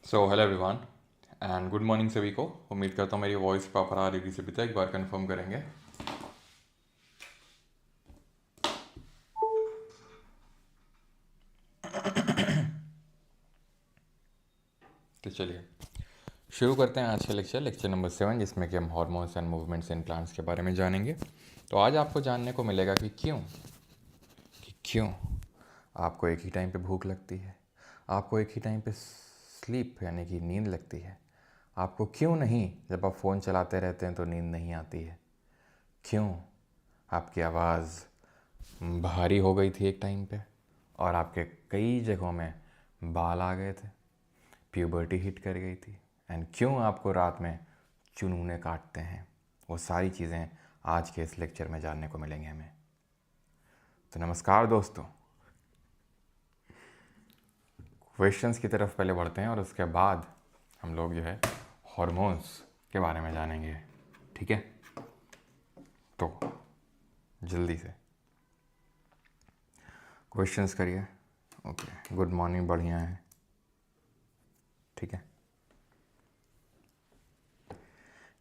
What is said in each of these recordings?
Hello everyone and good morning सभी को। उम्मीद करता हूँ मेरी वॉइस प्रॉपर आ रही थी सभी तक। एक बार कंफर्म करेंगे। तो चलिए शुरू करते हैं आज का लेक्चर नंबर 7, जिसमें कि हम hormones and movements in plants के बारे में जानेंगे। तो आज आपको जानने को मिलेगा कि क्यों आपको एक ही टाइम पे भूख लगती है, आपको एक ही टाइम पे स्लीप यानी कि नींद लगती है, आपको क्यों नहीं जब आप फ़ोन चलाते रहते हैं तो नींद नहीं आती है, क्यों आपकी आवाज़ भारी हो गई थी एक टाइम पे और आपके कई जगहों में बाल आ गए थे, प्यूबर्टी हिट कर गई थी, एंड क्यों आपको रात में चुनूने काटते हैं। वो सारी चीज़ें आज के इस लेक्चर में जानने को मिलेंगे हमें। तो नमस्कार दोस्तों, क्वेश्चंस की तरफ पहले बढ़ते हैं और उसके बाद हम लोग जो है हार्मोन्स के बारे में जानेंगे। ठीक है, तो जल्दी से क्वेश्चंस करिए। ओके, गुड मॉर्निंग, बढ़िया है। ठीक है,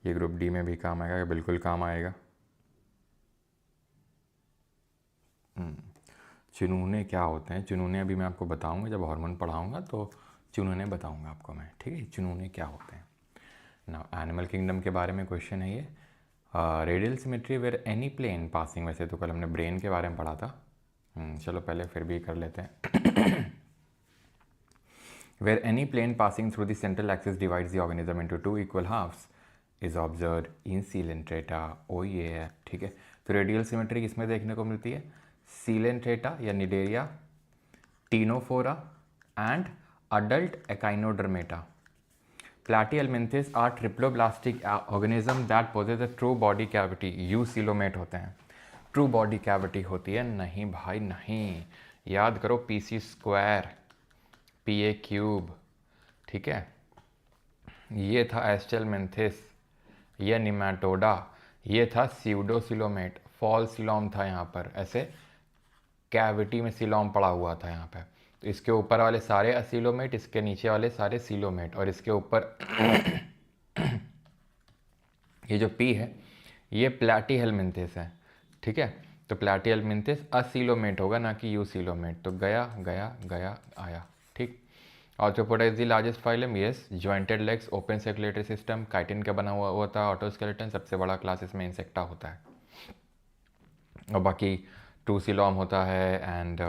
ये ग्रुप डी में भी काम आएगा, बिल्कुल काम आएगा। चुनूने क्या होते हैं, चुनूने अभी मैं आपको बताऊंगा, जब हार्मोन पढ़ाऊंगा तो चुनूने बताऊंगा आपको मैं। ठीक है, चुनूने क्या होते हैं ना। एनिमल किंगडम के बारे में क्वेश्चन है ये। Radial symmetry where any plane passing, वैसे तो कल हमने ब्रेन के बारे में पढ़ा था। चलो पहले फिर भी कर लेते हैं। Where any plane passing through the central axis divides the organism into two equal halves is observed in Coelenterata। ओ ये है, ठीक है। तो रेडियल सिमेट्री किसमें देखने को मिलती है? सीलेंट्रेटा या cnidaria, ctenophora and adult echinodermata. Platyhelminthes are triploblastic organism that possess a true body cavity. Eucoelomate होते हैं। ट्रू बॉडी कैविटी होती है? नहीं भाई नहीं, याद करो PC square, P A cube. ठीक है, ये था एस्टेलमेंथिस, ये निमाटोडा, ये था सीउडोसिलोमेट, फॉल सिलोम था यहाँ पर, ऐसे कैविटी में सिलोम पड़ा हुआ था यहाँ पे। तो इसके ऊपर वाले सारे असिलोमेट, इसके नीचे वाले सारे सिलोमेट, और इसके ऊपर ये जो पी है ये प्लैटीहेल्मिन्थिस है। ठीक है, तो प्लैटीहेल्मिन्थिस असिलोमेट होगा, ना कि यूसिलोमेट। तो गया गया गया आया। ठीक, arthropoda is the largest phylum, yes. Jointed legs, open circulatory system, chitin का बना हुआ होता है, ऑटोस्केलेटन, सबसे बड़ा क्लास इसमें इंसेक्टा होता है। और बाकी टूसिलोम होता है एंड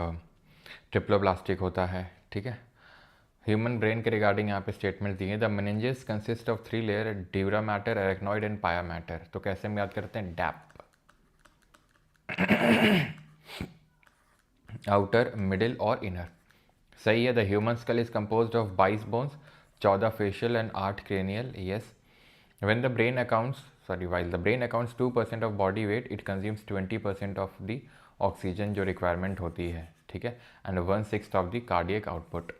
ट्रिप्लोब्लास्टिक होता है। ठीक है, ह्यूमन ब्रेन के रिगार्डिंग यहाँ पे स्टेटमेंट दिए। The meninges consist of 3 layer, dura mater, arachnoid and पाया मैटर। तो कैसे हम याद करते हैं? डैप, आउटर, मिडिल और इनर। सही है। The human skull is composed of 22 bones, 14 facial and 8 cranial, yes. When the brain accounts, sorry, while the brain accounts 2% of body weight, it consumes 20% of the oxygen जो requirement होती है। ठीक है, and 1/6 of the cardiac output.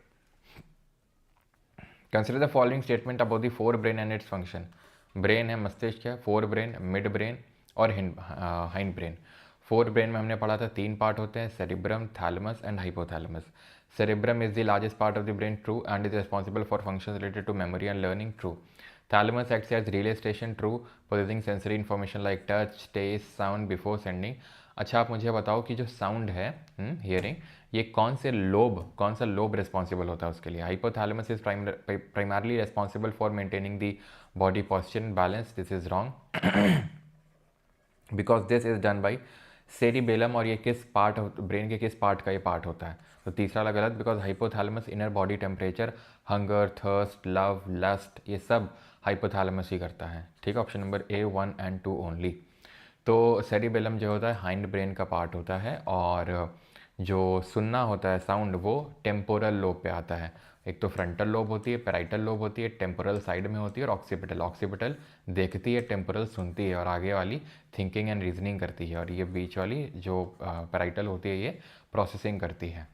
Consider the following statement about the forebrain and its function. Brain है, मस्तिष्क है, forebrain, midbrain और hindbrain. Forebrain में हमने पढ़ा था 3 पार्ट होते हैं, cerebrum, thalamus and hypothalamus. Cerebrum is the largest part of the brain, true, and is responsible for functions related to memory and learning, true. Thalamus acts as relay station, true, possessing sensory information like touch, taste, sound before sending। अच्छा, आप मुझे बताओ कि जो sound है, hearing, ये कौन सा लोब रिस्पॉन्सिबल होता है उसके लिए? Hypothalamus is primarily responsible for maintaining the body posture and balance. This is wrong because this is done by cerebellum. और ये किस पार्ट, ब्रेन के किस पार्ट का ये पार्ट होता है? तो तीसरा वाला गलत, because hypothalamus inner body temperature, hunger, thirst, love, lust, ये सब हाइपोथैलेमस ही करता है। ठीक है, option number A 1 and 2 only. तो सेरिबेलम जो होता है हाइंड ब्रेन का पार्ट होता है, और जो सुनना होता है साउंड, वो टेम्पोरल लोब पे आता है। एक तो फ्रंटल लोब होती है, पैराइटल लोब होती है, टेम्पोरल साइड में होती है, और ऑक्सीपिटल। ऑक्सीपिटल देखती है, टेम्पोरल सुनती है, और आगे वाली थिंकिंग एंड रीजनिंग करती है, और ये बीच वाली जो पैराइटल होती है ये प्रोसेसिंग करती है।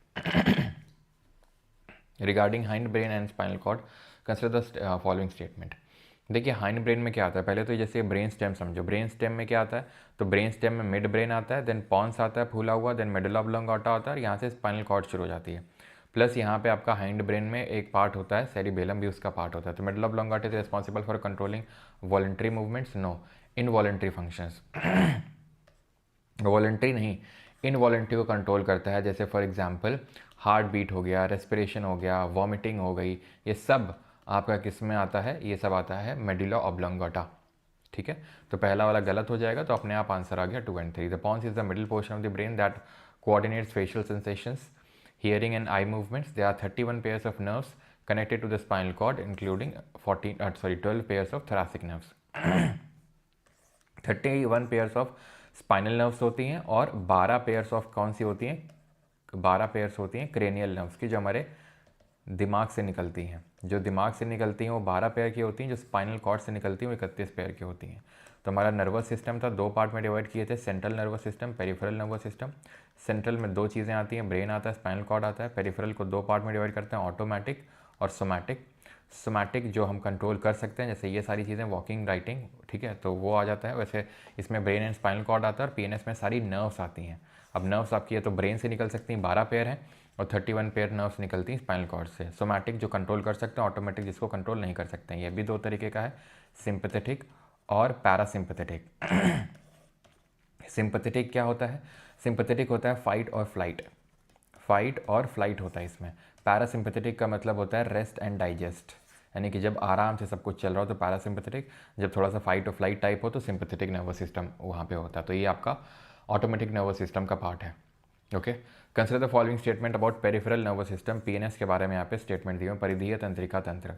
Regarding hindbrain and spinal cord, consider the following statement. देखिए हाइंड ब्रेन में क्या आता है, पहले तो जैसे ब्रेन स्टेम समझो। ब्रेन स्टेम में क्या आता है? तो ब्रेन स्टेम में मिड ब्रेन आता है, देन पॉन्स आता है फूला हुआ, देन मेडुला ऑब्लोंगाटा आता है, और यहाँ से स्पाइनल कॉर्ड शुरू हो जाती है। प्लस यहाँ पे आपका हाइंड ब्रेन में एक पार्ट होता है, सेरिबेलम भी उसका पार्ट होता है। तो medulla oblongata is responsible for controlling voluntary movements, no involuntary functions. Voluntary नहीं, इनवॉलंटरी को कंट्रोल करता है, जैसे फॉर एग्जांपल हार्ट बीट हो गया, रेस्पिरेशन हो गया, वॉमिटिंग हो गई, ये सब आपका किस में आता है, ये सब आता है मेडुला ऑब्लोंगाटा। ठीक है, तो पहला वाला गलत हो जाएगा, तो अपने आप आंसर आ गया 2 and 3। The pons is the middle portion of the brain that coordinates facial sensations, hearing and eye movements. There are 31 pairs of nerves connected to the spinal cord, including 12 pairs of thoracic nerves. 31 pairs of spinal nerves होती हैं और 12 pairs of कौन सी होती हैं, 12 pairs होती हैं cranial nerves की, जो हमारे दिमाग से निकलती हैं। जो दिमाग से निकलती हैं वो 12 पेयर की होती हैं, जो स्पाइनल कॉर्ड से निकलती हैं वो 31 पेयर की होती हैं। तो हमारा नर्वस सिस्टम था, 2 पार्ट में डिवाइड किए थे, central nervous system, peripheral nervous system. Central में 2 चीज़ें आती हैं, ब्रेन आता है, स्पाइनल कॉर्ड आता है। पेरिफेरल को 2 पार्ट में डिवाइड करते हैं, ऑटोमेटिक और सोमैटिक। सोमैटिक जो हम कंट्रोल कर सकते हैं, जैसे ये सारी चीज़ें, वॉकिंग, राइटिंग, ठीक है, तो वो आ जाता है। वैसे इसमें ब्रेन एंड स्पाइनल कॉर्ड आता है और पीएनएस में सारी नर्व्स आती हैं। अब नर्व्स आपकी है तो ब्रेन से निकल सकती हैं, 12 पेयर हैं, और 31 पेयर नर्व्स निकलती हैं स्पाइनल कॉर्ड से। सोमैटिक जो कंट्रोल कर सकते हैं, ऑटोमेटिक जिसको कंट्रोल नहीं कर सकते हैं। ये भी 2 तरीके का है, सिंपैथेटिक और पैरासिम्पैथेटिक। सिंपैथेटिक क्या होता है, सिंपैथेटिक होता है फाइट और फ्लाइट, फाइट और फ्लाइट होता है इसमें। पैरासिम्पैथेटिक का मतलब होता है रेस्ट एंड डाइजेस्ट, यानी कि जब आराम से सब कुछ चल रहा हो तो पैरासिम्पैथेटिक, जब थोड़ा सा फाइट और फ्लाइट टाइप हो तो सिंपैथेटिक नर्वस सिस्टम वहाँ पे होता है। तो ये आपका ऑटोमेटिक नर्वस सिस्टम का पार्ट है। Okay, consider the following statement about peripheral nervous system. PNS के बारे में यहाँ पे स्टेटमेंट दिए, परिधीय तंत्रिका तंत्र।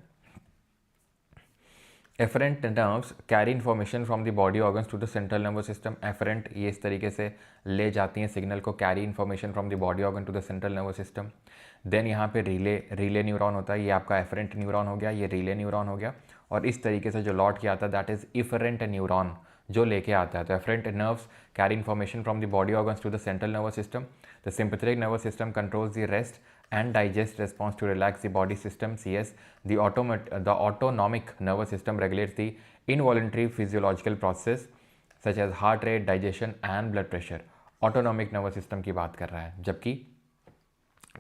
Afferent nerves carry information from the body organs to the central nervous system. Afferent ये इस तरीके से ले जाती हैं सिग्नल को, carry information from the body organ to the central nervous system. Then यहाँ पे रिले न्यूरॉन होता है, ये आपका एफरेंट न्यूरॉन हो गया, ये रिले न्यूरॉन हो गया, और इस तरीके से जो लौट के आता है दैट इज इफरेंट न्यूरॉन, जो लेके आता है। तो afferent nerves carry information from the body organs to the central nervous system. The sympathetic nervous system controls the rest and digest response to relax the body system, CS. The autonomic nervous system regulates the involuntary physiological process such as heart rate, digestion and blood pressure. Autonomic nervous system की बात कर रहा है, जबकि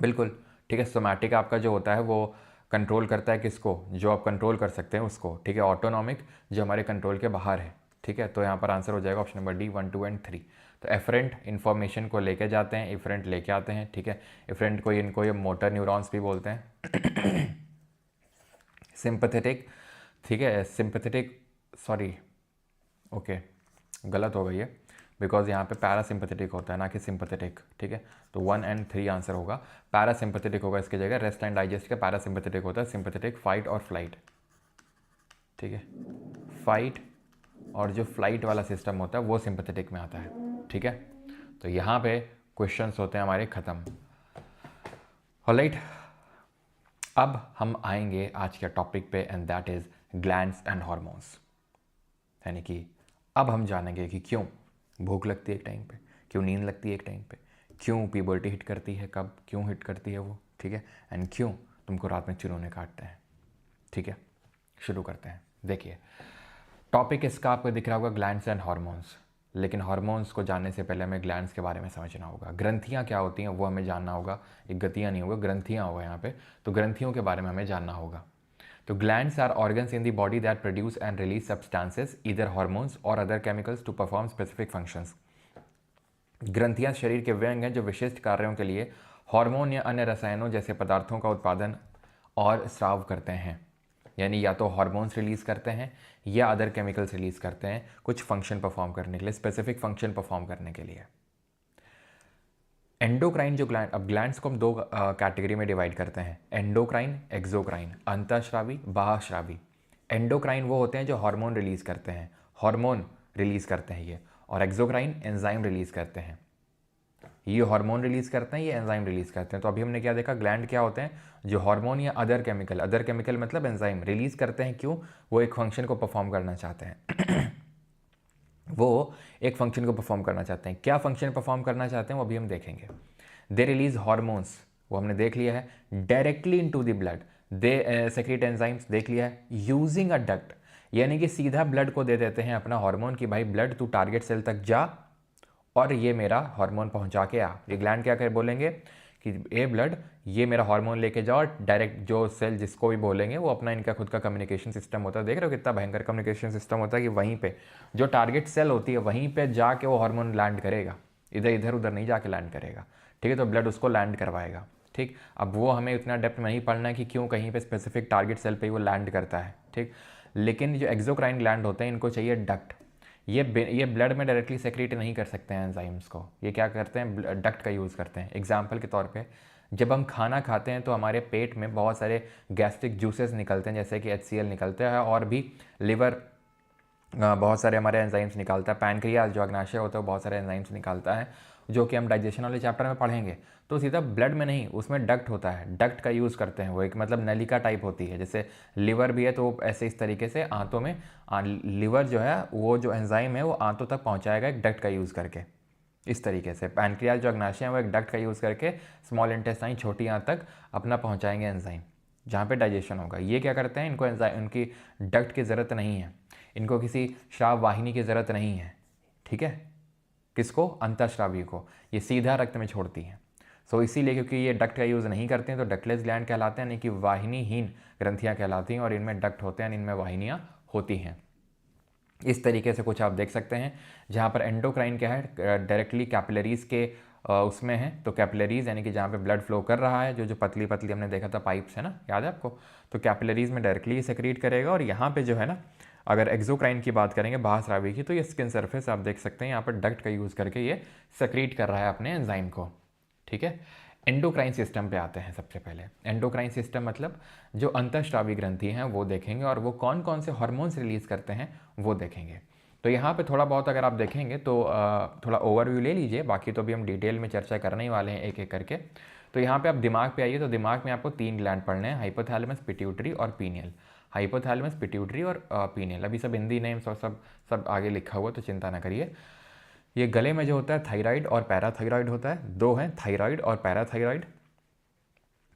बिल्कुल ठीक है, somatic आपका जो होता है वो कंट्रोल करता है किसको, जो आप कंट्रोल कर सकते हैं उसको, ठीक है। ऑटोनॉमिक जो हमारे कंट्रोल के बाहर है, ठीक है। तो यहाँ पर आंसर हो जाएगा ऑप्शन नंबर डी 1, 2 and 3। तो एफरेंट इन्फॉर्मेशन को लेके जाते हैं, इफरेंट लेके आते हैं, ठीक है। इफरेंट को इनको ये मोटर न्यूरॉन्स भी बोलते हैं। सिंपैथेटिक, ठीक है, सिंपैथेटिक, सॉरी ओके गलत हो गई है, बिकॉज यहाँ पे पैरासिम्पैथेटिक होता है ना कि सिंपैथेटिक, ठीक है। तो 1 and 3 आंसर होगा, पैरासिम्पैथेटिक होगा इसकी जगह। रेस्ट एंड डाइजेस्ट का पैरासिम्पैथेटिक होता है, सिंपैथेटिक फाइट और फ्लाइट, ठीक है। फाइट और जो फ्लाइट वाला सिस्टम होता है वो सिंपैथेटिक में आता है, ठीक है। तो यहाँ पे क्वेश्चंस होते हैं हमारे ख़त्म। ऑलराइट, अब हम आएंगे आज के टॉपिक पे, and that is glands and hormones. यानी कि अब हम जानेंगे कि क्यों भूख लगती है एक टाइम पे, क्यों नींद लगती है एक टाइम पे, क्यों प्यूबर्टी हिट करती है, कब क्यों हिट करती है वो, ठीक है, एंड क्यों तुमको रात में चिरोने काटते हैं, ठीक है। शुरू करते हैं। देखिए टॉपिक इसका आपको दिख रहा होगा ग्लैंड्स एंड हार्मोन्स, लेकिन हार्मोन्स को जानने से पहले हमें ग्लैंड्स के बारे में समझना होगा। ग्रंथियाँ क्या होती हैं वो हमें जानना होगा, एक गतियाँ नहीं होगा, ग्रंथियाँ होगा यहाँ पे, तो ग्रंथियों के बारे में हमें जानना होगा। तो glands are organs in the body that produce and release substances either hormones or other chemicals to perform specific functions. ग्रंथियाँ शरीर के वे अंग हैं जो विशिष्ट कार्यों के लिए हार्मोन या अन्य रसायनों जैसे पदार्थों का उत्पादन और स्राव करते हैं। यानी या तो हार्मोन्स रिलीज करते हैं या अदर केमिकल्स रिलीज करते हैं कुछ फंक्शन परफॉर्म करने के लिए, स्पेसिफिक फंक्शन परफॉर्म करने के लिए। एंडोक्राइन जो ग्लैंड, अब ग्लैंड्स को हम 2 कैटेगरी में डिवाइड करते हैं, एंडोक्राइन, एक्सोक्राइन, अंतःस्रावी, बाह्यस्रावी। एंडोक्राइन वो होते हैं जो हार्मोन रिलीज करते हैं, हार्मोन रिलीज करते हैं ये, और एक्सोक्राइन एंजाइम रिलीज करते हैं। ये हार्मोन रिलीज करते हैं, ये एंजाइम रिलीज करते हैं। तो अभी हमने क्या देखा, ग्लैंड क्या होते हैं, जो हार्मोन या अदर केमिकल मतलब एंजाइम रिलीज करते हैं। क्यों? वो एक फंक्शन को परफॉर्म करना चाहते हैं। वो एक फंक्शन को परफॉर्म करना चाहते हैं। क्या फंक्शन परफॉर्म करना चाहते हैं वो अभी हम देखेंगे। दे रिलीज हार्मोन्स, वो हमने देख लिया है, directly into the blood. They secrete enzymes, देख लिया है, यूजिंग अ डक्ट, यानी कि सीधा ब्लड को दे देते हैं अपना हार्मोन कि भाई ब्लड तू टारगेट सेल तक जा और ये मेरा हार्मोन पहुंचा के आ। ये ग्लैंड क्या कर बोलेंगे कि ए ब्लड ये मेरा हार्मोन लेके जाओ और डायरेक्ट जो सेल जिसको भी बोलेंगे वो अपना इनका खुद का कम्युनिकेशन सिस्टम होता है। देख रहे हो कितना भयंकर कम्युनिकेशन सिस्टम होता है कि वहीं पे जो टारगेट सेल होती है वहीं पे जाके वो हार्मोन लैंड करेगा, इधर इधर उधर नहीं जाके लैंड करेगा। ठीक है, तो ब्लड उसको लैंड करवाएगा। ठीक, अब वो हमें इतना डेप्थ में नहीं पढ़ना है कि क्यों कहीं पे स्पेसिफिक टारगेट सेल पे वो लैंड करता है। ठीक, लेकिन जो एक्सोक्राइन ग्लैंड होते हैं इनको चाहिए डक्ट। ये ब्लड में डायरेक्टली सेक्रेट नहीं कर सकते हैं एंजाइम्स को, ये क्या करते हैं, डक्ट का यूज़ करते हैं। एग्जाम्पल के तौर पे जब हम खाना खाते हैं तो हमारे पेट में बहुत सारे गैस्ट्रिक जूसेस निकलते हैं, जैसे कि HCl निकलते हैं, और भी लिवर बहुत सारे हमारे एंजाइम्स निकालता है। पैनक्रियाज जो अग्नाशय होता है वो बहुत सारे एंजाइम्स निकालता है, जो कि हम डाइजेशन वाले चैप्टर में पढ़ेंगे। तो सीधा ब्लड में नहीं, उसमें डक्ट होता है, डक्ट का यूज़ करते हैं। वो एक मतलब नलिका टाइप होती है, जैसे लिवर भी है तो ऐसे इस तरीके से आंतों में लिवर जो है वो जो एंजाइम है वो आंतों तक पहुँचाएगा एक डक्ट का यूज़ करके। इस तरीके से पैनक्रियाज जो अग्नाशय है वो एक डक्ट का यूज़ करके स्मॉल इंटेस्टाइन छोटी आंत तक अपना पहुँचाएंगे एंजाइम, जहाँ पे डाइजेशन होगा। ये क्या करते हैं, इनको एंजाइम उनकी डक्ट की ज़रूरत नहीं है, इनको किसी श्राव वाहिनी की ज़रूरत नहीं है। ठीक है, किसको, अंतःस्रावी को, ये सीधा रक्त में छोड़ती हैं। सो इसीलिए क्योंकि ये डक्ट का यूज़ नहीं करते हैं तो डक्टलेस ग्लैंड कहलाते हैं, यानी कि वाहिनीहीन ग्रंथियाँ कहलाती हैं, और इनमें डक्ट होते हैं, इनमें वाहिनियाँ होती हैं। इस तरीके से कुछ आप देख सकते हैं। जहाँ पर एंडोक्राइन क्या है, डायरेक्टली कैपिलरीज़ के उसमें है, तो कैपिलरीज़ यानी कि जहाँ पे ब्लड फ्लो कर रहा है, जो पतली पतली हमने देखा था पाइप्स है ना, याद है आपको, तो कैपिलरीज़ में डायरेक्टली सेक्रेट करेगा। और यहाँ पे जो है ना, अगर एक्सोक्राइन की बात करेंगे बाह्यस्रावी की, तो ये स्किन सरफेस आप देख सकते हैं, यहाँ पर डक्ट का यूज़ करके ये सेक्रेट कर रहा है अपने एंजाइम को। ठीक है, एंडोक्राइन सिस्टम पे आते हैं। सबसे पहले एंडोक्राइन सिस्टम मतलब जो अंतःस्रावी ग्रंथि हैं वो देखेंगे, और वो कौन कौन से हार्मोन्स रिलीज़ करते हैं वो देखेंगे। तो यहाँ पे थोड़ा बहुत अगर आप देखेंगे तो थोड़ा ओवरव्यू ले लीजिए, बाकी तो अभी हम डिटेल में चर्चा करने ही वाले हैं एक एक करके। तो यहाँ पे आप दिमाग पे आइए, तो दिमाग में आपको 3 ग्लैंड पढ़ने हैं, हाइपोथैलेमस, पिट्यूटरी और पीनियल। हाइपोथैलेमस, पिट्यूटरी और पीनियल, अभी सब हिंदी नेम्स और सब आगे लिखा हुआ, तो चिंता ना करिए। ये गले में जो होता है थायराइड और पैराथायराइड होता है, दो हैं, थायराइड और पैराथायराइड।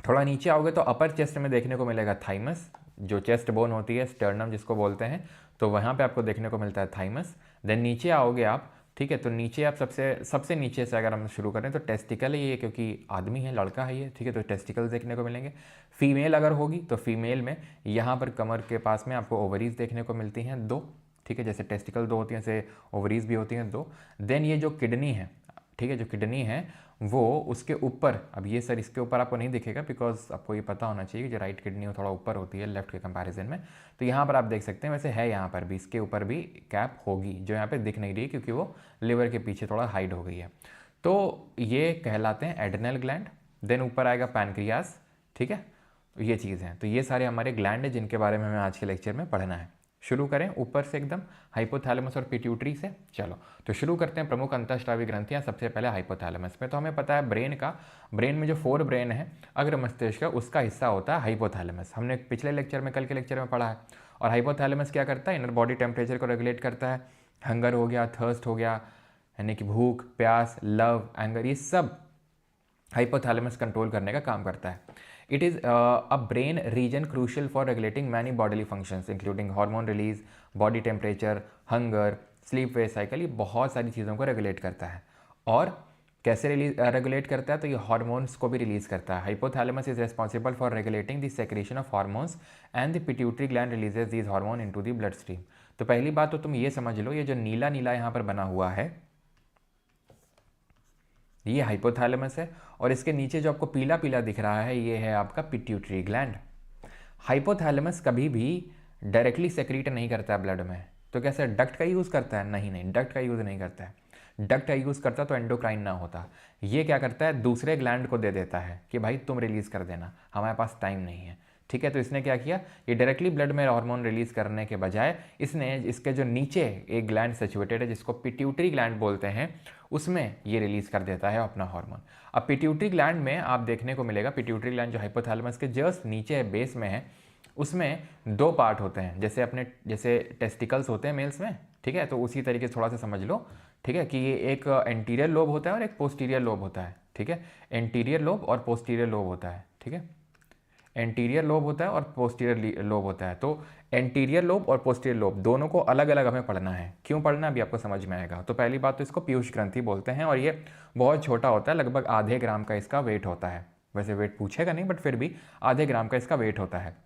थोड़ा नीचे आओगे तो अपर चेस्ट में देखने को मिलेगा थाइमस, जो चेस्ट बोन होती है, स्टर्नम जिसको बोलते हैं, तो वहाँ पे आपको देखने को मिलता है थाइमस। देन नीचे आओगे आप, ठीक है, तो नीचे आप सबसे नीचे से अगर हम शुरू करें तो टेस्टिकल है ये, क्योंकि आदमी है, लड़का है ये, ठीक है, तो टेस्टिकल देखने को मिलेंगे। फीमेल अगर होगी तो फीमेल में यहाँ पर कमर के पास में आपको ओवरीज देखने को मिलती हैं 2, ठीक है, जैसे टेस्टिकल 2 होती हैं ऐसे ओवरीज भी होती हैं 2। देन ये जो किडनी है, ठीक है, जो किडनी है वो उसके ऊपर, अब ये सर इसके ऊपर आपको नहीं दिखेगा बिकॉज आपको ये पता होना चाहिए कि जो राइट किडनी वो थोड़ा ऊपर होती है लेफ्ट के कंपैरिजन में, तो यहाँ पर आप देख सकते हैं वैसे है, यहाँ पर भी इसके ऊपर भी कैप होगी, जो यहाँ पे दिख नहीं रही है क्योंकि वो लिवर के पीछे थोड़ा हाइड हो गई है। तो ये कहलाते हैं एड्रिनल ग्लैंड। देन ऊपर आएगा पैनक्रियाज, ठीक है, ये चीज़ है। तो ये सारे हमारे ग्लैंड है जिनके बारे में हमें आज के लेक्चर में पढ़ना है। शुरू करें ऊपर से एकदम, हाइपोथैलेमस और पिट्यूटरी से। चलो तो शुरू करते हैं प्रमुख अंतःस्रावी ग्रंथियां। सबसे पहले हाइपोथैलेमस में, तो हमें पता है ब्रेन में जो 4 ब्रेन है अग्र मस्तिष्क का, उसका हिस्सा होता है हाइपोथैलेमस। हमने पिछले लेक्चर में, कल के लेक्चर में पढ़ा है। और हाइपोथैलेमस क्या करता है, इनर बॉडी टेम्परेचर को रेगुलेट करता है। हंगर हो गया, थर्स्ट हो गया, यानी कि भूख, प्यास, लव, एंगर, ये सब हाइपोथैलेमस कंट्रोल करने का काम करता है। It is a brain region crucial for regulating many bodily functions including hormone release, body temperature, hunger, sleep wake cycle। ये बहुत सारी चीज़ों को रेगुलेट करता है। और कैसे रेगुलेट करता है, तो ये हार्मोन्स को भी रिलीज करता है। Hypothalamus is responsible for regulating the secretion of hormones and the pituitary gland releases these hormone into the blood stream. तो पहली बात तो तुम ये समझ लो, ये जो नीला नीला यहाँ पर बना हुआ है ये हाइपोथैलेमस है, और इसके नीचे जो आपको पीला पीला दिख रहा है ये है आपका पिट्यूटरी ग्लैंड। हाइपोथैलेमस कभी भी डायरेक्टली सेक्रीट नहीं करता है ब्लड में, तो कैसे डक्ट का यूज़ करता है, नहीं, डक्ट का यूज़ नहीं करता है। डक्ट का यूज़ करता तो एंडोक्राइन ना होता। ये क्या करता है, दूसरे ग्लैंड को दे देता है कि भाई तुम रिलीज़ कर देना, हमारे पास टाइम नहीं है, ठीक है। तो इसने क्या किया, ये डायरेक्टली ब्लड में हार्मोन रिलीज करने के बजाय इसने इसके जो नीचे एक ग्लैंड सिचुएटेड है जिसको पिट्यूटरी ग्लैंड बोलते हैं, उसमें ये रिलीज कर देता है अपना हार्मोन। अब पिट्यूटरी ग्लैंड में आप देखने को मिलेगा, पिट्यूटरी ग्लैंड जो हाइपोथैलेमस के जस्ट नीचे बेस में है, उसमें 2 पार्ट होते हैं, जैसे टेस्टिकल्स होते हैं मेल्स में, ठीक है। तो उसी तरीके से थोड़ा सा समझ लो, ठीक है, कि ये एक एंटीरियर लोब होता है और एक पोस्टीरियर लोब होता है, ठीक है। एंटीरियर लोब और पोस्टीरियर लोब होता है, ठीक है। एंटीरियर लोब होता है और पोस्टीरियर लोब होता है। तो एंटीरियर लोब और पोस्टीरियर लोब दोनों को अलग अलग हमें पढ़ना है। क्यों पढ़ना अभी आपको समझ में आएगा। तो पहली बात तो इसको पीयूष ग्रंथि बोलते हैं और ये बहुत छोटा होता है, लगभग आधे ग्राम का इसका वेट होता है। वैसे वेट पूछेगा नहीं, बट फिर भी आधे ग्राम का इसका वेट होता है।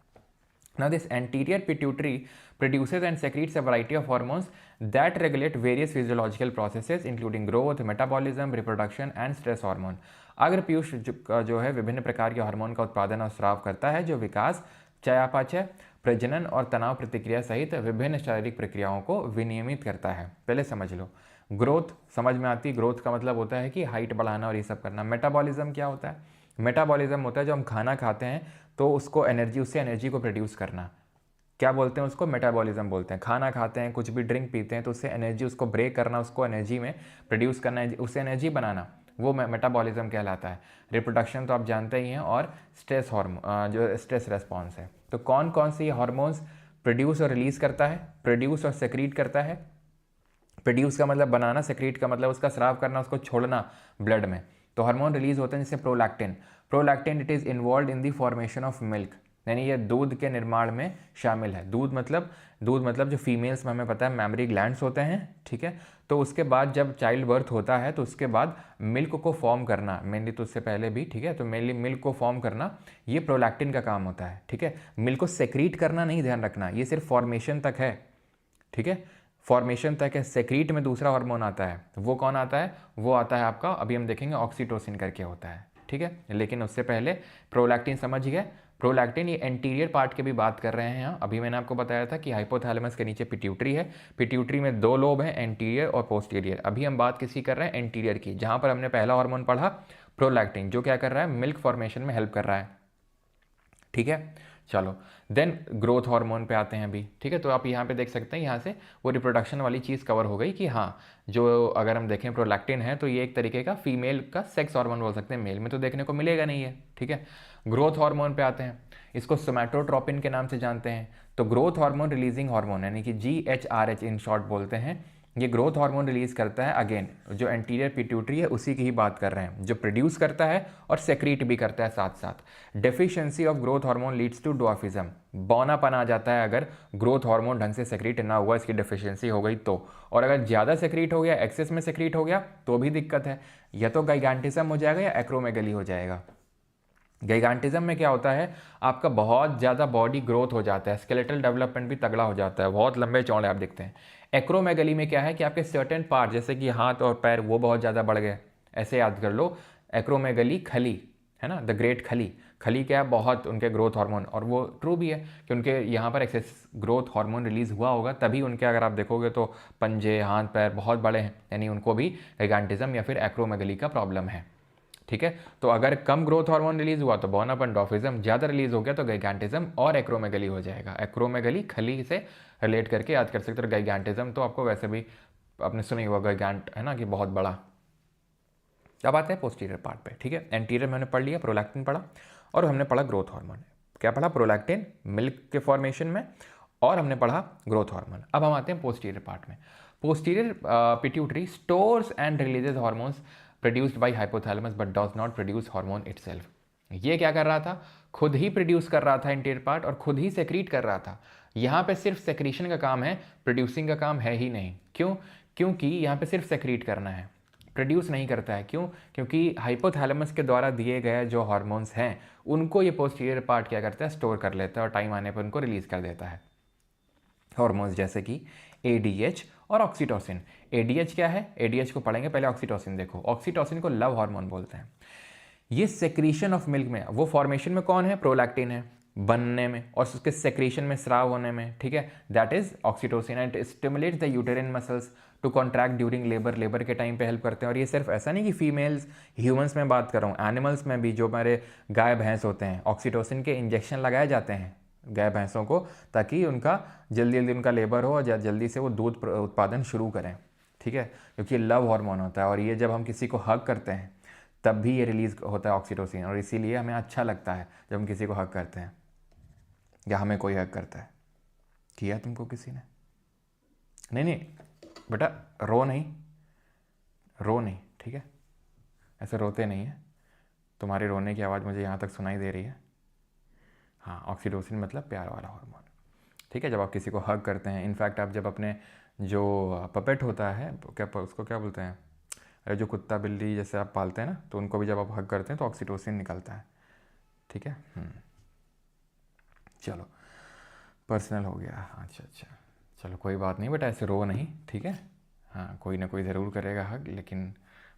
Now this anterior pituitary produces and secretes a variety of hormones that regulate various physiological processes including growth, metabolism, reproduction and stress hormone. अगर पीयूष जो है विभिन्न प्रकार के हार्मोन का उत्पादन और स्राव करता है जो विकास, चयापचय, प्रजनन और तनाव प्रतिक्रिया सहित विभिन्न शारीरिक प्रक्रियाओं को विनियमित करता है। पहले समझ लो, ग्रोथ समझ में आती है। ग्रोथ का मतलब होता है कि हाइट बढ़ाना और ये सब करना। मेटाबॉलिज्म क्या होता है? मेटाबॉलिज्म होता है जो हम खाना खाते हैं तो उसको एनर्जी, उससे एनर्जी को प्रोड्यूस करना। क्या बोलते हैं उसको? मेटाबॉलिज्म बोलते हैं। खाना खाते हैं, कुछ भी ड्रिंक पीते हैं तो उससे एनर्जी, उसको ब्रेक करना, उसको एनर्जी में प्रोड्यूस करना, उससे एनर्जी बनाना, वो मेटाबॉलिज्म कहलाता है। रिप्रोडक्शन तो आप जानते ही हैं, और स्ट्रेस हार्मोन जो स्ट्रेस रेस्पॉन्स है। तो कौन कौन से हार्मोन्स प्रोड्यूस और रिलीज करता है? प्रोड्यूस और सेक्रीट करता है। प्रोड्यूस का मतलब बनाना, सेक्रीट का मतलब उसका स्राव करना, उसको छोड़ना ब्लड में। तो हार्मोन रिलीज होते हैं जैसे prolactin. Prolactin it is involve in the formation of milk, यानी ये दूध के निर्माण में शामिल है। दूध मतलब जो फीमेल्स में हमें पता है मैमरी ग्लैंड्स होते हैं, ठीक है। तो उसके बाद जब चाइल्ड बर्थ होता है तो उसके बाद मिल्क को फॉर्म करना, मेनली तो उससे पहले भी, ठीक है, तो मेनली मिल्क को फॉर्म करना ये प्रोलैक्टिन का काम होता है, ठीक है। मिल्क को सेक्रीट करना नहीं, ध्यान रखना, ये सिर्फ फॉर्मेशन तक है, ठीक है, फॉर्मेशन तक है। सेक्रीट में दूसरा हार्मोन आता है, वो कौन आता है? वो आता है आपका, अभी हम देखेंगे, ऑक्सीटोसिन करके होता है, ठीक है। लेकिन उससे पहले प्रोलैक्टिन समझ गए। प्रोलैक्टिन ये एंटीरियर पार्ट की भी बात कर रहे हैं यहाँ। अभी मैंने आपको बताया था कि हाइपोथैलेमस के नीचे पिट्यूटरी है। पिट्यूटरी में दो लोब हैं, एंटीरियर और पोस्टीरियर। अभी हम बात किसकी कर रहे हैं? एंटीरियर की, जहाँ पर हमने पहला हार्मोन पढ़ा प्रोलैक्टिन, जो क्या कर रहा है? मिल्क फॉर्मेशन में हेल्प कर रहा है, ठीक है। चलो देन ग्रोथ हार्मोन पे आते हैं अभी, ठीक है। तो आप यहाँ पे देख सकते हैं, यहाँ से वो रिप्रोडक्शन वाली चीज़ कवर हो गई कि हाँ, जो अगर हम देखें प्रोलैक्टिन है तो ये एक तरीके का फीमेल का सेक्स हार्मोन बोल सकते हैं, मेल में तो देखने को मिलेगा नहीं है, ठीक है। ग्रोथ हार्मोन पे आते हैं, इसको सोमैटोट्रोपिन के नाम से जानते हैं। तो ग्रोथ हार्मोन रिलीजिंग हार्मोन, यानी कि GHRH इन शॉर्ट बोलते हैं, ये ग्रोथ हार्मोन रिलीज करता है। अगेन जो एंटीरियर पिट्यूटरी है उसी की ही बात कर रहे हैं, जो प्रोड्यूस करता है और सेक्रीट भी करता है साथ साथ। Deficiency of growth hormone leads to dwarfism, बौनापन आ जाता है अगर ग्रोथ हार्मोन ढंग से सेक्रीट ना हुआ, इसकी डेफिशिएंसी हो गई तो। और अगर ज़्यादा सेक्रीट हो गया, एक्सेस में सेक्रीट हो गया तो भी दिक्कत है, या तो गाइगेंटिज्म हो जाएगा या एक्रोमेगली हो जाएगा। गाइगेंटिज्म में क्या होता है? आपका बहुत ज़्यादा बॉडी ग्रोथ हो जाता है, स्केलेटल डेवलपमेंट भी तगड़ा हो जाता है, बहुत लंबे चौड़े आप दिखते हैं। एक्रोमेगली में क्या है कि आपके सर्टेन पार्ट जैसे कि हाथ और पैर वो बहुत ज़्यादा बढ़ गए, ऐसे याद कर लो। एक्रोमेगली खली है ना, द ग्रेट खली। खली क्या है? बहुत उनके ग्रोथ हार्मोन, और वो ट्रू भी है कि उनके यहाँ पर एक्सेस ग्रोथ हार्मोन रिलीज हुआ होगा, तभी उनके अगर आप देखोगे तो पंजे, हाथ, पैर बहुत बड़े हैं, यानी उनको भी गाइगेंटिज्म या फिर एक्रोमेगली का प्रॉब्लम है, ठीक है। तो अगर कम ग्रोथ हार्मोन रिलीज हुआ तो बौनापन, डॉर्फिज्म, ज़्यादा रिलीज हो गया तो गाइगेंटिज्म और एक्रोमेगली हो जाएगा। एक्रोमेगली खली से रिलेट करके याद कर सकते हो। गाइगेंटिज्म तो आपको वैसे भी आपने सुना ही होगा, गाइगेंट है ना, कि बहुत बड़ा। अब आते हैं पोस्टीरियर पार्ट पे, ठीक है। एंटीरियर में हमने पढ़ लिया, प्रोलैक्टिन पढ़ा, और हमने पढ़ा ग्रोथ हार्मोन। क्या पढ़ा? प्रोलैक्टिन मिल्क के फॉर्मेशन में, और हमने पढ़ा ग्रोथ हार्मोन। अब हम आते हैं पोस्टीरियर पार्ट में। Posterior pituitary stores and releases hormones produced by hypothalamus but does not produce hormone itself. ये क्या कर रहा था? खुद ही प्रोड्यूस कर रहा था इंटीरियर पार्ट, और खुद ही सेक्रीट कर रहा था। यहाँ पे सिर्फ सेक्रीशन का काम है, प्रोड्यूसिंग का काम है ही नहीं। क्यों? क्योंकि यहाँ पे सिर्फ सेक्रीट करना है, प्रोड्यूस नहीं करता है। क्यों? क्योंकि हाइपोथैलेमस के द्वारा दिए गए जो हार्मोन्स हैं उनको ये पोस्टीरियर पार्ट क्या करता है? स्टोर कर लेता है, और टाइम आने पर उनको रिलीज कर देता है। हार्मोन्स जैसे कि ADH और ऑक्सीटोसिन। ADH क्या है? ADH को पढ़ेंगे, पहले ऑक्सीटोसिन देखो। ऑक्सीटोसिन को लव हार्मोन बोलते हैं। ये सेक्रीशन ऑफ मिल्क में, वो फॉर्मेशन में कौन है? प्रोलैक्टिन है, बनने में, और उसके सेक्रीशन में, स्राव होने में, ठीक है, that is oxytocin. And stimulates the uterine muscles to contract during labour. Labour के टाइम पे हेल्प करते हैं। और ये सिर्फ ऐसा नहीं कि फीमेल्स, ह्यूमंस में बात कर रहा हूँ, एनिमल्स में भी, जो हमारे गाय भैंस होते हैं, ऑक्सीटोसिन के इंजेक्शन लगाए जाते हैं गाय भैंसों को, ताकि उनका जल्दी जल्दी उनका लेबर हो और जल्दी से वो दूध उत्पादन शुरू करें, ठीक है, क्योंकि लव हार्मोन होता है। और ये जब हम किसी को हग करते हैं तब भी ये रिलीज होता है ऑक्सीटोसिन, और इसीलिए हमें अच्छा लगता है जब हम किसी को हग करते हैं, या हमें कोई हग करता है। किया तुमको किसी ने? नहीं बेटा, रो नहीं, ठीक है, ऐसे रोते नहीं है। तुम्हारे रोने की आवाज़ मुझे यहाँ तक सुनाई दे रही है। हाँ, ऑक्सीटोसिन मतलब प्यार वाला हार्मोन। ठीक है, जब आप किसी को हग करते हैं, इनफैक्ट आप जब अपने जो पपेट होता है, क्या उसको क्या बोलते हैं, अरे जो कुत्ता बिल्ली जैसे आप पालते हैं ना, तो उनको भी जब आप हग करते हैं तो ऑक्सीटोसिन निकलता है। ठीक है। चलो, पर्सनल हो गया। अच्छा अच्छा, चलो कोई बात नहीं, बट ऐसे रो नहीं, ठीक है। हाँ, कोई ना कोई ज़रूर करेगा हग, लेकिन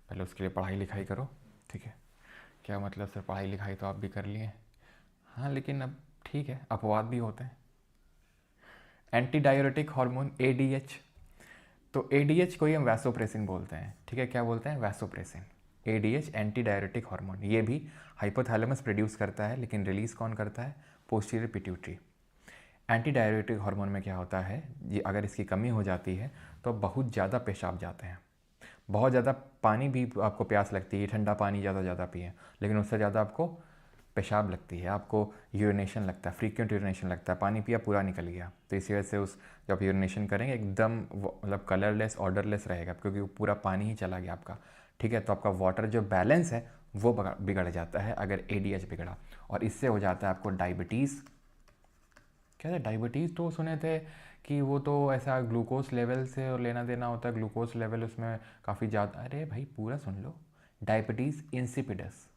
पहले उसके लिए पढ़ाई लिखाई करो। ठीक है। क्या मतलब सर, पढ़ाई लिखाई तो आप भी कर लिए। हाँ, लेकिन अब ठीक है, अपवाद भी होते हैं। एंटी डायरेटिक हार्मोन ADH, तो ADH को ही हम वैसोप्रेसिन बोलते हैं। ठीक है, क्या बोलते हैं, vasopressin. ADH antidiuretic hormone, ये भी हाइपोथैलेमस प्रोड्यूस करता है, लेकिन रिलीज़ कौन करता है, posterior pituitary. Anti diuretic hormone में क्या होता है, ये अगर इसकी कमी हो जाती है तो बहुत ज़्यादा पेशाब जाते हैं, बहुत ज़्यादा पानी भी आपको प्यास लगती है, ठंडा पानी ज़्यादा पिए, लेकिन उससे ज़्यादा आपको पेशाब लगती है, आपको यूरिनेशन लगता है, फ्रीक्वेंट यूरिनेशन लगता है, पानी पिया पूरा निकल गया। तो इसी वजह से उस जब यूरिनेशन करेंगे एकदम मतलब कलरलेस ऑर्डरलेस रहेगा, क्योंकि वो पूरा पानी ही चला गया आपका। ठीक है, तो आपका वाटर जो बैलेंस है वो बिगड़ जाता है अगर ADH बिगड़ा, और इससे हो जाता है आपको डायबिटीज़। क्या था डायबिटीज़, तो सुने थे कि वो तो ऐसा ग्लूकोज लेवल से और लेना देना होता है, ग्लूकोज लेवल उसमें काफ़ी ज़्यादा। अरे भाई पूरा सुन लो, डायबिटीज़ इंसिपिडस,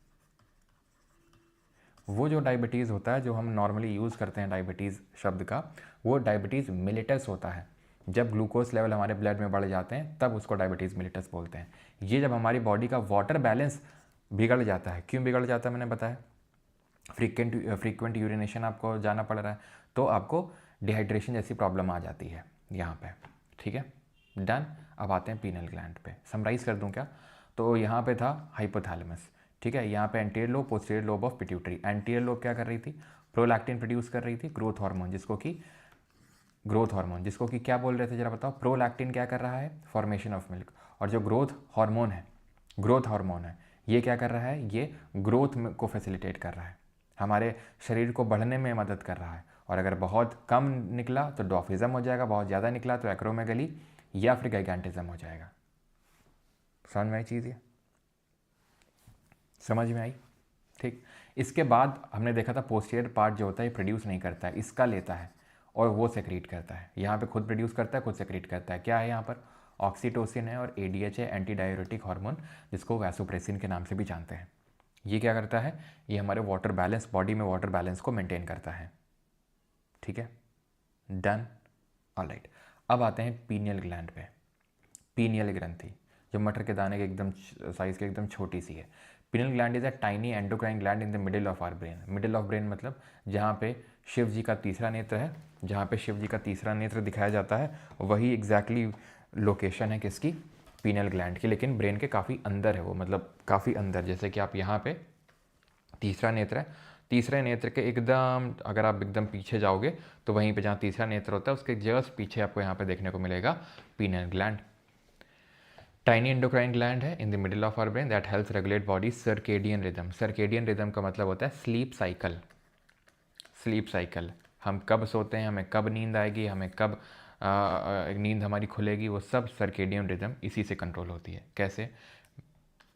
वो जो डायबिटीज़ होता है जो हम नॉर्मली यूज़ करते हैं डायबिटीज़ शब्द का, वो डायबिटीज़ मिलिटस होता है। जब ग्लूकोज लेवल हमारे ब्लड में बढ़ जाते हैं तब उसको डायबिटीज़ मिलिटस बोलते हैं। ये जब हमारी बॉडी का वाटर बैलेंस बिगड़ जाता है, क्यों बिगड़ जाता है मैंने बताया, फ्रीक्वेंट यूरिनेशन आपको जाना पड़ रहा है, तो आपको डिहाइड्रेशन जैसी प्रॉब्लम आ जाती है यहाँ पे। ठीक है, डन। अब आते हैं पीनल ग्लैंड पे, समराइज़ कर दूँ क्या, तो यहाँ पे था हाइपोथैलेमस। ठीक है, यहाँ पे anterior lobe, posterior lobe of pituitary. Anterior lobe क्या कर रही थी, प्रोलैक्टिन प्रोड्यूस कर रही थी, ग्रोथ हार्मोन, जिसको कि क्या बोल रहे थे जरा बताओ, प्रोलैक्टिन क्या कर रहा है, फॉर्मेशन ऑफ मिल्क। और जो ग्रोथ हार्मोन है, ये क्या कर रहा है, ये ग्रोथ को फैसिलिटेट कर रहा है, हमारे शरीर को बढ़ने में मदद कर रहा है। और अगर बहुत कम निकला तो डॉर्फिज्म हो जाएगा, बहुत ज़्यादा निकला तो एक्रोमेगली या फिर गाइगेंटिज्म हो जाएगा। समझ में आई चीज़, ये समझ में आई। ठीक, इसके बाद हमने देखा था पोस्टीरियर पार्ट जो होता है प्रोड्यूस नहीं करता है, इसका लेता है और वो सेक्रीट करता है। यहाँ पे खुद प्रोड्यूस करता है, खुद सेक्रीट करता है। क्या है यहाँ पर, ऑक्सीटोसिन है और ADH है, एंटी डायरेटिक हार्मोन, जिसको वैसोप्रेसिन के नाम से भी जानते हैं। ये क्या करता है, ये हमारे वाटर बैलेंस, बॉडी में वाटर बैलेंस को मेंटेन करता है। ठीक है, डन, ऑलराइट। अब आते हैं पीनियल ग्लैंड पे। पीनियल ग्रंथि जो मटर के दाने के एकदम साइज़ के एकदम छोटी सी है। Pineal gland is a tiny endocrine gland in the middle of our brain. Middle of brain मतलब जहाँ पे शिव जी का तीसरा नेत्र है, जहाँ पे शिव जी का तीसरा नेत्र दिखाया जाता है, वही एग्जैक्टली लोकेशन है किसकी, पीनियल ग्लैंड की। लेकिन ब्रेन के काफ़ी अंदर है वो, मतलब काफ़ी अंदर, जैसे कि आप यहाँ पे तीसरा नेत्र है, तीसरे नेत्र के एकदम अगर आप एकदम पीछे जाओगे तो वहीं पे जहाँ तीसरा नेत्र होता है उसके जस्ट पीछे आपको यहाँ पे देखने को मिलेगा pineal gland. Tiny endocrine gland है in the middle of our brain that helps regulate body circadian rhythm. Circadian rhythm का मतलब होता है स्लीप साइकिल। स्लीप साइकिल, हम कब सोते हैं, हमें कब नींद आएगी, हमें कब नींद हमारी खुलेगी, वो सब सर्केडियन रिदम इसी से कंट्रोल होती है। कैसे,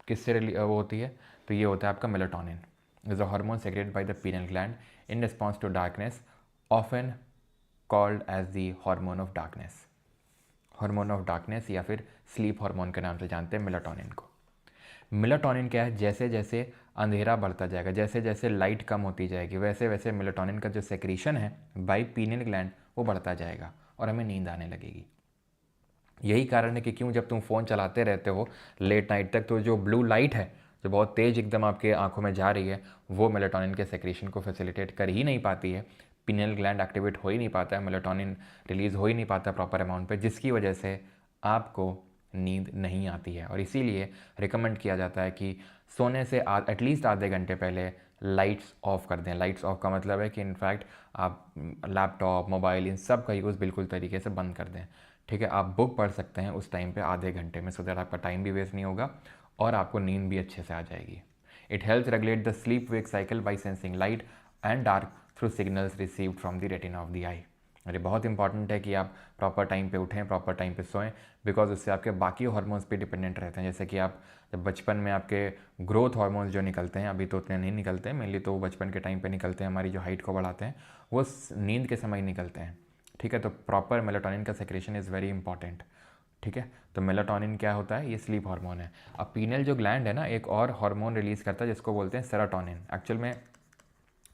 किससे वो होती है, तो ये होता है आपका melatonin is a hormone secreted by the pineal gland in response to darkness, often called as the hormone of darkness. Hormone of darkness या फिर स्लीप हार्मोन के नाम से जानते हैं मेलाटोनिन को। मेलाटोनिन क्या है, जैसे जैसे अंधेरा बढ़ता जाएगा, जैसे जैसे लाइट कम होती जाएगी, वैसे वैसे मेलाटोनिन का जो सेक्रीशन है बाय पीनियल ग्लैंड वो बढ़ता जाएगा और हमें नींद आने लगेगी। यही कारण है कि क्यों जब तुम फ़ोन चलाते रहते हो लेट नाइट तक, तो जो ब्लू लाइट है जो बहुत तेज़ एकदम आपके आंखों में जा रही है, वो मेलाटोनिन के सेक्रेशन को फैसिलिटेट कर ही नहीं पाती है, पिनियल ग्लैंड एक्टिवेट हो ही नहीं पाता है, मेलाटोनिन रिलीज़ हो ही नहीं पाता प्रॉपर अमाउंट पे, जिसकी वजह से आपको नींद नहीं आती है। और इसीलिए रिकमेंड किया जाता है कि सोने से एटलीस्ट आधे घंटे पहले लाइट्स ऑफ कर दें। लाइट्स ऑफ का मतलब है कि इनफैक्ट आप लैपटॉप, मोबाइल, इन सब का यूज़ बिल्कुल तरीके से बंद कर दें। ठीक है, आप बुक पढ़ सकते हैं उस टाइम पे आधे घंटे में, सो दैट आपका टाइम भी वेस्ट नहीं होगा और आपको नींद भी अच्छे से आ जाएगी। It helps regulate the sleep wake cycle by sensing light and dark through signals received from the retina of the eye. अरे बहुत इंपॉर्टेंट है कि आप प्रॉपर टाइम पे उठें, प्रॉपर टाइम पे सोएं, बिकॉज उससे आपके बाकी हार्मोन्स पे डिपेंडेंट रहते हैं। जैसे कि आप जब बचपन में आपके ग्रोथ हार्मोन्स जो निकलते हैं, अभी तो उतने नहीं निकलते हैं, मेनली तो वो बचपन के टाइम पे निकलते हैं, हमारी जो हाइट को बढ़ाते हैं, वो नींद के समय निकलते हैं। ठीक है, तो प्रॉपर मेलाटोनिन का सेक्रेशन इज़ वेरी इंपॉर्टेंट। ठीक है, तो मेलाटोनिन क्या होता है, ये स्लीप हार्मोन है। अब पीनल जो ग्लैंड है ना, एक और हार्मोन रिलीज़ करता है जिसको बोलते हैं सेरोटोनिन। एक्चुअल में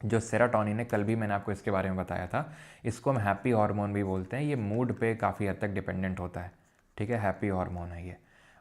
जो सेरोटोनिन है, कल भी मैंने आपको इसके बारे में बताया था, इसको हम हैप्पी हार्मोन भी बोलते हैं। ये मूड पे काफ़ी हद तक डिपेंडेंट होता है। ठीक है, हैप्पी हार्मोन है ये,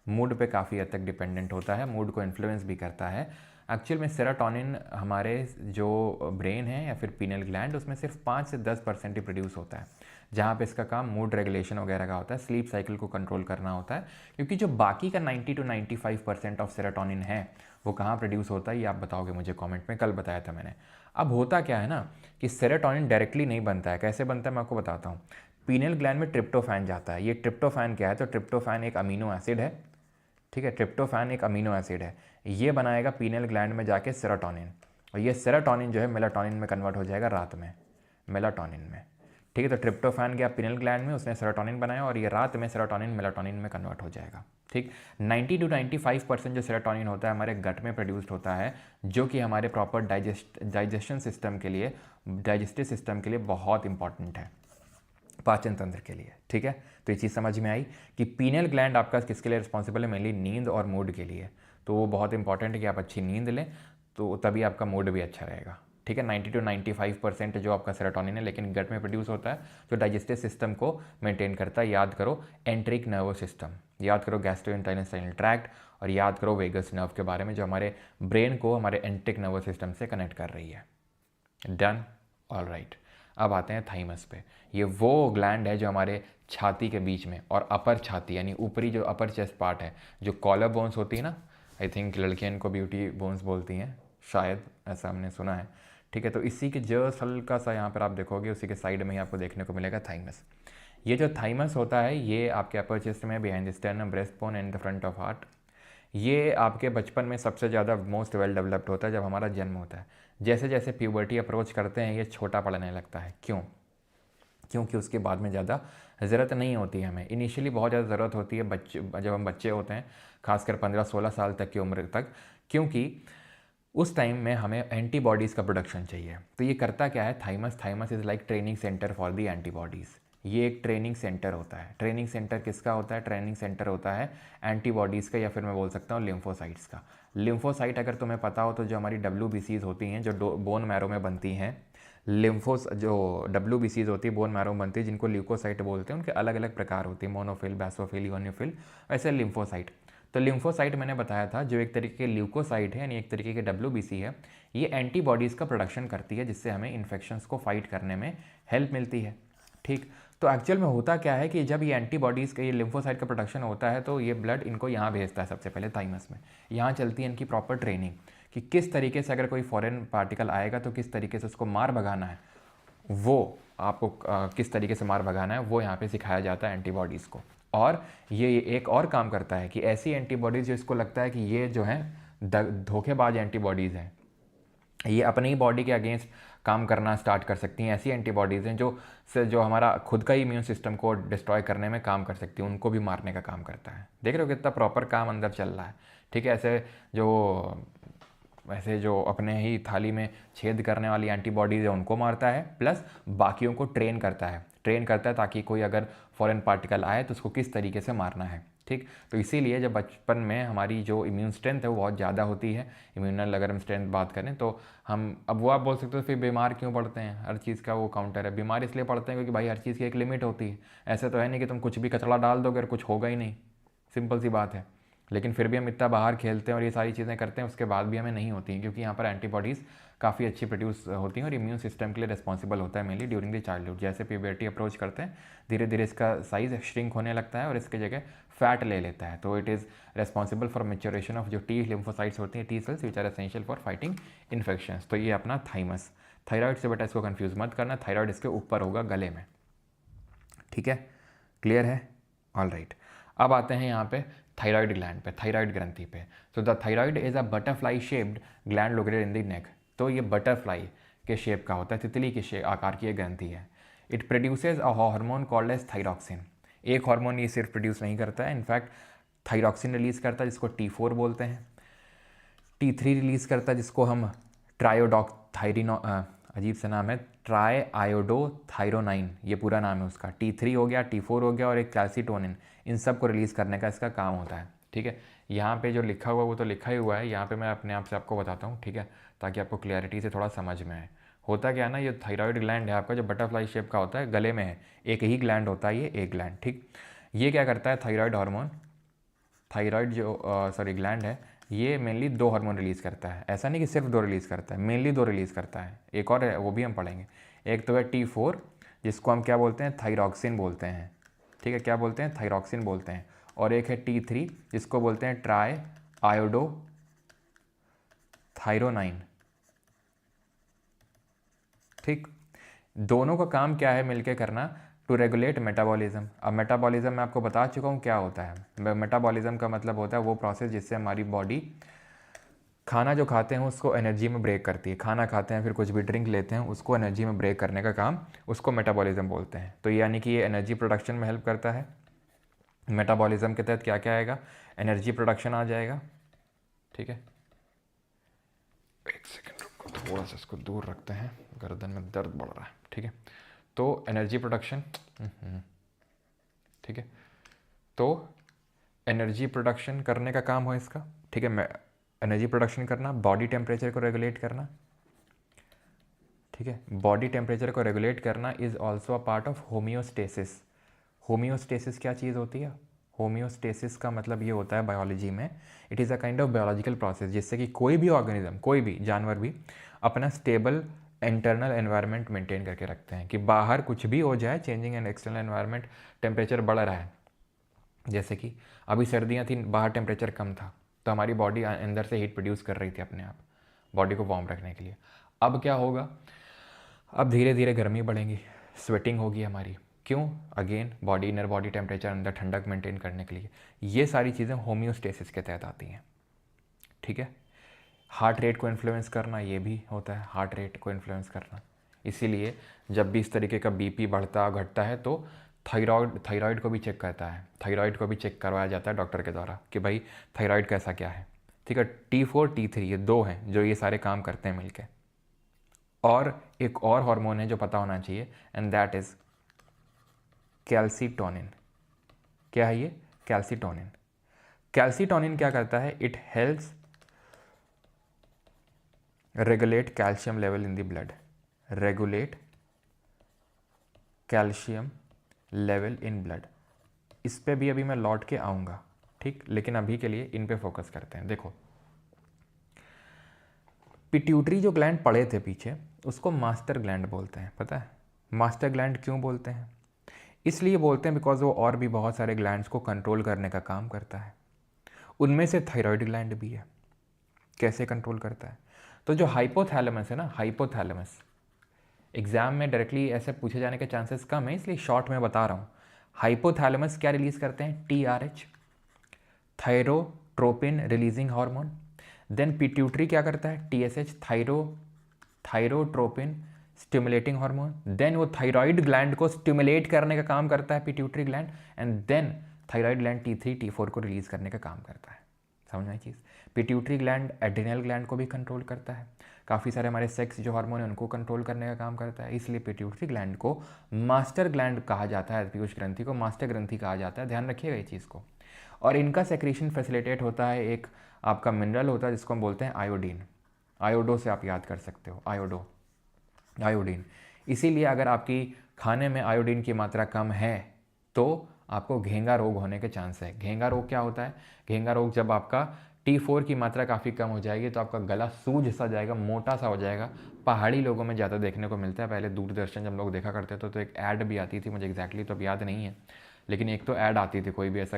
मूड पे काफ़ी हद तक डिपेंडेंट होता है, मूड को इन्फ्लुएंस भी करता है। एक्चुअल में सेरोटोनिन हमारे जो ब्रेन है या फिर पीनल ग्लैंड, उसमें सिर्फ 5 से 10% ही प्रोड्यूस होता है, जहाँ पे इसका काम मूड रेगुलेशन वगैरह का होता है, स्लीप साइकिल को कंट्रोल करना होता है। क्योंकि जो बाकी का 90 to 95% ऑफ सेरोटोनिन है, वो कहाँ प्रोड्यूस होता है, ये आप बताओगे मुझे कमेंट में, कल बताया था मैंने। अब होता क्या है ना कि सेरोटोनिन डायरेक्टली नहीं बनता है। कैसे बनता है मैं आपको बताता हूँ। पीनल ग्लैंड में ट्रिप्टोफैन जाता है। ये ट्रिप्टोफैन क्या है, तो ट्रिप्टोफैन एक अमीनो एसिड है। ठीक है, ट्रिप्टोफैन एक अमीनो एसिड है, ये बनाएगा पीनल ग्लैंड में जाके सेरोटोनिन, और ये सेरोटोनिन जो है मेलाटोनिन में कन्वर्ट हो जाएगा रात में, मेलाटोनिन में। ठीक है, तो ट्रिप्टोफैन गया पीनल ग्लैंड में, उसने सेरोटोनिन बनाया, और ये रात में सेरोटोनिन मेलाटोनिन में कन्वर्ट हो जाएगा। ठीक, 90 to 95% जो सेरोटोनिन होता है हमारे गट में प्रोड्यूस्ड होता है, जो कि हमारे प्रॉपर डाइजेशन सिस्टम के लिए, डाइजेस्टिव सिस्टम के लिए बहुत इंपॉर्टेंट है, पाचन तंत्र के लिए। ठीक है, तो ये चीज़ समझ में आई कि पीनल ग्लैंड आपका किसके लिए रिस्पॉन्सिबल है, मेनली नींद और मूड के लिए। तो वो बहुत इंपॉर्टेंट है कि आप अच्छी नींद लें, तो तभी आपका मूड भी अच्छा रहेगा। ठीक है, 90 to 95% जो आपका सेरोटोनिन है, लेकिन गट में प्रोड्यूस होता है, जो डाइजेस्टिव सिस्टम को मेंटेन करता है। याद करो एंट्रिक नर्वस सिस्टम, याद करो गैस्ट्रोइंटेस्टाइनल ट्रैक्ट, और याद करो वेगस नर्व के बारे में, जो हमारे ब्रेन को हमारे एंट्रिक नर्वस सिस्टम से कनेक्ट कर रही है। Done, all right. अब आते हैं थाइमस पे। ये वो ग्लैंड है जो हमारे छाती के बीच में और अपर छाती, यानी ऊपरी जो अपर चेस्ट पार्ट है, जो कॉलर बोन्स होती है ना, आई थिंक लड़कियां इनको ब्यूटी बोन्स बोलती हैं शायद, ऐसा हमने सुना है। ठीक है, तो इसी के जस्ट हल्का सा यहाँ पर आप देखोगे, उसी के साइड में ही आपको देखने को मिलेगा थाइमस। ये जो थाइमस होता है, ये आपके अपर चेस्ट में, behind the sternum, breast bone and the front of heart. ये आपके बचपन में सबसे ज़्यादा मोस्ट वेल डेवलप्ड होता है जब हमारा जन्म होता है। जैसे जैसे प्यूबर्टी अप्रोच करते हैं, ये छोटा पड़ने लगता है। क्यों? क्योंकि उसके बाद में ज़्यादा ज़रूरत नहीं होती है हमें। इनिशियली बहुत ज़्यादा ज़रूरत होती है बच्चे, जब हम बच्चे होते हैं, खासकर 15-16 साल तक की उम्र तक, क्योंकि उस टाइम में हमें एंटीबॉडीज़ का प्रोडक्शन चाहिए। तो ये करता क्या है, thymus is like training centre for the antibodies. ये एक ट्रेनिंग सेंटर होता है। ट्रेनिंग सेंटर किसका होता है? ट्रेनिंग सेंटर होता है एंटीबॉडीज़ का, या फिर मैं बोल सकता हूँ लिम्फोसाइट्स का। लिम्फोसाइट अगर तुम्हें पता हो तो जो हमारी WBCs होती हैं, जो बोन मैरो में बनती हैं, लिम्फोस जो WBCs होती है बोन मैरो में बनती है, जिनको ल्यूकोसाइट बोलते हैं, उनके अलग अलग प्रकार होते हैं, मोनोफिल, बैसोफिल, यूनिफिल, वैसे लिम्फोसाइट। तो लिम्फोसाइट मैंने बताया था, जो एक तरीके के ल्यूकोसाइट है, यानी एक तरीके के WBC है, ये एंटीबॉडीज़ का प्रोडक्शन करती है, जिससे हमें इन्फेक्शंस को फाइट करने में हेल्प मिलती है। ठीक, तो एक्चुअल में होता क्या है कि जब ये एंटीबॉडीज़ का, ये लिम्फोसाइट का प्रोडक्शन होता है, तो ये ब्लड इनको यहाँ भेजता है, सबसे पहले थाइमस में। यहाँ चलती है इनकी प्रॉपर ट्रेनिंग कि किस तरीके से अगर कोई फॉरेन पार्टिकल आएगा तो किस तरीके से उसको मार भगाना है, वो आपको किस तरीके से मार भगाना है, वो यहाँ पे सिखाया जाता है एंटीबॉडीज़ को। और ये एक और काम करता है कि ऐसी एंटीबॉडीज़ जो इसको लगता है कि ये जो है धोखेबाज एंटीबॉडीज़ हैं, ये अपनी ही बॉडी के अगेंस्ट काम करना स्टार्ट कर सकती हैं। ऐसी एंटीबॉडीज़ हैं जो हमारा खुद का ही इम्यून सिस्टम को डिस्ट्रॉय करने में काम कर सकती हैं, उनको भी मारने का काम करता है। देख रहे हो कितना प्रॉपर काम अंदर चल रहा है। ठीक है, ऐसे जो अपने ही थाली में छेद करने वाली एंटीबॉडीज़ है उनको मारता है, प्लस बाकियों को ट्रेन करता है ताकि कोई अगर फॉरेन पार्टिकल आए तो उसको किस तरीके से मारना है। ठीक, तो इसीलिए जब बचपन में हमारी जो इम्यून स्ट्रेंथ है वो बहुत ज़्यादा होती है, इम्यूनल अगर हम स्ट्रेंथ बात करें, तो हम, अब वो आप बोल सकते हो फिर बीमार क्यों पड़ते हैं, हर चीज़ का वो काउंटर है। बीमार इसलिए पड़ते हैं क्योंकि भाई हर चीज़ की एक लिमिट होती है। ऐसा तो है नहीं कि तुम कुछ भी कचरा डाल दोगे और कुछ होगा ही नहीं, सिंपल सी बात है। लेकिन फिर भी हम इतना बाहर खेलते हैं और ये सारी चीज़ें करते हैं, उसके बाद भी हमें नहीं होती हैं, क्योंकि यहाँ पर एंटीबॉडीज़ काफ़ी अच्छी प्रोड्यूस होती हैं और इम्यून सिस्टम के लिए रिस्पॉन्सिबल होता है मेनली ड्यूरिंग द चाइल्डहुड। जैसे प्यूबर्टी अप्रोच करते हैं, धीरे धीरे इसका साइज़ श्रिंक होने लगता है और इसके जगह फैट ले लेता है। तो it is responsible for maturation of जो टी लिम्फोसाइट्स होती हैं, T cells which are essential for fighting infections. तो ये अपना थाइमस। थायराइड से बेटा इसको कन्फ्यूज़ मत करना, थायराइड इसके ऊपर होगा गले में। ठीक है, क्लियर है? All right. अब आते हैं यहाँ पे थायराइड ग्लैंड पे, थायराइड ग्रंथि पे। तो the thyroid is a butterfly shaped gland located in the neck. तो ये बटरफ्लाई के शेप का होता है, तितली के आकार की ये ग्रंथि है। It produces a hormone called as thyroxine. एक हार्मोन ये सिर्फ प्रोड्यूस नहीं करता है, इनफैक्ट थायरॉक्सिन रिलीज़ करता है जिसको T4 बोलते हैं, T3 रिलीज़ करता है जिसको हम ट्रायोडॉक्थायरिनो, अजीब सा नाम है, ट्राई आयोडोथायरोनाइन, ये पूरा नाम है उसका। T3 हो गया, T4 हो गया और एक कैल्सीटोनिन, इन सब को रिलीज़ करने का इसका काम होता है। ठीक है, यहाँ पे जो लिखा हुआ है वो तो लिखा ही हुआ है, यहाँ पे मैं अपने आप से आपको बताता हूँ, ठीक है, ताकि आपको क्लैरिटी से थोड़ा समझ में आए। होता क्या है ना, ये थायराइड ग्लैंड है आपका जो बटरफ्लाई शेप का होता है, गले में है, एक ही ग्लैंड होता है ये, एक ग्लैंड। ठीक, ये क्या करता है, थायराइड हार्मोन, थायराइड जो सॉरी ग्लैंड है, ये मेनली 2 हार्मोन रिलीज़ करता है। ऐसा नहीं कि सिर्फ 2 रिलीज़ करता है, मेनली 2 रिलीज़ करता है, एक और है वो भी हम पढ़ेंगे। एक तो है T4 जिसको हम क्या बोलते हैं, थायरॉक्सिन बोलते हैं। ठीक है, क्या बोलते हैं, थायरॉक्सिन बोलते हैं। और एक है T3 जिसको बोलते हैं ट्राई आयोडो थायरोनाइन। ठीक, दोनों का काम क्या है मिलके करना, टू रेगुलेट मेटाबॉलिज्म। अब मेटाबॉलिज्म मैं आपको बता चुका हूँ क्या होता है। मेटाबॉलिज्म का मतलब होता है वो प्रोसेस जिससे हमारी बॉडी खाना जो खाते हैं उसको एनर्जी में ब्रेक करती है। खाना खाते हैं फिर कुछ भी ड्रिंक लेते हैं, उसको एनर्जी में ब्रेक करने का काम, उसको मेटाबॉलिज्म बोलते हैं। तो यानी कि ये एनर्जी प्रोडक्शन में हेल्प करता है। मेटाबॉलिज्म के तहत क्या क्या आएगा, एनर्जी प्रोडक्शन आ जाएगा। ठीक है, एक सेकंड रुको, थोड़ा सा इसको दूर रखते हैं, गर्दन में दर्द बढ़ रहा है। ठीक है, तो एनर्जी प्रोडक्शन, ठीक है, तो एनर्जी प्रोडक्शन करने का काम हो इसका। ठीक है, एनर्जी प्रोडक्शन करना, बॉडी टेम्परेचर को रेगुलेट करना। ठीक है, बॉडी टेम्परेचर को रेगुलेट करना is also a part of homeostasis. Homeostasis क्या चीज़ होती है, होम्योस्टेसिस का मतलब ये होता है बायोलॉजी में, it is a kind of biological process जिससे कि कोई भी ऑर्गेनिज्म, कोई भी जानवर भी अपना स्टेबल इंटरनल एनवायरनमेंट मेंटेन करके रखते हैं, कि बाहर कुछ भी हो जाए, changing and external environment, temperature बढ़ रहा है, जैसे कि अभी सर्दियाँ थी, बाहर टेम्परेचर कम था तो हमारी बॉडी अंदर से हीट प्रोड्यूस कर रही थी अपने आप, बॉडी को वार्म रखने के लिए। अब क्या होगा, अब धीरे धीरे गर्मी बढ़ेगी, स्वेटिंग होगी हमारी, क्यों, again body, inner body temperature अंदर ठंडक मेंटेन करने के लिए। ये सारी चीज़ें होम्योस्टेसिस के तहत आती हैं। ठीक है, हार्ट रेट को इन्फ्लुएंस करना ये भी होता है, हार्ट रेट को इन्फ्लुएंस करना। इसीलिए जब भी इस तरीके का बीपी बढ़ता घटता है तो थायराइड को भी चेक करता है, थायराइड को भी चेक करवाया जाता है डॉक्टर के द्वारा कि भाई थायराइड कैसा क्या है। ठीक है, T4 T3 ये 2 हैं जो ये सारे काम करते हैं मिलके। और एक और हार्मोन है जो पता होना चाहिए, एंड दैट इज कैल्सीटोनिन। क्या है ये, कैल्सीटोनिन। कैल्सीटोनिन क्या करता है, it helps regulate calcium level in the blood, regulate calcium level in blood. इस पे भी अभी मैं लौट के आऊँगा। ठीक, लेकिन अभी के लिए इन पे फोकस करते हैं। देखो, पिट्यूटरी जो ग्लैंड पड़े थे पीछे, उसको मास्टर ग्लैंड बोलते हैं। पता है मास्टर ग्लैंड क्यों बोलते हैं, इसलिए बोलते हैं बिकॉज वो और भी बहुत सारे ग्लैंड्स को कंट्रोल करने का काम करता है। उनमें से थायराइड ग्लैंड भी है। कैसे कंट्रोल करता है, तो जो हाइपोथैलेमस है ना, हाइपोथैलेमस एग्जाम में डायरेक्टली ऐसे पूछे जाने के चांसेस कम है, इसलिए शॉर्ट में बता रहा हूँ। हाइपोथैलेमस क्या रिलीज करते हैं, TRH, thyrotropin releasing hormone. Then pituitary क्या करता है, TSH, thyrotropin stimulating hormone. Then वो थायराइड ग्लैंड को स्टिमुलेट करने का काम करता है pituitary gland, and then thyroid gland T3 T4 को रिलीज करने का काम करता है। समझ में चीज़, पिट्यूटरी ग्लैंड एड्रिनल ग्लैंड को भी कंट्रोल करता है, काफ़ी सारे हमारे सेक्स जो हार्मोन है उनको कंट्रोल करने का काम करता है। इसलिए पिट्यूटरी ग्लैंड को मास्टर ग्लैंड कहा जाता है, पीयूष ग्रंथि को मास्टर ग्रंथि कहा जाता है, ध्यान रखिएगा ये चीज़ को। और इनका सेक्रेशन फैसिलिटेट होता है, एक आपका मिनरल होता है जिसको हम बोलते हैं आयोडीन। आयोडो से आप याद कर सकते हो, आयोडो, आयोडीन। इसीलिए अगर आपकी खाने में आयोडीन की मात्रा कम है तो आपको घेंगा रोग होने के चांस है। घेंगा रोग क्या होता है, घेंगा रोग जब आपका T4 की मात्रा काफ़ी कम हो जाएगी तो आपका गला सूज सा जाएगा, मोटा सा हो जाएगा। पहाड़ी लोगों में ज़्यादा देखने को मिलता है। पहले दूरदर्शन जब लोग देखा करते थे तो एक ऐड भी आती थी, मुझे एग्जैक्टली तो अब याद नहीं है, लेकिन एक तो ऐड आती थी, कोई भी ऐसा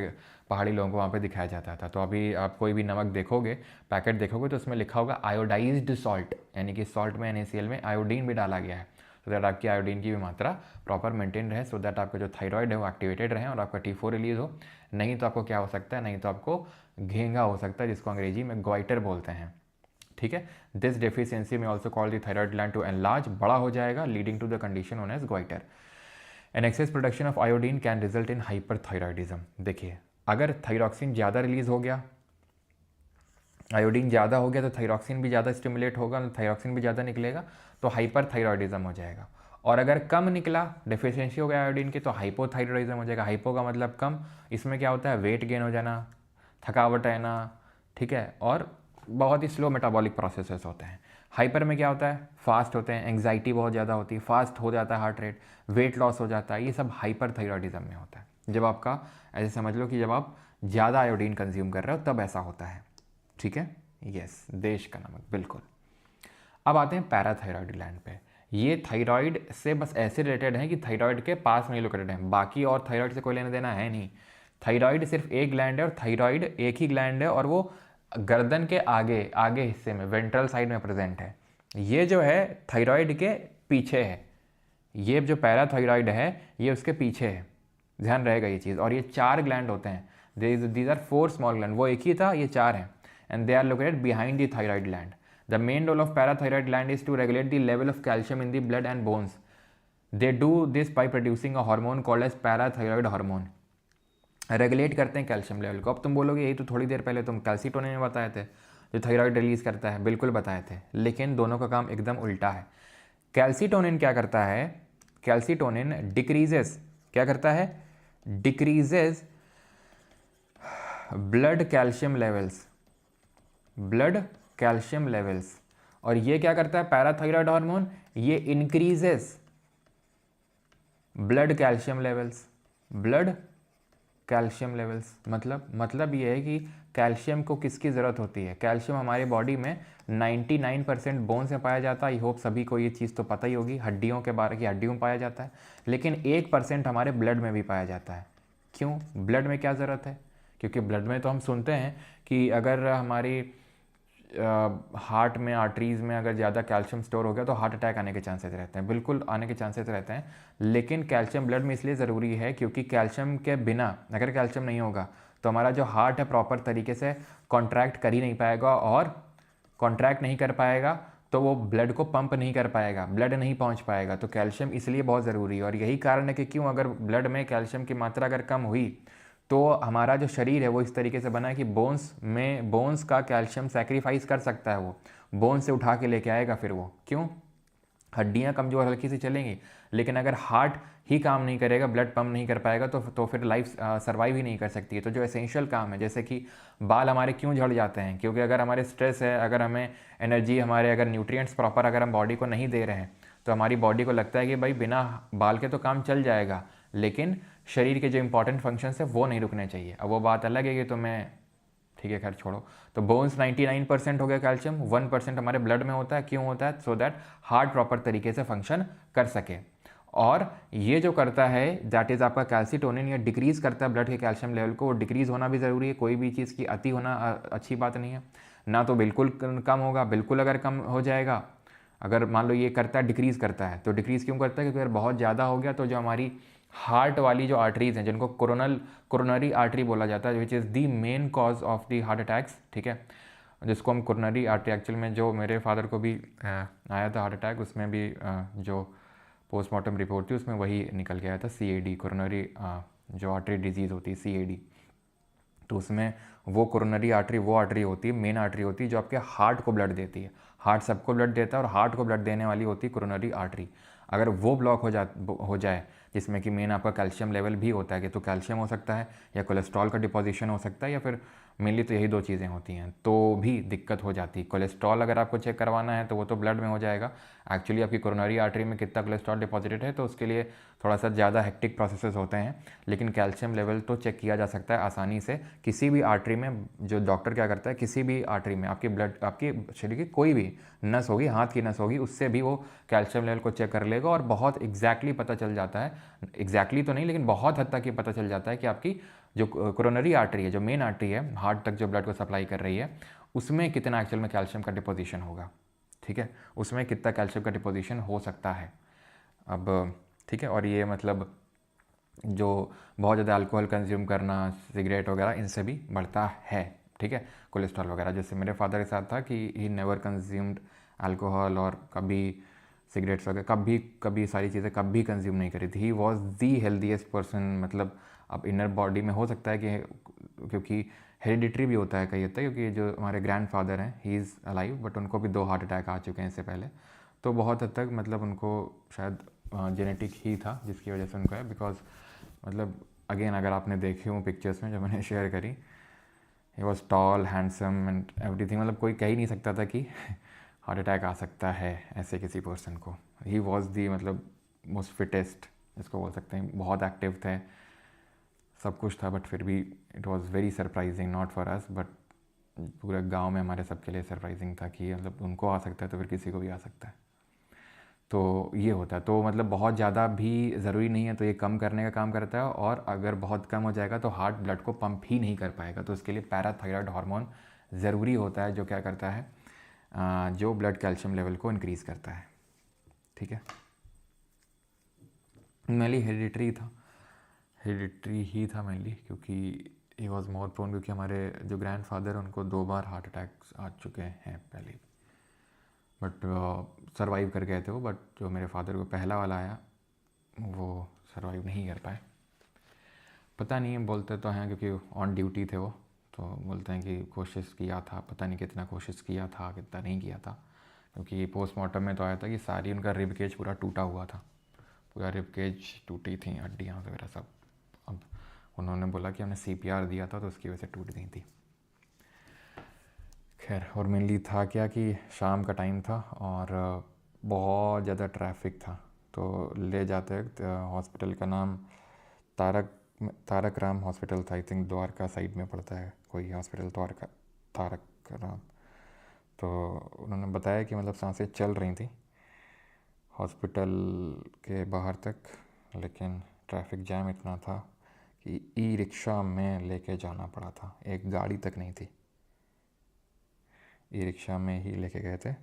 पहाड़ी लोगों को वहाँ पे दिखाया जाता था। तो अभी आप कोई भी नमक देखोगे, पैकेट देखोगे तो उसमें लिखा होगा आयोडाइज्ड सॉल्ट, यानी कि सॉल्ट में NaCl में आयोडीन भी डाला गया है, सो दैट आपकी आयोडीन की भी मात्रा प्रॉपर मेंटेन रहे, सो दैट आपका जो थायराइड है वो एक्टिवेटेड रहे और आपका T4 रिलीज हो। नहीं तो आपको क्या हो सकता है, नहीं तो आपको घेंगा हो सकता है, जिसको अंग्रेजी में ग्वाइटर बोलते हैं। ठीक है, this deficiency may also called the thyroid gland to enlarge, बड़ा हो जाएगा, leading to the condition known as goitre. An excess production of iodine can result in hyperthyroidism. देखिए, अगर थायरॉक्सिन ज़्यादा रिलीज़ हो गया, आयोडीन ज़्यादा हो गया, तो थायरॉक्सिन भी ज़्यादा स्टिमुलेट होगा, थायरॉक्सिन भी ज़्यादा निकलेगा, तो हाइपरथायरॉयडिज्म हो जाएगा। और अगर कम निकला, डेफिशिएंसी हो गया आयोडीन की, तो हाइपोथायरॉयडिज्म हो जाएगा। हाइपो का मतलब कम, इसमें क्या होता है, वेट गेन हो जाना, थकावट रहना, ठीक है, और बहुत ही स्लो मेटाबॉलिक प्रोसेसेस होते हैं। हाइपर में क्या होता है, फास्ट होते हैं, एंग्जाइटी बहुत ज़्यादा होती है, फास्ट हो जाता है हार्ट रेट, वेट लॉस हो जाता है, ये सब हाइपरथायरॉयडिज्म में होता है। जब आपका, ऐसे समझ लो कि जब आप ज़्यादा आयोडीन कंज्यूम कर रहे हो तब ऐसा होता है, ठीक है। यस, देश का नमक, बिल्कुल। अब आते हैं पैराथायरॉयड ग्लैंड पे। ये थायराइड से बस ऐसे रिलेटेड है कि थायराइड के पास में लोकेटेड है, बाकी और थायराइड से कोई लेना देना है नहीं। थायराइड सिर्फ एक ग्लैंड है, और थायराइड एक ही ग्लैंड है, और वो गर्दन के आगे आगे हिस्से में, वेंट्रल साइड में प्रेजेंट है। ये जो है थायराइड के पीछे है, ये जो पैराथायराइड है ये उसके पीछे है, ध्यान रहेगा ये चीज़। और ये 4 ग्लैंड होते हैं, दीज आर 4 स्मॉल ग्लैंड, वो एक ही था, ये 4 हैं, and they are located behind the thyroid gland. The main role of parathyroid gland is to regulate the level of calcium in the blood and bones. They do this by producing a hormone called as parathyroid hormone. Regulate करते हैं calcium level को। अब तुम बोलोगे यही तो थोड़ी देर पहले तुम कैल्सीटोनिन में बताए थे, जो थायराइड रिलीज करता है, बिल्कुल बताए थे, लेकिन दोनों का काम एकदम उल्टा है। कैल्सीटोनिन क्या करता है, कैल्सीटोनिन डिक्रीजेस, क्या करता है, decreases blood calcium levels, blood calcium levels. और ये क्या करता है, पैराथायराइड हार्मोन, ये increases blood calcium levels, blood calcium levels. मतलब ये है कि कैल्शियम को किसकी ज़रूरत होती है। कैल्शियम हमारे बॉडी में 99% बोन्स में पाया जाता है। आई होप सभी को ये चीज़ तो पता ही होगी, हड्डियों के बारे की हड्डियों में पाया जाता है, लेकिन 1% हमारे ब्लड में भी पाया जाता है। क्यों, ब्लड में क्या ज़रूरत है, क्योंकि ब्लड में तो हम सुनते हैं कि अगर हमारी हार्ट में, आर्टरीज़ में अगर ज़्यादा कैल्शियम स्टोर हो गया तो हार्ट अटैक आने के चांसेस रहते हैं, बिल्कुल आने के चांसेस रहते हैं। लेकिन कैल्शियम ब्लड में इसलिए ज़रूरी है क्योंकि कैल्शियम के बिना, अगर कैल्शियम नहीं होगा तो हमारा जो हार्ट है प्रॉपर तरीके से कॉन्ट्रैक्ट कर ही नहीं पाएगा, और कॉन्ट्रैक्ट नहीं कर पाएगा तो वो ब्लड को पंप नहीं कर पाएगा, ब्लड नहीं पहुंच पाएगा। तो कैल्शियम इसलिए बहुत ज़रूरी है, और यही कारण है कि क्यों अगर ब्लड में कैल्शियम की मात्रा अगर कम हुई तो हमारा जो शरीर है वो इस तरीके से बना है कि बोन्स का कैल्शियम सैक्रिफाइस कर सकता है, वो बोन्स से उठा के लेके आएगा फिर वो। क्यों, हड्डियाँ कमज़ोर हल्की सी चलेंगी, लेकिन अगर हार्ट ही काम नहीं करेगा, ब्लड पंप नहीं कर पाएगा तो फिर लाइफ सर्वाइव ही नहीं कर सकती है। तो जो एसेंशियल काम है, जैसे कि बाल हमारे क्यों झड़ जाते हैं, क्योंकि अगर हमारे स्ट्रेस है, अगर हमें एनर्जी, हमारे अगर न्यूट्रिएंट्स प्रॉपर अगर हम बॉडी को नहीं दे रहे हैं, तो हमारी बॉडी को लगता है कि भाई बिना बाल के तो काम चल जाएगा, लेकिन शरीर के जो इंपॉर्टेंट फंक्शंस है वो नहीं रुकने चाहिए। अब वो बात अलग है कि तो मैं, ठीक है खैर छोड़ो। तो बोन्स 99% हो गया कैल्शियम, 1% हमारे ब्लड में होता है। क्यों होता है, सो दैट हार्ट प्रॉपर तरीके से फंक्शन कर सके। और ये जो करता है दैट इज़ आपका कैल्सीटोनिन, ये डिक्रीज़ करता है ब्लड के कैल्शियम लेवल को। डिक्रीज़ होना भी ज़रूरी है, कोई भी चीज़ की अति होना अच्छी बात नहीं है। ना तो बिल्कुल कम होगा, बिल्कुल अगर कम हो जाएगा, अगर मान लो ये करता है डिक्रीज़ करता है, तो डिक्रीज़ क्यों करता है, क्योंकि अगर बहुत ज़्यादा हो गया तो जो हमारी हार्ट वाली जो आर्टरीज़ हैं, जिनको कोरोनरी आर्टरी बोला जाता है, which is the main cause of the heart attacks, ठीक है, जिसको हम कोरोनरी आर्टरी, एक्चुअल में जो मेरे फादर को भी आया था हार्ट अटैक, उसमें भी जो पोस्टमार्टम रिपोर्ट थी उसमें वही निकल के आया था, CAD, कोरोनरी जो आर्टरी डिजीज़ होती है CAD। तो उसमें वो कोरोनरी आर्टरी वो आर्टरी होती है, मेन आर्टरी होती है जो आपके हार्ट को ब्लड देती है। हार्ट सबको ब्लड देता है और हार्ट को ब्लड देने वाली होती है कोरोनरी आर्टरी। अगर वो ब्लॉक हो जाए, जिसमें कि मेन आपका कैल्शियम लेवल भी होता है, कि तो कैल्शियम हो सकता है या कोलेस्ट्रॉल का डिपोजिशन हो सकता है, या फिर मेनली तो यही 2 चीज़ें होती हैं, तो भी दिक्कत हो जाती है। कोलेस्ट्रॉल अगर आपको चेक करवाना है तो वो तो ब्लड में हो जाएगा। एक्चुअली आपकी कोरोनरी आर्टरी में कितना कोलेस्ट्रॉल डिपॉजिटेड है, तो उसके लिए थोड़ा सा ज़्यादा हेक्टिक प्रोसेसेस होते हैं, लेकिन कैल्शियम लेवल तो चेक किया जा सकता है आसानी से। किसी भी आर्टरी में जो डॉक्टर क्या करता है, किसी भी आर्टरी में आपकी ब्लड, आपकी शरीर की कोई भी नस होगी, हाथ की नस होगी, उससे भी वो कैल्शियम लेवल को चेक कर लेगा, और बहुत एग्जैक्टली पता चल जाता है, एग्जैक्टली तो नहीं लेकिन बहुत हद तक ये पता चल जाता है कि आपकी जो कोरोनरी आर्टरी है, जो मेन आर्टरी है, हार्ट तक जो ब्लड को सप्लाई कर रही है, उसमें कितना एक्चुअल में कैल्शियम का डिपोजिशन होगा, ठीक है, उसमें कितना कैल्शियम का डिपोजिशन हो सकता है। अब ठीक है, और ये मतलब जो बहुत ज़्यादा अल्कोहल कंज्यूम करना, सिगरेट वगैरह, इनसे भी बढ़ता है, ठीक है, कोलेस्ट्रॉल वगैरह। जैसे मेरे फादर के साथ था कि ही नेवर कंज्यूम्ड अल्कोहल, और कभी सिगरेट्स वगैरह कभी कभी सारी चीज़ें कभी कंज्यूम नहीं करी थी। He was the healthiest person. मतलब अब इनर बॉडी में हो सकता है कि क्योंकि हेरिडिटरी भी होता है कई हद तक, क्योंकि जो हमारे ग्रैंडफादर हैं ही इज़ अलाइव, बट उनको भी 2 हार्ट अटैक आ चुके हैं इससे पहले। तो बहुत हद तक मतलब उनको शायद जेनेटिक ही था जिसकी वजह से उनको है। बिकॉज मतलब अगेन अगर आपने देखे हो पिक्चर्स में जो मैंने शेयर करी, he was tall handsome and everything. मतलब कोई कह ही नहीं सकता था कि हार्ट अटैक आ सकता है ऐसे किसी पर्सन को। ही वॉज दी मतलब मोस्ट फिटेस्ट जिसको बोल सकते हैं। बहुत एक्टिव थे, सब कुछ था, बट फिर भी it was very surprising, not for us but पूरे गांव में हमारे सबके लिए सरप्राइजिंग था कि मतलब उनको आ सकता है तो फिर किसी को भी आ सकता है। तो ये होता है। तो मतलब बहुत ज़्यादा भी ज़रूरी नहीं है, तो ये कम करने का काम करता है। और अगर बहुत कम हो जाएगा तो हार्ट ब्लड को पंप ही नहीं कर पाएगा। तो इसके लिए पैराथायराइड हार्मोन ज़रूरी होता है, जो क्या करता है, जो ब्लड कैल्शियम लेवल को इंक्रीज़ करता है। ठीक है, मेनली हेरिडिटरी था, हेरिडिटरी ही था मेनली, क्योंकि ही वॉज मोर प्रोन, क्योंकि हमारे जो ग्रैंडफादर हैं उनको 2 बार हार्ट अटैक्स आ चुके हैं पहले, बट सरवाइव कर गए थे वो। बट जो मेरे फादर को पहला वाला आया वो सरवाइव नहीं कर पाए। पता नहीं, बोलते तो हैं क्योंकि ऑन ड्यूटी थे वो, तो बोलते हैं कि कोशिश किया था, पता नहीं कितना कोशिश किया था कितना नहीं किया था। क्योंकि पोस्टमार्टम में तो आया था कि सारी उनका रिब केज पूरा टूटा हुआ था, पूरा रिब केज टूटी थी, हड्डियाँ वगैरह सब। अब उन्होंने बोला कि हमने CPR दिया था तो उसकी वजह से टूट गई थी। खैर, और मेनली था क्या कि शाम का टाइम था और बहुत ज़्यादा ट्रैफिक था। तो ले जाते वक्त हॉस्पिटल का नाम तारक राम हॉस्पिटल था। आई थिंक द्वारका साइड में पड़ता है कोई हॉस्पिटल, द्वारका तारक राम। तो उन्होंने बताया कि मतलब सांसें चल रही थी हॉस्पिटल के बाहर तक, लेकिन ट्रैफिक जैम इतना था कि ई-रिक्शा में लेके जाना पड़ा था। एक गाड़ी तक नहीं थी, ई-रिक्शा में ही लेके गए थे,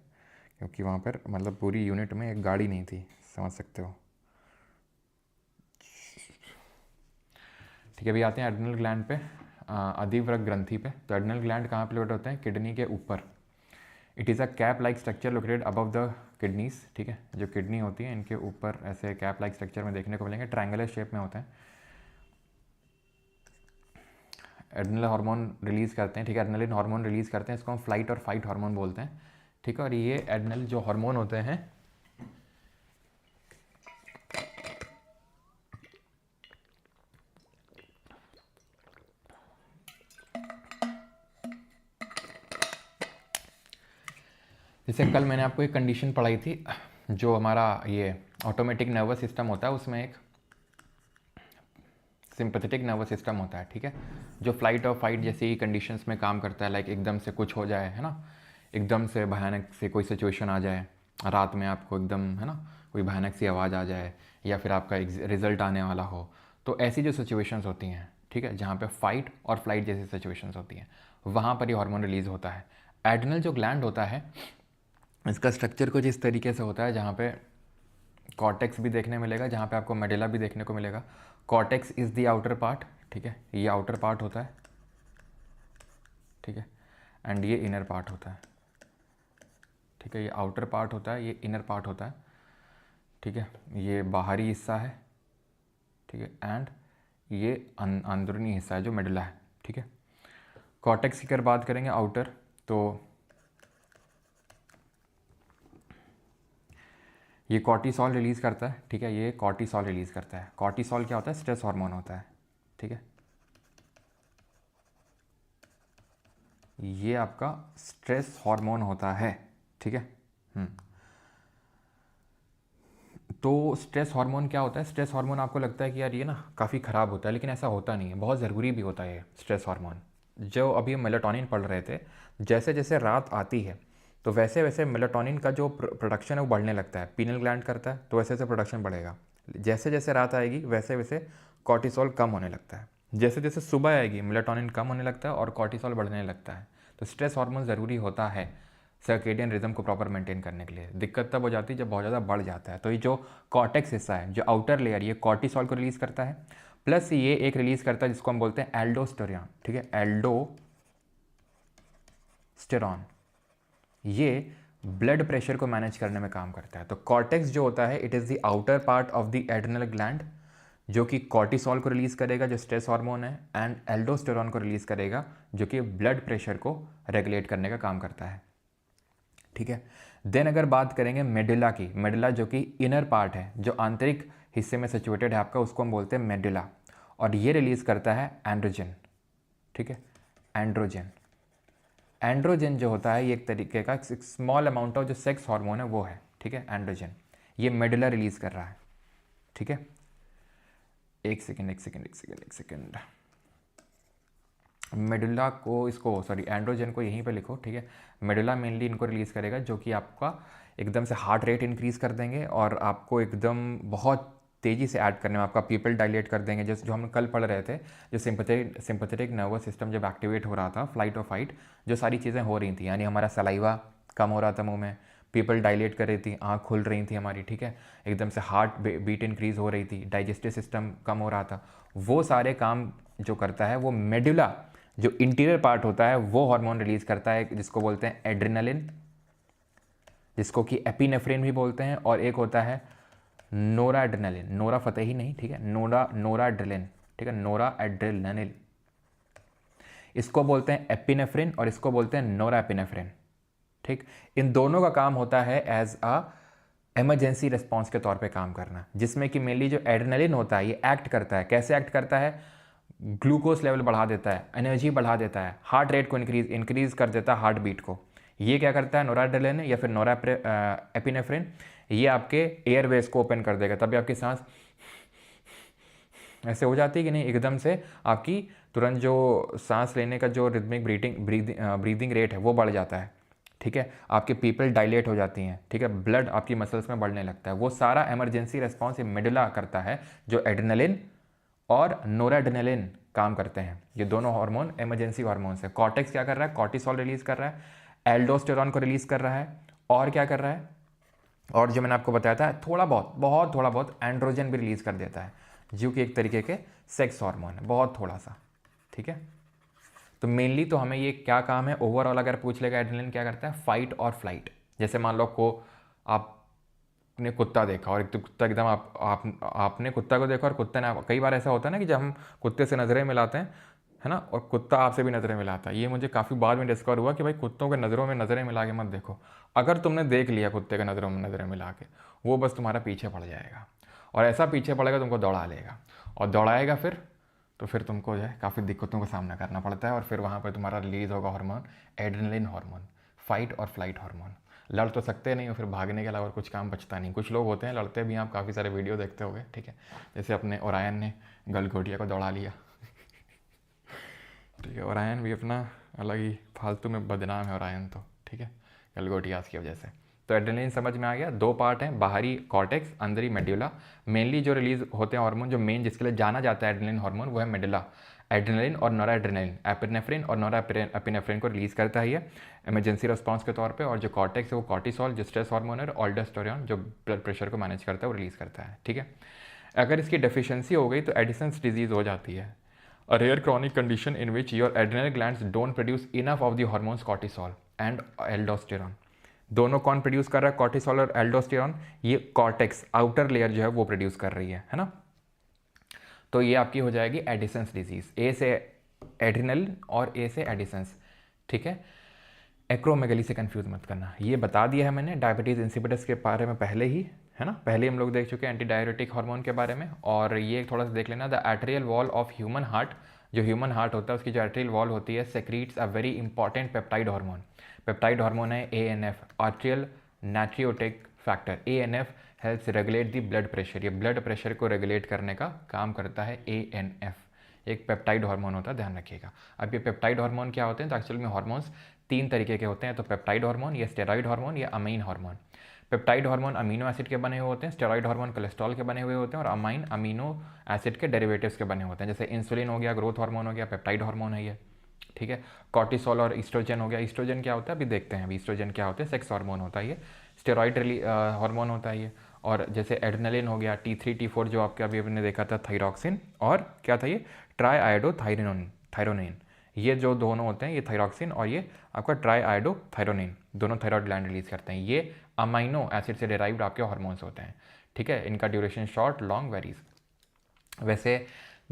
क्योंकि वहाँ पर मतलब पूरी यूनिट में एक गाड़ी नहीं थी, समझ सकते हो। ठीक है, अभी आते हैं एड्रिनल ग्लैंड पे, अधिवृक्क ग्रंथि पे। तो एड्रिनल ग्लैंड कहाँ पे लोकेट होते हैं? किडनी के ऊपर। It is a cap like structure located above the kidneys. ठीक है, जो किडनी होती है इनके ऊपर ऐसे कैप लाइक स्ट्रक्चर में देखने को मिलेंगे, ट्रायंगुलर शेप में होते हैं। एड्रिनल हार्मोन रिलीज़ करते हैं। ठीक है, एड्रिनलिन हार्मोन रिलीज़ करते हैं, इसको हम फ्लाइट और फाइट हार्मोन बोलते हैं। ठीक है, और ये एड्रिनल जो हार्मोन होते हैं जैसे कल मैंने आपको एक कंडीशन पढ़ाई थी, जो हमारा ये ऑटोमेटिक नर्वस सिस्टम होता है उसमें एक सिंपैथेटिक नर्वस सिस्टम होता है। ठीक है, जो फ्लाइट और फाइट जैसी कंडीशंस में काम करता है। लाइक एकदम से कुछ हो जाए, है ना, एकदम से भयानक से कोई सिचुएशन आ जाए, रात में आपको एकदम, है ना, कोई भयानक सी आवाज़ आ जाए, या फिर आपका रिजल्ट आने वाला हो। तो ऐसी जो सिचुएशंस होती हैं, ठीक है, जहाँ पे फाइट और फ्लाइट जैसी सिचुएशंस होती हैं, वहाँ पर ये हार्मोन रिलीज़ होता है। एड्रिनल जो ग्लैंड होता है इसका स्ट्रक्चर कुछ इस तरीके से होता है, जहाँ पे कॉर्टेक्स भी देखने मिलेगा, जहाँ पे आपको मेडुला भी देखने को मिलेगा। Cortex is the outer part. ठीक है, ये आउटर पार्ट होता है। ठीक है, एंड ये इनर पार्ट होता है। ठीक है, ये आउटर पार्ट होता है, ये इनर पार्ट होता है। ठीक है, ये बाहरी हिस्सा है। ठीक है, एंड ये अंदरूनी हिस्सा है जो मेडुला है। ठीक है, कॉर्टेक्स की अगर बात करेंगे आउटर, तो ये कॉर्टिसोल रिलीज़ करता है। ठीक है, ये कॉर्टिसोल रिलीज़ करता है। कॉर्टिसोल क्या होता है? स्ट्रेस हार्मोन होता है। ठीक है, ये आपका स्ट्रेस हार्मोन होता है। ठीक है, तो स्ट्रेस हार्मोन क्या होता है? स्ट्रेस हार्मोन आपको लगता है कि यार ये ना काफ़ी ख़राब होता है, लेकिन ऐसा होता नहीं है, बहुत ज़रूरी भी होता है ये स्ट्रेस हार्मोन। जो अभी हम मेलाटोनिन पढ़ रहे थे, जैसे जैसे रात आती है तो वैसे वैसे मेलाटोनिन का जो प्रोडक्शन है वो बढ़ने लगता है। पीनल ग्लैंड करता है तो वैसे वैसे प्रोडक्शन बढ़ेगा। जैसे जैसे रात आएगी वैसे वैसे कॉर्टिसोल कम होने लगता है। जैसे जैसे सुबह आएगी मेलाटोनिन कम होने लगता है और कॉर्टिसोल बढ़ने लगता है। तो स्ट्रेस हार्मोन ज़रूरी होता है सर्केडियन रिदम को प्रॉपर मेंटेन करने के लिए। दिक्कत तब हो जाती है जब बहुत ज़्यादा बढ़ जाता है। तो ये जो कॉर्टेक्स हिस्सा है, जो आउटर लेयर, ये कॉर्टिसोल को रिलीज़ करता है, प्लस ये एक रिलीज़ करता है जिसको हम बोलते हैं एल्डोस्टेरॉन। ठीक है, एल्डोस्टेरॉन, ये ब्लड प्रेशर को मैनेज करने में काम करता है। तो कॉर्टेक्स जो होता है, it is the outer part of the adrenal gland, जो कि कॉर्टिसोल को रिलीज़ करेगा जो स्ट्रेस हार्मोन है, एंड एल्डोस्टेरॉन को रिलीज़ करेगा जो कि ब्लड प्रेशर को रेगुलेट करने का काम करता है। ठीक है। देन अगर बात करेंगे मेडुला की, मेडुला जो कि इनर पार्ट है, जो आंतरिक हिस्से में सिचुएटेड है आपका, उसको हम बोलते हैं मेडुला, और ये रिलीज़ करता है एंड्रोजन। ठीक है, एंड्रोजन। एंड्रोजन जो होता है ये एक तरीके का स्मॉल अमाउंट ऑफ जो सेक्स हार्मोन है वो है। ठीक है, एंड्रोजन ये मेडुला रिलीज़ कर रहा है। ठीक है, एक सेकेंड। मेडुला को, इसको सॉरी एंड्रोजन को यहीं पे लिखो। ठीक है, मेडुला मेनली इनको रिलीज़ करेगा जो कि आपका एकदम से हार्ट रेट इंक्रीज़ कर देंगे और आपको एकदम बहुत तेज़ी से ऐड करने में आपका पीपल डायलेट कर देंगे। जो हम कल पढ़ रहे थे, जो सिंपैथेटिक नर्वस सिस्टम जब एक्टिवेट हो रहा था, फ्लाइट और फाइट, जो सारी चीज़ें हो रही थी, यानी हमारा सलाइवा कम हो रहा था मुंह में, पीपल डायलेट कर रही थी, आँख खुल रही थी हमारी। ठीक है, एकदम से हार्ट बीट इंक्रीज़ हो रही थी, डाइजेस्टिव सिस्टम कम हो रहा था, वो सारे काम जो करता है वो मेडुला जो इंटीरियर पार्ट होता है वो हार्मोन रिलीज़ करता है, जिसको बोलते हैं एड्रिनलिन, जिसको कि एपिनेफ्रिन भी बोलते हैं, और एक होता है नोराड्रेनालिन, नोरा फतेही नहीं, ठीक है, नोराड्रेलिन। ठीक है, नोराड्रेनालिन, इसको बोलते हैं एपिनेफ्रिन और इसको बोलते हैं नोराएपिनेफ्रिन। ठीक, इन दोनों का काम होता है एज अ इमरजेंसी रिस्पॉन्स के तौर पे काम करना, जिसमें कि मेनली जो एड्रेनालिन होता है ये एक्ट करता है। कैसे एक्ट करता है? ग्लूकोज लेवल बढ़ा देता है, एनर्जी बढ़ा देता है, हार्ट रेट को इंक्रीज कर देता है, हार्ट बीट को। ये क्या करता है? नोराड्रेनालिन या फिर नोराएपिनेफ्रिन, ये आपके एयरवेज को ओपन कर देगा, तभी आपकी सांस ऐसे हो जाती है कि नहीं, एकदम से आपकी तुरंत जो सांस लेने का जो रिदमिक ब्रीदिंग रेट है वो बढ़ जाता है। ठीक है, आपके पीपल डायलेट हो जाती हैं। ठीक है, ब्लड आपकी मसल्स में बढ़ने लगता है। वो सारा इमरजेंसी रिस्पॉन्स ये मेडुला करता है, जो एड्रेनालिन और नोराड्रेनालिन काम करते हैं। ये दोनों हार्मोन इमरजेंसी हार्मोन्स है। कॉर्टेक्स क्या कर रहा है? कॉर्टिसोल रिलीज कर रहा है, एल्डोस्टेरॉन को रिलीज कर रहा है, और क्या कर रहा है, और जो मैंने आपको बताया था थोड़ा बहुत एंड्रोजन भी रिलीज कर देता है, जो कि एक तरीके के सेक्स हार्मोन है, बहुत थोड़ा सा। ठीक है, तो मेनली तो हमें ये क्या काम है, ओवरऑल अगर पूछ लेगा एड्रेनलिन क्या करता है, फाइट और फ्लाइट। जैसे मान लो को आपने कुत्ता देखा और एक तो कुत्ता एकदम आपने कुत्ता को देखा और कुत्ते ने, कई बार ऐसा होता है ना कि जब हम कुत्ते से नज़रें मिलाते हैं, है ना, और कुत्ता आपसे भी नज़रें मिलाता है। ये मुझे काफ़ी बाद में डिस्कवर हुआ कि भाई कुत्तों के नज़रों में नज़रें मिला के मत देखो। अगर तुमने देख लिया कुत्ते के नज़रों में नज़रें मिला के, वो बस तुम्हारा पीछे पड़ जाएगा, और ऐसा पीछे पड़ेगा तुमको दौड़ा लेगा, और दौड़ाएगा फिर तुमको जो है काफ़ी दिक्कतों का सामना करना पड़ता है, और फिर वहाँ पर तुम्हारा रिलीज़ होगा हार्मोन एड्रेनलिन हार्मोन, फाइट और फ्लाइट हार्मोन। लड़ तो सकते नहीं हो, फिर भागने के अलावा और कुछ काम बचता नहीं। कुछ लोग होते हैं लड़ते भी, आप काफ़ी सारे वीडियो देखते होंगे। ठीक है, जैसे अपने ओरायन ने गलगोटिया को दौड़ा लिया। ठीक है, ओरायन भी अपना अलग ही फालतू में बदनाम है ओरायन तो। ठीक है, गलगोटियास की वजह से। तो एड्रेनलिन समझ में आ गया। दो पार्ट हैं, बाहरी कॉर्टेक्स, अंदरी मेडुला। मेनली जो रिलीज होते हैं हार्मोन, जो मेन जिसके लिए जाना जाता है एड्रेनलिन हार्मोन, वो है मेडुला। एड्रेनलिन और नोराएड्रेनालिन, एपिनेफ्रिन और नोराएपिनेफ्रिन को रिलीज़ करता है ये इमरजेंसी रिस्पॉन्स के तौर पे, और जो कॉर्टेक्स है वो कॉर्टिसोल जो स्ट्रेस हार्मोन है, और एल्डोस्टेरोन जो ब्लड प्रेशर को मैनेज करता है वो रिलीज़ करता है। ठीक है, अगर इसकी डेफिशिएंसी हो गई तो एडिसन्स डिजीज़ हो जाती है, a rare chronic condition in which your adrenal glands don't produce enough of the hormones cortisol and aldosterone। दोनों कौन प्रोड्यूस कर रहा है, कॉर्टिसोल और एल्डोस्टेरॉन? ये कॉर्टेक्स आउटर लेयर जो है वो प्रोड्यूस कर रही है ना। तो ये आपकी हो जाएगी एडिसन्स डिजीज। ए से एड्रिनल और ए से एडिसन्स। ठीक है, एक्रोमेगली से कंफ्यूज मत करना, ये बता दिया है मैंने डायबिटीज़ इंसिपिडस के बारे में पहले ही, है ना, पहले हम लोग देख चुके हैं एंटी डायरेटिक हार्मोन के बारे में। और ये थोड़ा सा देख लेना, the arterial wall of human heart, जो ह्यूमन हार्ट होता है उसकी जो आर्टेरियल वॉल होती है, secretes a very important peptide hormone. Peptide hormone है ANF, arterial natriuretic factor. ANF helps regulate the blood pressure, ये ब्लड प्रेशर को रेगुलेट करने का काम करता है ANF। एक पेप्टाइड हार्मोन होता है, ध्यान रखिएगा। अब ये पेप्टाइड हार्मोन क्या होते हैं, तो एक्चुअल में हार्मोन्स तीन तरीके के होते हैं, तो पेप्टाइड हार्मोन या स्टेरॉइड हार्मोन या amine hormone. Peptide hormone amino acid के बने हुए होते हैं, स्टेरॉइड हार्मोन कोलेस्ट्रॉल के बने हुए होते हैं, और अमाइन अमीनो एसिड के डेरिवेटिव्स के बने होते हैं। जैसे इंसुलिन हो गया, ग्रोथ हार्मोन हो गया, पेप्टाइड हार्मोन है ये। ठीक है, कॉर्टिसोल और ईस्ट्रोजन हो गया। ईस्ट्रोजन क्या होता है अभी देखते हैं, अभी ईस्ट्रोजन क्या होता है, सेक्स हार्मोन होता है ये। स्टेरॉइड हार्मोन होता है ये। और जैसे एड्रेनलिन हो गया, T3 T4 जो आपके अभी हमने देखा था, थायरॉक्सिन, और क्या था ये, ट्राई आयोडोथायरोनिन, ये जो दोनों होते हैं, ये थायरॉक्सिन और ये आपका ट्राई आयोडोथायरोनिन, दोनों थायरॉयड ग्लैंड रिलीज करते हैं। ये अमाइनो एसिड से डिराइव्ड आपके हार्मोन्स होते हैं, ठीक है। इनका ड्यूरेशन शॉर्ट लॉन्ग वेरीज। वैसे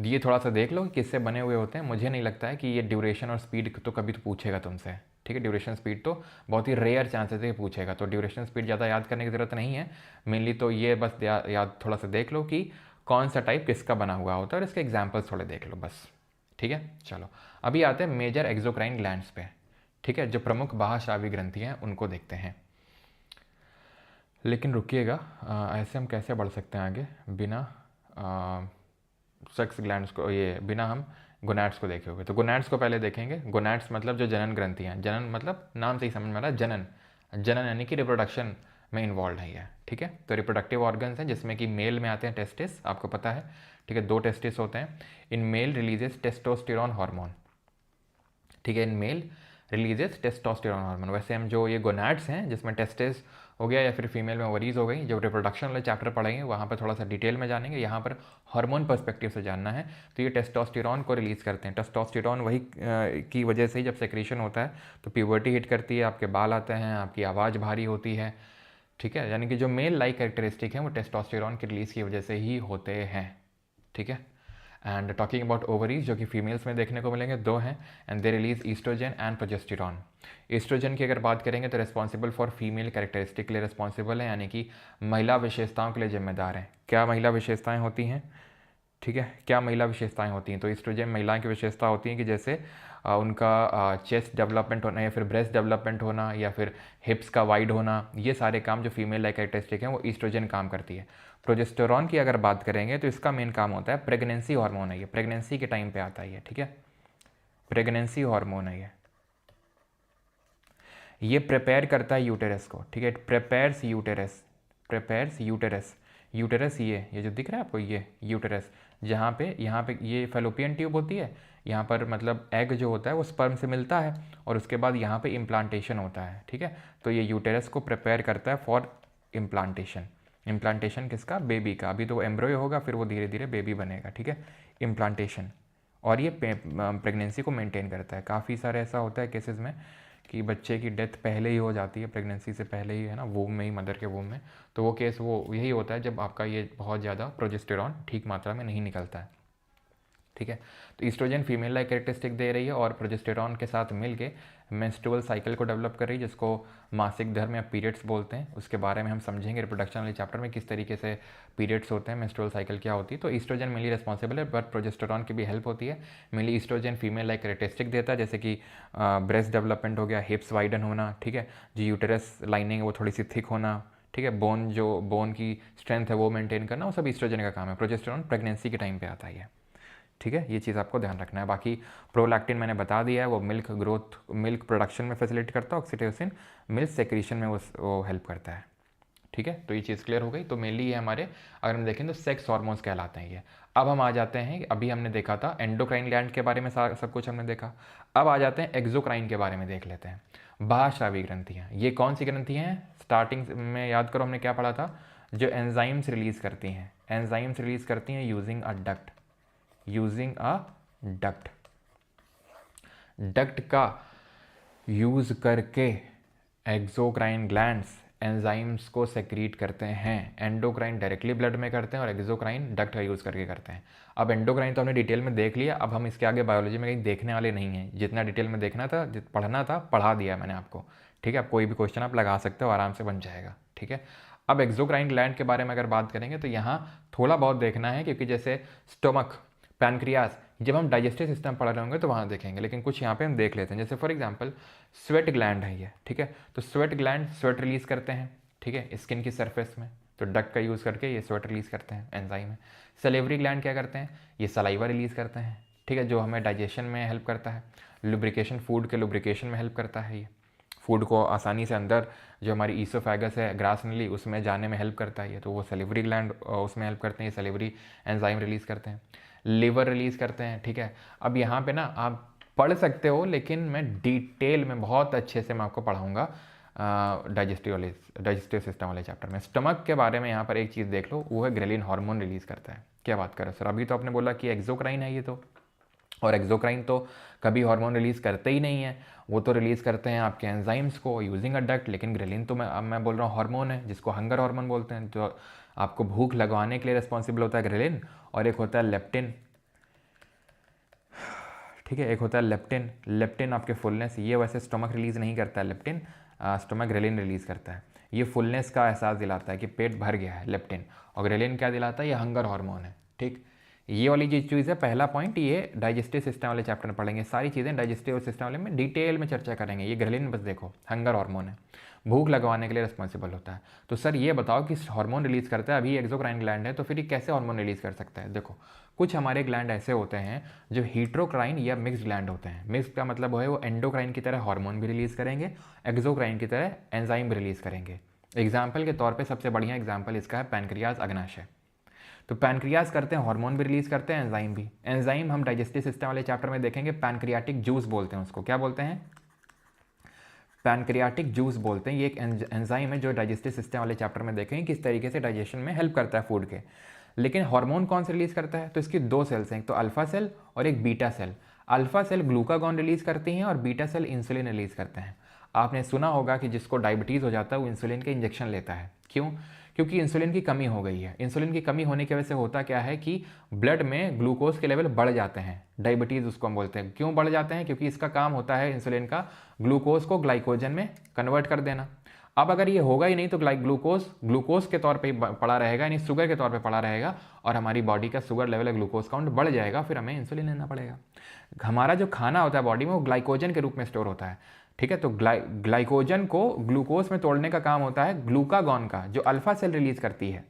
ये थोड़ा सा देख लो कि किससे बने हुए होते हैं। मुझे नहीं लगता है कि ये ड्यूरेशन और स्पीड तो कभी तो पूछेगा तुमसे, ठीक है। ड्यूरेशन स्पीड तो बहुत ही रेयर चांसेस है कि पूछेगा, तो ड्यूरेशन स्पीड ज़्यादा याद करने की ज़रूरत नहीं है। मेनली तो ये बस याद थोड़ा सा देख लो कि कौन सा टाइप किसका बना हुआ होता है और इसके एग्जाम्पल्स थोड़े देख लो बस, ठीक है। चलो अभी आते हैं मेजर एक्सोक्राइन ग्लैंड्स पे, ठीक है। जो प्रमुख बाह्यस्रावी ग्रंथि हैं उनको देखते हैं। लेकिन रुकिएगा, ऐसे हम कैसे बढ़ सकते हैं आगे बिना सेक्स ग्लैंड्स को, ये बिना हम गोनैड्स को देखे हुए। तो गोनैड्स को पहले देखेंगे। गोनैड्स मतलब जो जनन ग्रंथि हैं, जनन मतलब नाम से ही समझ में आ रहा है, जनन, जनन यानी कि रिप्रोडक्शन में इन्वॉल्व है ये, ठीक है। तो रिप्रोडक्टिव ऑर्गन्स हैं जिसमें कि मेल में आते हैं टेस्टिस, आपको पता है, ठीक है। 2 टेस्टिस होते हैं। In male releases testosterone hormone, ठीक है। In male releases testosterone hormone. वैसे हम जो ये गोनैड्स हैं जिसमें टेस्टिस हो गया या फिर फीमेल में ओवरीज हो गई, जब रिप्रोडक्शन वाले चैप्टर पढ़ेंगे वहाँ पर थोड़ा सा डिटेल में जानेंगे। यहाँ पर हार्मोन पर्सपेक्टिव से जानना है। तो ये टेस्टोस्टेरोन को रिलीज़ करते हैं। टेस्टोस्टेरोन वही की वजह से ही जब सेक्रेशन होता है तो प्यूबर्टी हिट करती है, आपके बाल आते हैं, आपकी आवाज़ भारी होती है, ठीक है। यानी कि जो मेल लाइक कैरेक्टरिस्टिक हैं वो टेस्टोस्टेरोन की रिलीज़ की वजह से ही होते हैं, ठीक है। एंड टॉकिंग अबाउट ओवरीज, जो कि फीमेल्स में देखने को मिलेंगे, 2 हैं, and they release oestrogen and progesterone. Oestrogen की अगर बात करेंगे तो रिस्पॉन्सिबल फॉर फीमेल कैरेक्टरिस्टिक के लिए रिस्पॉन्सिबल है, यानी कि महिला विशेषताओं के लिए जिम्मेदार हैं। क्या महिला विशेषताएं होती हैं, ठीक है, क्या महिला विशेषताएं होती हैं? तो ईस्ट्रोजन महिला की विशेषता होती हैं कि जैसे उनका चेस्ट डेवलपमेंट होना या फिर ब्रेस्ट डेवलपमेंट होना या फिर हिप्स का वाइड होना, ये सारे काम जो फीमेल लाइक कैरेक्टरिस्टिक हैं वो ईस्ट्रोजन काम करती है। प्रोजेस्टेरॉन की अगर बात करेंगे तो इसका मेन काम होता है, प्रेगनेंसी हार्मोन है ये, प्रेगनेंसी के टाइम पे आता है ये, ठीक है। प्रेगनेंसी हार्मोन है ये प्रिपेयर करता है यूटेरस को, ठीक है। It prepares uterus, prepares uterus. Uterus ये जो दिख रहा है आपको, ये यूटेरस, जहाँ पे यहाँ पे ये फेलोपियन ट्यूब होती है, यहाँ पर मतलब एग जो होता है वो स्पर्म से मिलता है और उसके बाद यहाँ पे इम्प्लांटेशन होता है, ठीक है। तो ये यूटेरस को प्रिपेयर करता है फॉर इम्प्लांटेशन। इम्प्लांटेशन किसका? बेबी का। अभी तो एम्ब्रियो होगा, फिर वो धीरे धीरे बेबी बनेगा, ठीक है। इम्प्लांटेशन, और ये प्रेगनेंसी को मेंटेन करता है। काफ़ी सारे ऐसा होता है केसेस में कि बच्चे की डेथ पहले ही हो जाती है, प्रेगनेंसी से पहले ही, है ना, वूम में ही, मदर के वूम में। तो वो केस वो यही होता है जब आपका ये बहुत ज़्यादा प्रोजेस्टेरॉन ठीक मात्रा में नहीं निकलता है, ठीक है। तो ईस्ट्रोजन फीमेल लाइक कैरेक्टरिस्टिक दे रही है और प्रोजेस्टेरॉन के साथ मिलके मेंस्ट्रुअल साइकिल को डेवलप कर रही है, जिसको मासिक धर्म या पीरियड्स बोलते हैं। उसके बारे में हम समझेंगे रिप्रोडक्शन वाले चैप्टर में किस तरीके से पीरियड्स होते हैं, मेंस्ट्रुअल साइकिल क्या होती है। तो ईस्ट्रोजन मेनली रिस्पॉन्सिबल है, बट प्रोजेस्टेरॉन की भी हेल्प होती है। Mainly oestrogen female like characteristic देता है, जैसे कि ब्रेस्ट डेवलपमेंट हो गया, हिप्स वाइडन होना, ठीक है। जो यूटेरस लाइनिंग है वो थोड़ी सी थिक होना, ठीक है। बोन की स्ट्रेंथ है वो मेंटेन करना, वो सब ईस्ट्रोजन का काम है। प्रोजेस्टेरॉन प्रेगनेंसी के टाइम पे आता है, ठीक है। ये चीज़ आपको ध्यान रखना है। बाकी प्रोलैक्टिन मैंने बता दिया है, वो मिल्क ग्रोथ, मिल्क प्रोडक्शन में फैसिलिटी करता है। ऑक्सीटोसिन मिल्क सेक्रीशन में वो हेल्प करता है, ठीक है। तो ये चीज़ क्लियर हो गई। तो मेनली ये हमारे, अगर हम देखें तो सेक्स हार्मोन्स कहलाते हैं ये। अब हम आ जाते हैं, अभी हमने देखा था एंडोक्राइन ग्लैंड के बारे में सब कुछ हमने देखा। अब आ जाते हैं एक्सोक्राइन के बारे में देख लेते हैं। बाह्यस्रावी ग्रंथियाँ, ये कौन सी ग्रंथियाँ हैं? स्टार्टिंग में याद करो हमने क्या पढ़ा था, जो एंजाइम्स रिलीज करती हैं, एंजाइम्स रिलीज करती हैं using a duct, using a duct. Duct का यूज करके एक्सोक्राइन ग्लैंड्स एंजाइम्स को सेक्रीट करते हैं। एंडोक्राइन डायरेक्टली ब्लड में करते हैं और एक्सोक्राइन डक्ट का यूज़ करके करते हैं। अब एंडोक्राइन तो हमने डिटेल में देख लिया, अब हम इसके आगे बायोलॉजी में कहीं देखने वाले नहीं हैं। जितना डिटेल में देखना था, पढ़ना था, पढ़ा दिया मैंने आपको, ठीक है। अब कोई भी क्वेश्चन आप लगा सकते हो, आराम से बन जाएगा, ठीक है। अब एक्सोक्राइन ग्लैंड के बारे में अगर बात करेंगे तो यहाँ थोड़ा बहुत देखना है, क्योंकि जैसे स्टोमक, पैनक्रियास, जब हम डाइजेस्टिव सिस्टम पढ़ रहे होंगे तो वहाँ देखेंगे, लेकिन कुछ यहाँ पे हम देख लेते हैं। जैसे फॉर एग्जांपल स्वेट ग्लैंड है ये, ठीक है। तो स्वेट ग्लैंड स्वेट रिलीज करते हैं, ठीक है, स्किन की सरफेस में। तो डक्ट का यूज़ करके ये स्वेट रिलीज करते हैं, एंजाइम है। सलेवरी ग्लैंड क्या करते हैं? ये सलाइवा रिलीज करते हैं, ठीक है, जो हमें डाइजेशन में हेल्प करता है। लुब्रिकेशन, फूड के लुब्रिकेशन में हेल्प करता है ये। फूड को आसानी से अंदर जो हमारी ईसोफेगस है, ग्रास नली, उसमें जाने में हेल्प करता है ये। तो वो सलेवरी ग्लैंड उसमें हेल्प करते हैं, ये सलेवरी एंजाइम रिलीज़ करते हैं। लिवर रिलीज़ करते हैं, ठीक है। अब यहाँ पे ना आप पढ़ सकते हो, लेकिन मैं डिटेल में बहुत अच्छे से मैं आपको पढ़ाऊँगा डाइजेस्टिव सिस्टम वाले चैप्टर में। स्टमक के बारे में यहाँ पर एक चीज़ देख लो, वो है ग्रेलिन हार्मोन रिलीज़ करता है। क्या बात कर रहे हो सर, अभी तो आपने बोला कि एक्सोक्राइन है ये तो, और एक्सोक्राइन तो कभी हार्मोन रिलीज़ करते ही नहीं है, वो तो रिलीज़ करते हैं आपके एंजाइम्स को यूजिंग अ डक्ट। लेकिन ग्रेलिन तो मैं बोल रहा हूँ हार्मोन है, जिसको हंगर हार्मोन बोलते हैं, जो आपको भूख लगवाने के लिए रिस्पॉन्सिबल होता है ग्रेलिन। और एक होता है लेप्टिन, ठीक है, एक होता है लेप्टिन। लेप्टिन आपके फुलनेस, ये वैसे स्टमक रिलीज़ नहीं करता है लेप्टिन, स्टमक ग्रेलिन रिलीज़ करता है। ये फुलनेस का एहसास दिलाता है कि पेट भर गया है, लेप्टिन। और ग्रेलिन क्या दिलाता है, ये हंगर हार्मोन है, ठीक। ये वाली जो चीज़ है, पहला पॉइंट, ये डाइजेस्टिव सिस्टम वाले चैप्टर में पढ़ेंगे, सारी चीज़ें डाइजेस्टिव सिस्टम वाले में डिटेल में चर्चा करेंगे। ये ग्रेलिन बस देखो, हंगर हार्मोन है, भूख लगवाने के लिए रिस्पॉन्सिबल होता है। तो सर ये बताओ कि हार्मोन रिलीज़ करता है, अभी एक्सोक्राइन ग्लैंड है, तो फिर ये कैसे हार्मोन रिलीज़ कर सकता है। देखो कुछ हमारे ग्लैंड ऐसे होते हैं जो हीट्रोक्राइन या मिक्स्ड ग्लैंड होते हैं। मिक्स्ड का मतलब है वो एंडोक्राइन की तरह हार्मोन भी रिलीज़ करेंगे, एक्सोक्राइन की तरह एंजाइम भी रिलीज़ करेंगे। एग्जाम्पल के तौर पे सबसे बढ़िया एग्जाम्पल इसका है पैनक्रियाज, अग्नाशय। तो पैनक्रियाज करते हैं हार्मोन भी रिलीज़ करते हैं, एंजाइम भी। एंजाइम हम डाइजेस्टिव सिस्टम वाले चैप्टर में देखेंगे, पैनक्रियाटिक जूस बोलते हैं उसको। क्या बोलते हैं, पैनक्रियाटिक जूस बोलते हैं। ये एक एंजाइम है जो डाइजेस्टिव सिस्टम वाले चैप्टर में देखेंगे किस तरीके से डाइजेशन में हेल्प करता है फूड के। लेकिन हार्मोन कौन से रिलीज़ करता है, तो इसकी दो सेल्स हैं, एक तो अल्फा सेल और एक beta cell. Alpha cell glucagon release करती हैं और बीटा सेल इंसुलिन रिलीज़ करते हैं। आपने सुना होगा कि जिसको डायबिटीज़ हो जाता है वो इंसुलिन के इंजेक्शन लेता है। क्यों, क्योंकि इंसुलिन की कमी हो गई है। इंसुलिन की कमी होने की वजह से होता क्या है कि ब्लड में ग्लूकोज के लेवल बढ़ जाते हैं, डायबिटीज़ उसको हम बोलते हैं। क्यों बढ़ जाते हैं, क्योंकि इसका काम होता है इंसुलिन का ग्लूकोज को ग्लाइकोजन में कन्वर्ट कर देना। अब अगर ये होगा ही नहीं तो ग्लूकोज के तौर पे पड़ा रहेगा, यानी शुगर के तौर पे पड़ा रहेगा, और हमारी बॉडी का शुगर लेवल, ग्लूकोज काउंट बढ़ जाएगा, फिर हमें इंसुलिन लेना पड़ेगा। हमारा जो खाना होता है बॉडी में वो ग्लाइकोजन के रूप में स्टोर होता है, ठीक है। तो ग्लाइकोजन को ग्लूकोज में तोड़ने का काम होता है ग्लूकागॉन का, जो अल्फा सेल रिलीज करती है।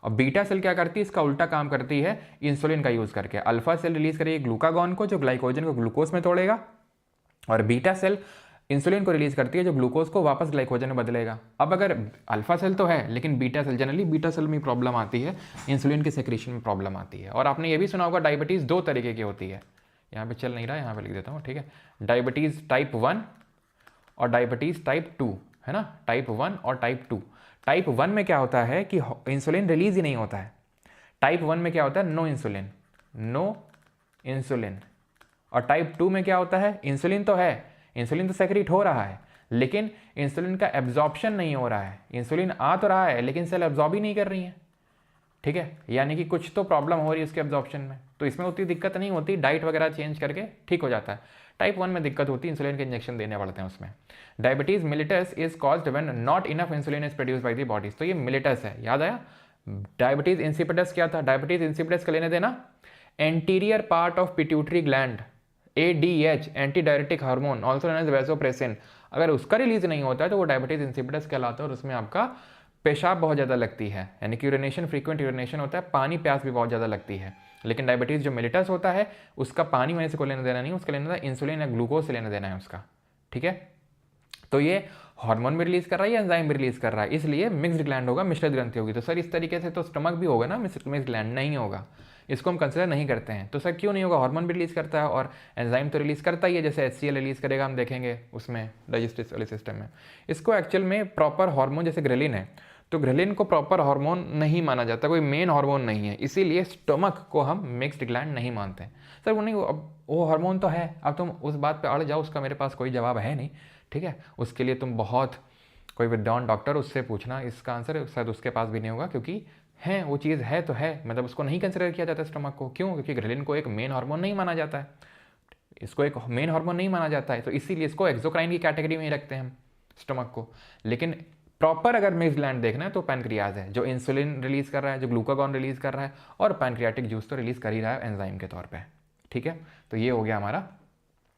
और बीटा सेल क्या करती है, इसका उल्टा काम करती है, इंसुलिन का यूज करके। अल्फा सेल रिलीज करेगी ग्लूकागॉन को, जो ग्लाइकोजन को ग्लूकोज में तोड़ेगा, और बीटा सेल इंसुलिन को रिलीज करती है, जो ग्लूकोज को वापस ग्लाइकोजन में बदलेगा। अब अगर अल्फा सेल तो है, लेकिन beta cell, generally beta cell में प्रॉब्लम आती है, इंसुलिन के सेक्रेशन में प्रॉब्लम आती है। और आपने ये भी सुना होगा डायबिटीज़ दो तरीके की होती है, यहाँ पे चल नहीं रहा है, यहाँ पे लिख देता हूँ, ठीक है। डायबिटीज़ टाइप 1 और डायबिटीज़ टाइप 2, है ना, टाइप 1 और टाइप 2। टाइप 1 में क्या होता है कि इंसुलिन रिलीज ही नहीं होता है। टाइप 1 में क्या होता है, नो इंसुलिन। और टाइप 2 में क्या होता है, इंसुलिन तो है, इंसुलिन तो सेक्रेट हो रहा है, लेकिन इंसुलिन का एब्जॉर्प्शन नहीं हो रहा है। इंसुलिन आ तो रहा है लेकिन सेल एब्जॉर्ब ही नहीं कर रही है, ठीक है। यानी कि कुछ तो प्रॉब्लम हो रही है उसके एब्जॉर्प्शन में। तो इसमें उतनी दिक्कत नहीं होती, डाइट वगैरह चेंज करके ठीक हो जाता है। टाइप 1 में दिक्कत होती है, इंसुलिन के इंजेक्शन देने पड़ते हैं उसमें। Diabetes मिलिटस is caused when not enough insulin is produced by the bodies. तो ये मिलिटस है, याद आया। डायबिटीज इंसिपिडस क्या था, डायबिटीज इंसिपिडस का लेने देना, anterior part of pituitary gland, ADH, antidiuretic hormone, also known as vasopressin, अगर उसका रिलीज नहीं होता है तो वो डायबिटीज इंसिपिडस कहलाता है। और उसमें आपका पेशाब बहुत ज़्यादा लगती है, यानी कि यूरिनेशन, फ्रीक्वेंट यूरिनेशन होता है, पानी प्यास भी बहुत ज़्यादा लगती है। लेकिन डायबिटीज़ जो मिलिटस होता है उसका पानी वहीं से कोई लेना देना नहीं, उसका लेना देना इंसुलिन या ग्लूकोज से लेना देना है उसका, ठीक है। तो ये हार्मोन भी रिलीज कर रहा है, एंजाइम भी रिलीज कर रहा है, इसलिए मिक्स्ड ग्लैंड होगा, मिश्रित ग्रंथि होगी। तो सर इस तरीके से तो स्टमक भी होगा ना, मिक्स्ड ग्लैंड नहीं होगा, इसको हम कंसिडर नहीं करते हैं। तो सर क्यों नहीं होगा, हार्मोन भी रिलीज करता है और एंजाइम तो रिलीज करता ही है, जैसे HCl रिलीज करेगा, हम देखेंगे उसमें डाइजेस्टिव वाले सिस्टम में। इसको एक्चुअल में प्रॉपर हार्मोन, जैसे ग्रेलिन है, तो ग्रेलिन को प्रॉपर हार्मोन नहीं माना जाता, कोई मेन हार्मोन नहीं है, इसीलिए स्टमक को हम मिक्स्ड ग्लैंड नहीं मानते हैं। सर वो नहीं, अब वो हार्मोन तो है, अब तुम उस बात पे अड़ जाओ, उसका मेरे पास कोई जवाब है नहीं, ठीक है। उसके लिए तुम बहुत कोई विद्वान डॉक्टर, उससे पूछना इसका आंसर, शायद उसके पास भी नहीं होगा, क्योंकि है वो चीज़ है तो है, मतलब उसको नहीं कंसिडर किया जाता स्टमक को। क्यों, क्योंकि ग्रेलिन को एक मेन हार्मोन नहीं माना जाता है, इसको एक मेन हार्मोन नहीं माना जाता है, तो इसीलिए इसको एक्सोक्राइन की कैटेगरी में ही रखते हैं हम स्टमक को। लेकिन प्रॉपर अगर मिक्स्ड ग्लैंड देखना है तो पैनक्रियाज है, जो इंसुलिन रिलीज कर रहा है, जो ग्लूकागॉन रिलीज कर रहा है, और पैनक्रियाटिक जूस तो रिलीज कर ही रहा है एंजाइम के तौर पे, ठीक है। तो ये हो गया हमारा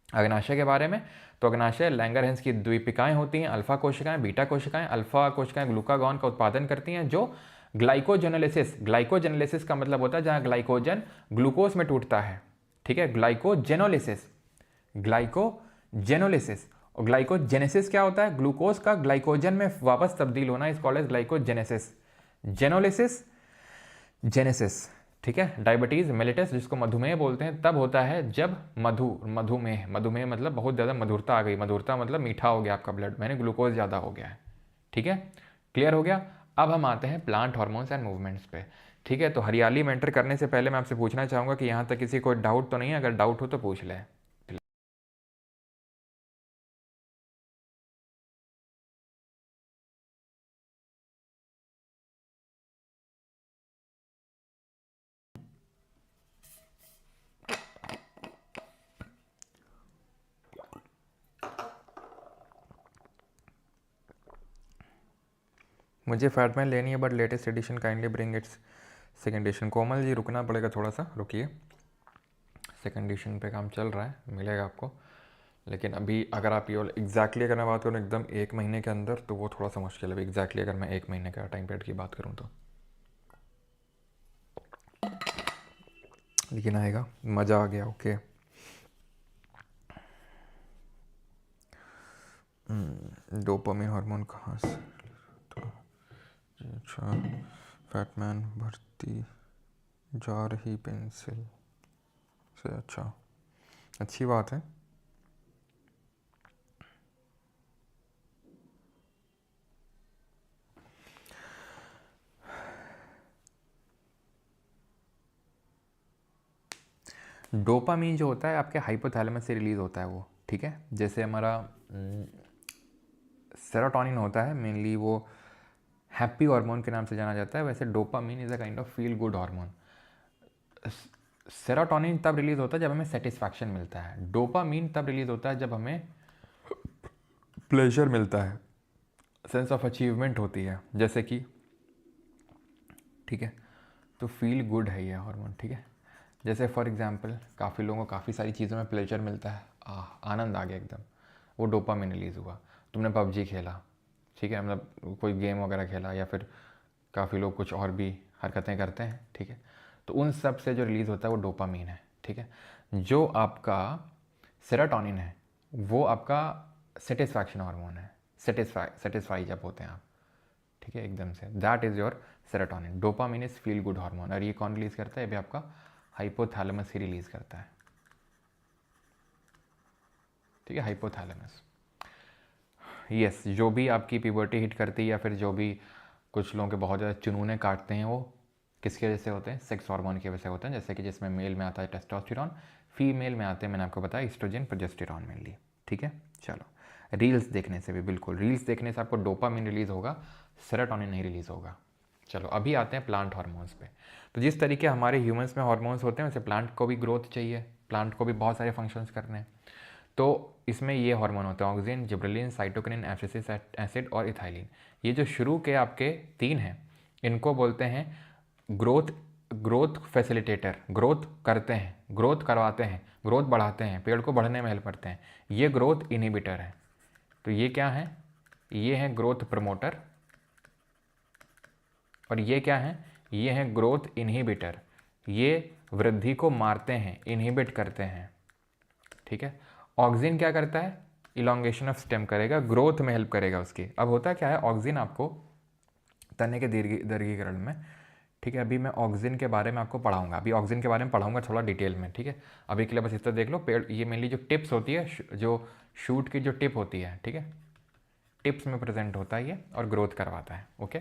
अग्नाशय के बारे में। तो अग्नाशय लैंगरहैंस की द्वीपिकाएं होती हैं, अल्फा कोशिकाएं, बीटा कोशिकाएं। अल्फा कोशिकाएं ग्लूकागॉन का उत्पादन करती हैं, जो ग्लाइकोजेनोलिसिस का मतलब होता है जहां ग्लाइकोजन ग्लूकोज में टूटता है, ठीक है, ग्लाइकोजेनोलिसिस। और ग्लाइकोजेनेसिस क्या होता है, ग्लूकोज का ग्लाइकोजन में वापस तब्दील होना, is called as glycogenesis. Genolysis, genesis, ठीक है। डायबिटीज मेलिटस, जिसको मधुमेह बोलते हैं, तब होता है जब मधुमेह मतलब बहुत ज़्यादा मधुरता आ गई, मधुरता मतलब मीठा हो गया आपका ब्लड, मैंने ग्लूकोज ज़्यादा हो गया है, ठीक है, क्लियर हो गया। अब हम आते हैं प्लांट हार्मोन्स एंड मूवमेंट्स पे। ठीक है, तो हरियाली में एंटर करने से पहले मैं आपसे पूछना चाहूँगा कि यहाँ तक किसी को डाउट तो नहीं है? अगर डाउट हो तो पूछ लें। मुझे फैटमैन लेनी है but latest edition, kindly bring its second edition. Komal ji रुकना पड़ेगा थोड़ा सा, रुकिए। सेकेंड एडिशन पे काम चल रहा है, मिलेगा आपको। लेकिन अभी अगर आप ये एग्जैक्टली अगर मैं बात करूँ एकदम 1 महीने के अंदर, तो वो थोड़ा सा मुश्किल है। एग्जैक्टली अगर मैं 1 महीने का टाइम पीरियड की बात करूँ तो, लेकिन आएगा, मज़ा आ गया। ओके, डोपामिन हार्मोन कहाँ से? तो अच्छा, फैटमैन भर्ती जा रही पेंसिल से, अच्छा, अच्छी बात है। डोपामीन जो होता है आपके हाइपोथैलेमस से रिलीज़ होता है वो, ठीक है। जैसे हमारा सेरोटोनिन होता है मेनली, वो हैप्पी हार्मोन के नाम से जाना जाता है। वैसे dopamine is a kind of feel good hormone. Serotonin तब रिलीज़ होता है जब हमें सेटिस्फैक्शन मिलता है, डोपामीन तब रिलीज़ होता है जब हमें प्लेजर मिलता है, सेंस ऑफ अचीवमेंट होती है, जैसे कि, ठीक है। तो फील गुड है ये हार्मोन, ठीक है। जैसे फॉर एग्जांपल काफ़ी लोगों को काफ़ी सारी चीज़ों में प्लेजर मिलता है, आनंद आ गया एकदम, वो डोपामिन रिलीज़ हुआ। तुमने पबजी खेला, ठीक है, मतलब कोई गेम वगैरह खेला, या फिर काफ़ी लोग कुछ और भी हरकतें करते हैं, ठीक है। तो उन सब से जो रिलीज़ होता है वो डोपामिन है, ठीक है। जो आपका सेरोटोनिन है वो आपका सेटिस्फैक्शन हार्मोन है, सेटिस्फाई जब होते हैं आप, ठीक है, एकदम से, that is your serotonin. Dopamine is feel good hormone, और ये कौन रिलीज़ करता है? ये भी आपका हाइपोथैलेमस ही रिलीज़ करता है, ठीक है, हाइपोथैलेमस। यस, जो भी आपकी प्यूबर्टी हिट करती है, या फिर जो भी कुछ लोगों के बहुत ज़्यादा जुनूने काटते हैं, वो किसकी वजह से होते हैं? सेक्स हार्मोन की वजह से होते हैं। जैसे कि जिसमें मेल में आता है टेस्टोस्टेरॉन, फीमेल में आते हैं, मैंने आपको बताया, ईस्ट्रोजन, प्रोजेस्टेरॉन मेनली, ठीक है। चलो, रील्स देखने से भी, बिल्कुल, रील्स देखने से आपको डोपामिन रिलीज़ होगा, सेरोटोनिन नहीं रिलीज़ होगा। चलो, अभी आते हैं प्लांट हार्मोन्स पे। तो जिस तरीके हमारे ह्यूमंस में हार्मोन्स होते हैं, वैसे प्लांट को भी ग्रोथ चाहिए, प्लांट को भी बहुत सारे फंक्शंस करने हैं। तो इसमें ये हार्मोन होते हैं, auxin, gibberellin, cytokinin, abscisic acid और इथाइलिन। ये जो शुरू के आपके 3 हैं, इनको बोलते हैं ग्रोथ ग्रोथ फैसिलिटेटर। ग्रोथ करते हैं, ग्रोथ करवाते हैं, ग्रोथ बढ़ाते हैं, पेड़ को बढ़ने में हेल्प करते हैं। ये ग्रोथ इनहिबिटर है। तो ये क्या है? ये है ग्रोथ प्रमोटर, और ये क्या है? ये है ग्रोथ इनहिबिटर। ये वृद्धि को मारते हैं, इनहिबिट करते हैं, ठीक है। ऑक्सिन क्या करता है? इलोंगेशन ऑफ स्टेम करेगा, ग्रोथ में हेल्प करेगा उसकी। अब होता क्या है, ऑक्सिन आपको तने के दीर्घीकरण में, ठीक है, अभी मैं ऑक्सिन के बारे में आपको पढ़ाऊंगा, अभी ऑक्सिन के बारे में पढ़ाऊंगा थोड़ा डिटेल में, ठीक है। अभी के लिए बस इतना देख लो। पेड़, ये मेनली जो टिप्स होती है, जो शूट की जो टिप होती है, ठीक है, टिप्स में प्रेजेंट होता है ये, और ग्रोथ करवाता है, ओके।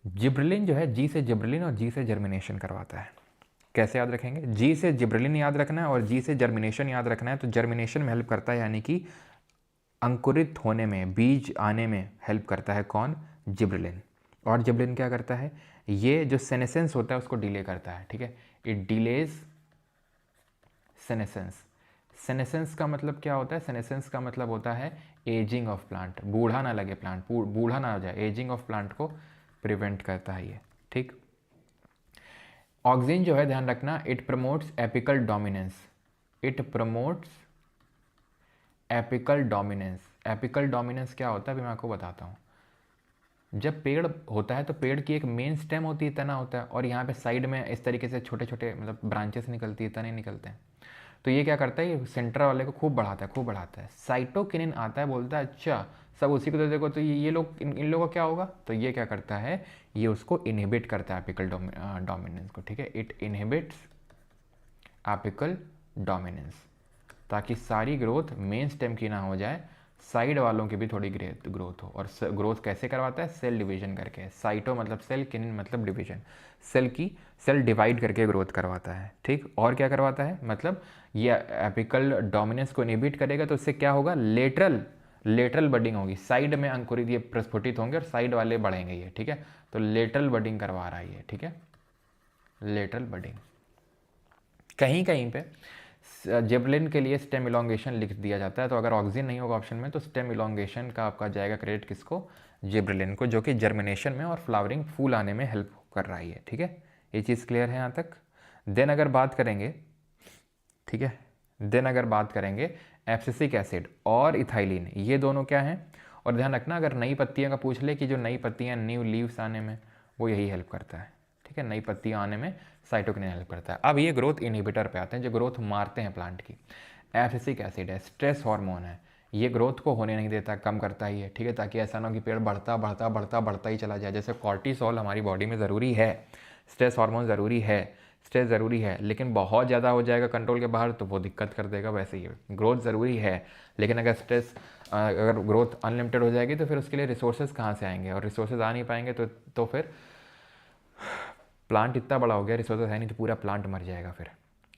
जिब्रेलिन जो है, जी से जिब्रेलिन और जी से जर्मिनेशन करवाता है। कैसे याद रखेंगे? जी से जिब्रेलिन याद रखना है और जी से जर्मिनेशन याद रखना है। तो जर्मिनेशन में हेल्प करता है, यानी कि अंकुरित होने में, बीज आने में हेल्प करता है कौन? जिब्रेलिन। और जिब्रेलिन क्या करता है? ये जो सेनेसेंस होता है उसको डिले करता है, ठीक है, इट डिलेज सेनेसेंस। सेनेसेंस का मतलब क्या होता है? सेनेसेंस का मतलब होता है एजिंग ऑफ प्लांट, बूढ़ा ना लगे प्लांट, बूढ़ा ना हो जाए, एजिंग ऑफ प्लांट को प्रिवेंट करता है ये, ठीक। ऑक्सिन जो है, ध्यान रखना, it promotes apical dominance, it promotes apical dominance. Apical dominance क्या होता है अभी मैं आपको बताता हूँ। जब पेड़ होता है तो पेड़ की एक मेन स्टेम होती है, तना होता है, और यहाँ पे साइड में इस तरीके से छोटे छोटे मतलब ब्रांचेस निकलती है, तने निकलते हैं। तो ये क्या करता है, ये सेंटर वाले को खूब बढ़ाता है, खूब बढ़ाता है। साइटोकिनिन आता है, बोलता है अच्छा सब उसी को तो देखो, तो ये लोग, इन लोगों का क्या होगा? तो ये क्या करता है, ये उसको इनहिबिट करता है, एपिकल डोमिनेंस को, ठीक है, इट इनहिबिट्स एपिकल डोमिनेंस, ताकि सारी ग्रोथ मेन स्टेम की ना हो जाए, साइड वालों की भी थोड़ी ग्रोथ हो। और ग्रोथ कैसे करवाता है? सेल डिवीजन करके। साइटो मतलब सेल, किनिन मतलब डिवीजन। सेल डिवाइड करके ग्रोथ करवाता है, ठीक। और क्या करवाता है? मतलब ये एपिकल डोमिनेंस को इनहिबिट करेगा, तो उससे क्या होगा? लेटरल बडिंग होगी। साइड में अंकुरित ये प्रस्फुटित होंगे और साइड वाले बढ़ेंगे ये, ठीक है। तो लेटरल बडिंग करवा रहा है ये, ठीक है, लेटरल बडिंग। कहीं कहीं पे जिबरेलिन के लिए स्टेम इलोंगेशन लिख दिया जाता है, तो अगर ऑक्सिन नहीं होगा ऑप्शन में तो स्टेम इलोंगेशन का आपका जाएगा क्रेडिट किसको? जिबरेलिन को, जो कि जर्मिनेशन में और फ्लावरिंग फूल आने में हेल्प कर रही है, ठीक है। ये चीज़ क्लियर है यहाँ तक? देन अगर बात करेंगे, ठीक है, देन अगर बात करेंगे एब्सिसिक एसिड और इथाइलिन, ये दोनों क्या हैं? और ध्यान रखना अगर नई पत्तियाँ का पूछ ले कि जो नई पत्तियाँ, न्यू लीव्स आने में वो यही हेल्प करता है, ठीक है, नई पत्तियाँ आने में साइटोकिनिन हेल्प करता है। अब ये ग्रोथ इनहिबिटर पे आते हैं, जो ग्रोथ मारते हैं प्लांट की। एब्सिसिक एसिड है, स्ट्रेस हार्मोन है, ये ग्रोथ को होने नहीं देता, कम करता ही है, ठीक है, ताकि ऐसा ना हो कि पेड़ बढ़ता ही चला जाए। जैसे कॉर्टिसोल हमारी बॉडी में ज़रूरी है, स्ट्रेस हार्मोन ज़रूरी है, स्ट्रेस ज़रूरी है, लेकिन बहुत ज़्यादा हो जाएगा कंट्रोल के बाहर तो वो दिक्कत कर देगा। वैसे ही ग्रोथ ज़रूरी है, लेकिन अगर ग्रोथ अनलिमिटेड हो जाएगी तो फिर उसके लिए रिसोर्सेज कहाँ से आएंगे? और रिसोर्सेज आ नहीं पाएंगे तो फिर प्लांट इतना बड़ा हो गया, रिसोर्सेज है नहीं तो पूरा प्लांट मर जाएगा। फिर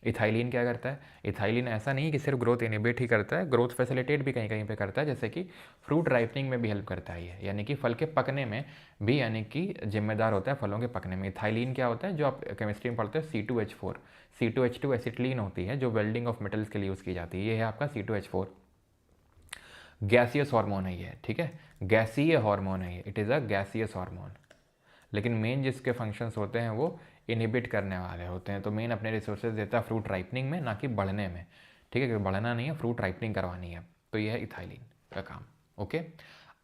इथाइलिन क्या करता है? इथाइलिन ऐसा नहीं कि सिर्फ ग्रोथ इनिबिट ही करता है, ग्रोथ फैसिलिटेट भी कहीं कहीं पे करता है, जैसे कि फ्रूट राइपनिंग में भी हेल्प करता है ये, यानी कि फल के पकने में भी, यानी कि जिम्मेदार होता है फलों के पकने में। इथाइलिन क्या होता है? जो आप केमिस्ट्री में पढ़ते हो C2H4, C2H2 एसिटिलीन होती है जो वेल्डिंग ऑफ मेटल्स के लिए यूज़ की जाती है। ये है आपका C2H4, गैसियस हार्मोन है ये, ठीक है, गैसीय हार्मोन है ये, it is a gaseous hormone. लेकिन मेन जिसके फंक्शंस होते हैं वो इनहिबिट करने वाले होते हैं। तो मेन अपने रिसोर्सेज देता है फ्रूट राइपनिंग में, ना कि बढ़ने में, ठीक है, क्योंकि बढ़ना नहीं है, फ्रूट राइपनिंग करवानी है। तो ये है इथाइलिन का काम, ओके।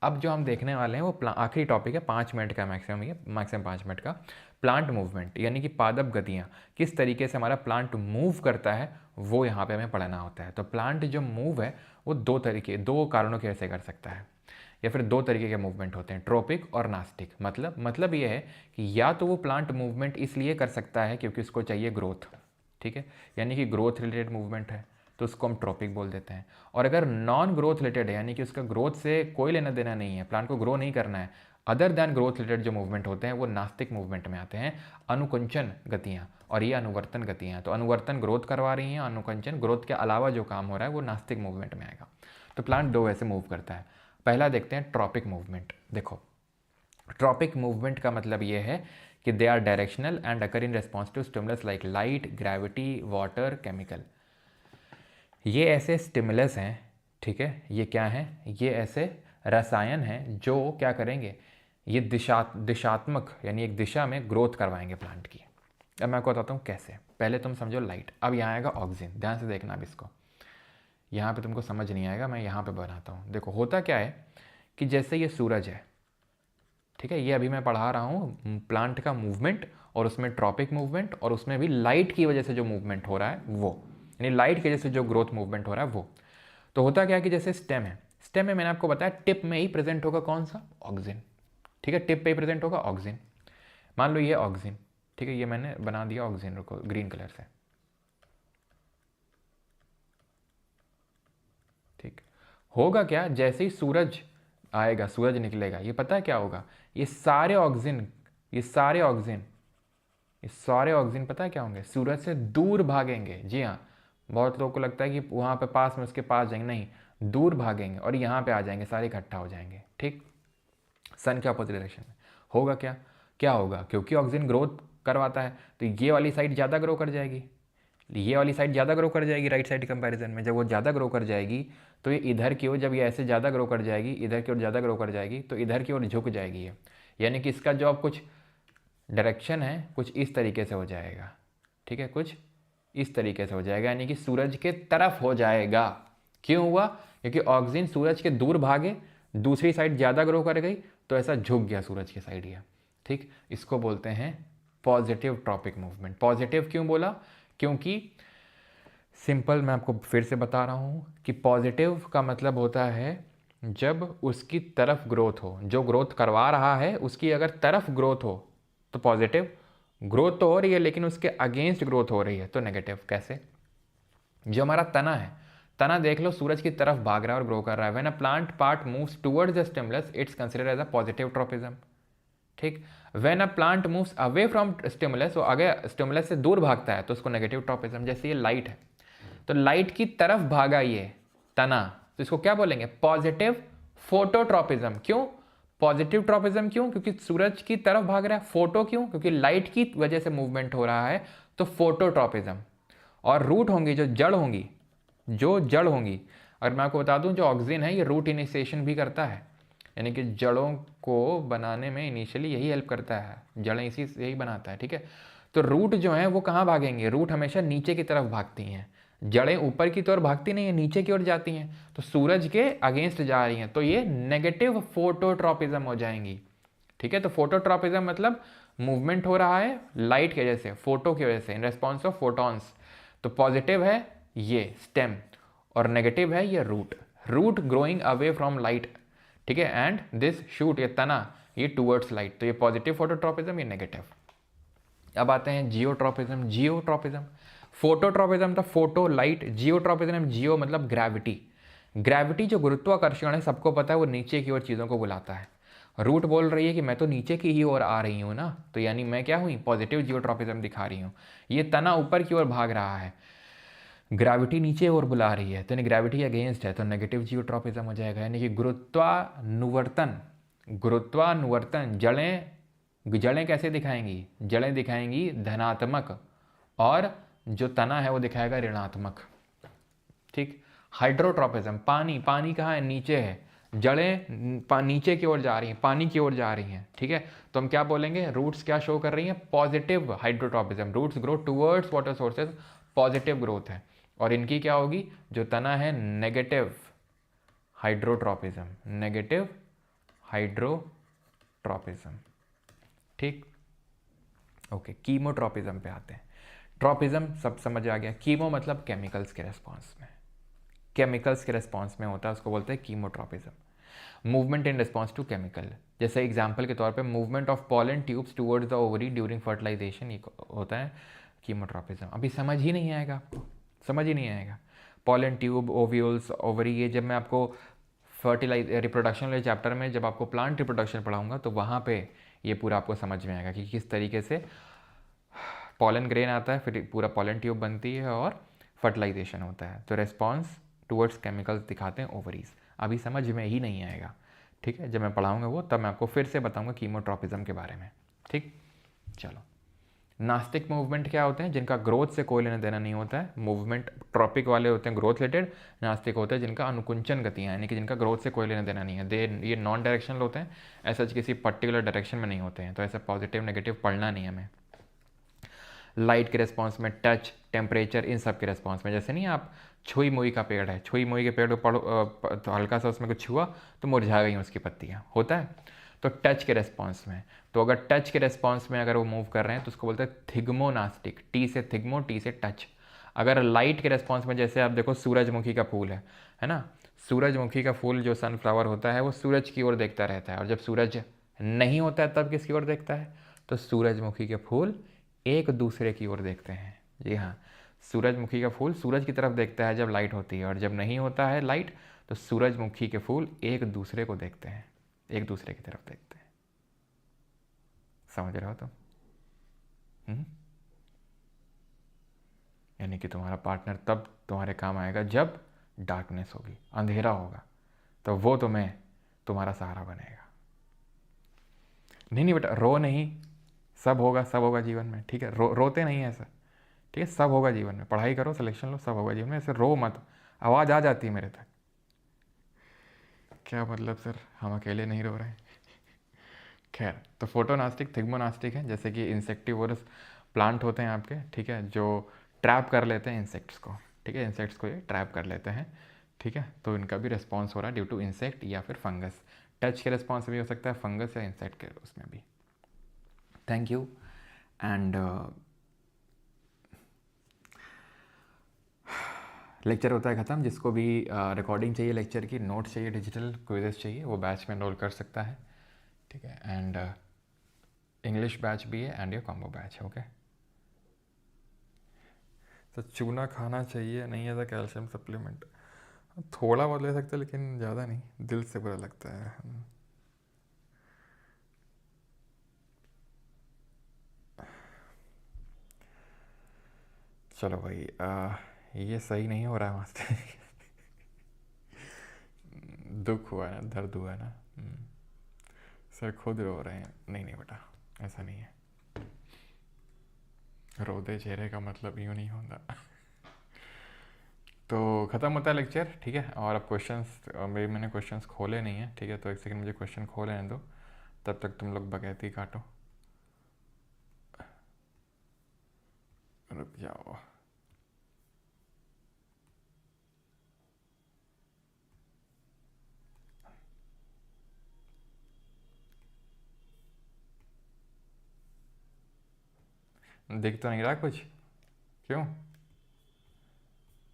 अब जो हम देखने वाले हैं वो आखिरी टॉपिक है, 5 मिनट का मैक्सिमम, ये मैक्सिमम 5 मिनट का। प्लांट मूवमेंट, यानी कि पादप गतियाँ, किस तरीके से हमारा प्लांट मूव करता है वो यहाँ पे हमें पढ़ना होता है। तो प्लांट जो मूव है वो दो कारणों की वजह से कर सकता है, या फिर दो तरीके के मूवमेंट होते हैं, ट्रोपिक और नास्टिक। मतलब ये है कि या तो वो प्लांट मूवमेंट इसलिए कर सकता है क्योंकि उसको चाहिए ग्रोथ, ठीक है, यानी कि ग्रोथ रिलेटेड मूवमेंट है तो उसको हम ट्रोपिक बोल देते हैं। और अगर नॉन ग्रोथ रिलेटेड है, यानी कि उसका ग्रोथ से कोई लेना देना नहीं है, प्लांट को ग्रो नहीं करना है, अदर दैन ग्रोथ रिलेटेड जो मूवमेंट होते हैं वो नास्तिक मूवमेंट में आते हैं। अनुकुंचन गतियाँ और ये अनुवर्तन गतियाँ, तो अनुवर्तन ग्रोथ करवा रही हैं, अनुकुंचन ग्रोथ के अलावा जो काम हो रहा है वो नास्तिक मूवमेंट में आएगा। तो प्लांट दो वैसे मूव करता है। पहला देखते हैं ट्रॉपिक मूवमेंट। देखो, ट्रॉपिक मूवमेंट का मतलब ये है कि they are directional and occur in response to stimulus like light, gravity, water, chemical. ये ऐसे स्टिमुलस हैं, ठीक है, ये क्या हैं? ये ऐसे रसायन हैं जो क्या करेंगे? ये दिशात्मक, यानी एक दिशा में ग्रोथ करवाएंगे प्लांट की। अब मैं आपको बताता हूँ कैसे। पहले तुम समझो लाइट, अब यहाँ आएगा ऑक्सीजन, ध्यान से देखना अब इसको, यहाँ पे तुमको समझ नहीं आएगा, मैं यहाँ पे बनाता हूँ। देखो होता क्या है कि जैसे ये सूरज है, ठीक है, ये अभी मैं पढ़ा रहा हूँ प्लांट का मूवमेंट, और उसमें ट्रॉपिक मूवमेंट, और उसमें भी लाइट की वजह से जो मूवमेंट हो रहा है वो, यानी लाइट की वजह से जो ग्रोथ मूवमेंट हो रहा है वो। तो होता क्या है कि जैसे स्टेम है, स्टेम में मैंने आपको बताया टिप में ही प्रेजेंट होगा कौन सा? ऑक्सीजन, ठीक है, टिप पे ही प्रेजेंट होगा ऑक्सीजन। मान लो ये ऑक्सीजन, ठीक है, ये मैंने बना दिया ऑक्सीजन को ग्रीन कलर से, ठीक। होगा क्या? जैसे ही सूरज आएगा, सूरज निकलेगा, ये पता है क्या होगा? ये सारे ऑक्सीजन, ये सारे ऑक्सीजन, ये सारे ऑक्सीजन पता है क्या होंगे? सूरज से दूर भागेंगे। जी हाँ, बहुत लोगों को लगता है कि वहाँ पे पास में उसके पास जाएंगे, नहीं, दूर भागेंगे और यहाँ पे आ जाएंगे, सारे इकट्ठा हो जाएंगे, ठीक, सन के अपोजिट डायरेक्शन में। होगा क्या? क्या होगा? क्योंकि ऑक्सीजन ग्रोथ करवाता है तो ये वाली साइड ज़्यादा ग्रो कर जाएगी, ये वाली साइड ज़्यादा ग्रो कर जाएगी राइट साइड कंपैरिजन में। जब वो ज़्यादा ग्रो कर जाएगी तो ये इधर की ओर, जब ये ऐसे ज़्यादा ग्रो कर जाएगी, इधर की ओर ज़्यादा ग्रो कर जाएगी तो इधर की ओर झुक जाएगी ये, यानी कि इसका जो अब कुछ डायरेक्शन है कुछ इस तरीके से हो जाएगा, ठीक है, कुछ इस तरीके से हो जाएगा, यानी कि सूरज के तरफ हो जाएगा। क्यों हुआ? क्योंकि ऑक्सीजन सूरज के दूर भागे, दूसरी साइड ज़्यादा ग्रो कर गई तो ऐसा झुक गया सूरज की साइड ये, ठीक। इसको बोलते हैं पॉजिटिव ट्रॉपिक मूवमेंट। पॉजिटिव क्यों बोला? क्योंकि सिंपल, मैं आपको फिर से बता रहा हूँ कि पॉजिटिव का मतलब होता है जब उसकी तरफ ग्रोथ हो, जो ग्रोथ करवा रहा है उसकी अगर तरफ ग्रोथ हो तो पॉजिटिव। ग्रोथ तो हो रही है लेकिन उसके अगेंस्ट ग्रोथ हो रही है तो नेगेटिव। कैसे? जो हमारा तना है, तना देख लो सूरज की तरफ भाग रहा है और ग्रो कर रहा है। When a plant part moves towards the stimulus it's considered as a positive tropism. ठीक, when a plant moves away from stimulus, वो आगे स्टिमुलस से दूर भागता है तो उसको नेगेटिव ट्रॉपिज्म। जैसे ये लाइट है तो लाइट की तरफ भागा ये तना, तो इसको क्या बोलेंगे? Positive phototropism. क्यों पॉजिटिव ट्रॉपिज्म? क्यों? क्योंकि सूरज की तरफ भाग रहा है। फोटो क्यों? क्योंकि लाइट की वजह से मूवमेंट हो रहा है, तो फोटोट्रॉपिज्म। और रूट होंगी, जो जड़ होंगी, जो जड़ होंगी, अगर मैं आपको बता दूं जो ऑक्सीजन है ये रूट इनिशिएशन भी करता है, यानी कि जड़ों को बनाने में इनिशियली यही हेल्प करता है, जड़ें इसी से यही बनाता है। ठीक है, तो रूट जो है वो कहाँ भागेंगे? रूट हमेशा नीचे की तरफ भागती हैं, जड़ें ऊपर की तरफ भागती नहीं है, नीचे की ओर जाती हैं, तो सूरज के अगेंस्ट जा रही हैं, तो ये नेगेटिव फोटोट्रॉपिज्म हो जाएंगी। ठीक है, तो फोटोट्रॉपिज्म मतलब मूवमेंट हो रहा है लाइट की वजह से, फोटो की वजह से, इन रेस्पॉन्स ऑफ फोटॉन्स। तो पॉजिटिव है ये स्टेम और नेगेटिव है ये root, root growing away from light. ठीक है, एंड दिस शूट, ये तना, ये टूवर्ड्स लाइट, तो ये पॉजिटिव फोटोट्रॉपिज्म, ये नेगेटिव। अब आते हैं जियोट्रॉपिज्म। जियोट्रॉपिज्म, फोटोट्रॉपिज्म था फोटो लाइट, जियोट्रॉपिज्म, जियो मतलब ग्रेविटी। ग्रेविटी जो गुरुत्वाकर्षण है सबको पता है वो नीचे की ओर चीज़ों को बुलाता है। रूट बोल रही है कि मैं तो नीचे की ही ओर आ रही हूँ ना, तो यानी मैं क्या हुई? पॉजिटिव जियोट्रॉपिज्म दिखा रही हूँ। ये तना ऊपर की ओर भाग रहा है, ग्रेविटी नीचे और बुला रही है, तो यानी ग्रेविटी अगेंस्ट है, तो नेगेटिव जियोट्रॉपिज्म हो जाएगा। यानी कि गुरुत्वानुवर्तन, गुरुत्वानुवर्तन, जड़ें, जड़ें कैसे दिखाएंगी? जड़ें दिखाएंगी धनात्मक, और जो तना है वो दिखाएगा ऋणात्मक। ठीक, हाइड्रोट्रॉपिज्म, पानी, पानी कहाँ है? नीचे है, जड़ें नीचे की ओर जा रही हैं, पानी की ओर जा रही हैं। ठीक है, तो हम क्या बोलेंगे? रूट्स क्या शो कर रही हैं? Positive hydrotropism, roots grow towards water sources, positive growth है। और इनकी क्या होगी? जो तना है नेगेटिव हाइड्रोट्रॉपिज्म, नेगेटिव हाइड्रोट्रॉपिज्म। ठीक, ओके, कीमोट्रॉपिज्म पे आते हैं। ट्रॉपिज्म सब समझ आ गया, कीमो मतलब केमिकल्स के रेस्पॉन्स में, केमिकल्स के रेस्पॉन्स में होता है, उसको बोलते हैं chemotropism. Movement in response to chemical, जैसे एग्जांपल के तौर पे movement of pollen tubes towards the ovary during fertilisation, ये होता है कीमोट्रॉपिज्म। अभी समझ ही नहीं आएगा आपको, समझ ही नहीं आएगा। पॉलन ट्यूब, ओव्यूल्स, ओवरी, ये जब मैं आपको रिप्रोडक्शन वाले चैप्टर में जब आपको प्लांट रिप्रोडक्शन पढ़ाऊंगा तो वहाँ पे ये पूरा आपको समझ में आएगा कि किस तरीके से पॉलन ग्रेन आता है, फिर पूरा पॉलन ट्यूब बनती है और फर्टिलाइजेशन होता है। तो रेस्पॉन्स टुवर्ड्स केमिकल्स दिखाते हैं ओवरीज। अभी समझ में ही नहीं आएगा, ठीक है, जब मैं पढ़ाऊंगा वो तब मैं आपको फिर से बताऊंगा कीमोट्रॉपिज्म के बारे में। ठीक, चलो। नास्तिक मूवमेंट क्या होते हैं? जिनका ग्रोथ से कोई लेना देना नहीं होता है। मूवमेंट ट्रॉपिक वाले होते हैं ग्रोथ रिलेटेड, नास्तिक होते हैं जिनका अनुकुंचन गतियाँ, यानी कि जिनका ग्रोथ से कोई लेना देना नहीं है। ये नॉन डायरेक्शनल होते हैं, ऐसा किसी पर्टिकुलर डायरेक्शन में नहीं होते हैं, तो ऐसा पॉजिटिव नेगेटिव पढ़ना नहीं है हमें। लाइट के रिस्पॉन्स में, टच, टेम्परेचर, इन सब के रिस्पॉन्स में। जैसे नहीं आप छुई मुई का पेड़ है, छुई मुई के पेड़ को पढ़ो तो हल्का सा उसमें कुछ छुआ तो मुरझा गई उसकी पत्तियाँ, होता है। तो टच के रिस्पॉन्स में, तो अगर टच के रिस्पॉन्स में अगर वो मूव कर रहे हैं तो उसको बोलते हैं थिग्मोनास्टिक, टी से थिग्मो, टी से टच। अगर लाइट के रिस्पॉन्स में, जैसे आप देखो सूरजमुखी का फूल है ना, सूरजमुखी का फूल जो सनफ्लावर होता है वो सूरज की ओर देखता रहता है, और जब सूरज नहीं होता है तब किसकी ओर देखता है? तो सूरजमुखी के फूल एक दूसरे की ओर देखते हैं। जी हाँ, सूरजमुखी का फूल सूरज की तरफ देखता है जब लाइट होती है, और जब नहीं होता है लाइट तो सूरजमुखी के फूल एक दूसरे को देखते हैं, एक दूसरे की तरफ देखते हैं। समझ रहे हो तुम? यानी कि तुम्हारा पार्टनर तब तुम्हारे काम आएगा जब डार्कनेस होगी, अंधेरा होगा, तो वो तुम्हें तुम्हारा सहारा बनेगा। नहीं बेटा, रो नहीं, सब होगा, सब होगा जीवन में, ठीक है। रोते नहीं है ऐसा, ठीक है, सब होगा जीवन में। पढ़ाई करो, सिलेक्शन लो, सब होगा जीवन में, ऐसे रो मत। आवाज़ आ जाती है मेरे तक, क्या मतलब सर हम अकेले नहीं रो रहे हैं। खैर, तो फोटोनास्टिक, थिग्मोनास्टिक है, जैसे कि इंसेक्टिवोरस प्लांट होते हैं आपके, ठीक है, जो ट्रैप कर लेते हैं इंसेक्ट्स को, ठीक है, इंसेक्ट्स को ये ट्रैप कर लेते हैं, ठीक है। तो इनका भी रिस्पॉन्स हो रहा है ड्यू टू इंसेक्ट या फिर फंगस। टच के रिस्पॉन्स भी हो सकता है फंगस या इंसेक्ट के उसमें भी। Thank you. एंड लेक्चर होता है ख़त्म। जिसको भी रिकॉर्डिंग चाहिए लेक्चर की, नोट्स चाहिए, डिजिटल क्विजेस चाहिए, वो बैच में एनरोल कर सकता है, ठीक है। एंड इंग्लिश बैच भी है एंड ये कॉम्बो बैच है, ओके। तो चूना खाना चाहिए, नहीं है कैल्शियम सप्लीमेंट। थोड़ा बहुत ले सकते हैं लेकिन ज़्यादा नहीं, दिल से बुरा लगता है। चलो भाई, ये सही नहीं हो रहा है मस्त। दुख हुआ है ना, दर्द हुआ है ना। सर खुद रो रहे हैं। नहीं नहीं बेटा, ऐसा नहीं है। रोदे चेहरे का मतलब यूँ नहीं होता। तो ख़त्म होता है लेक्चर, ठीक है। और अब क्वेश्चंस, मैंने क्वेश्चंस खोले नहीं है, ठीक है। तो एक सेकंड मुझे क्वेश्चन खोल लेने दो, तब तक तुम लोग बगैती काटो। रुक जाओ। दिख तो नहीं रहा कुछ? क्यों?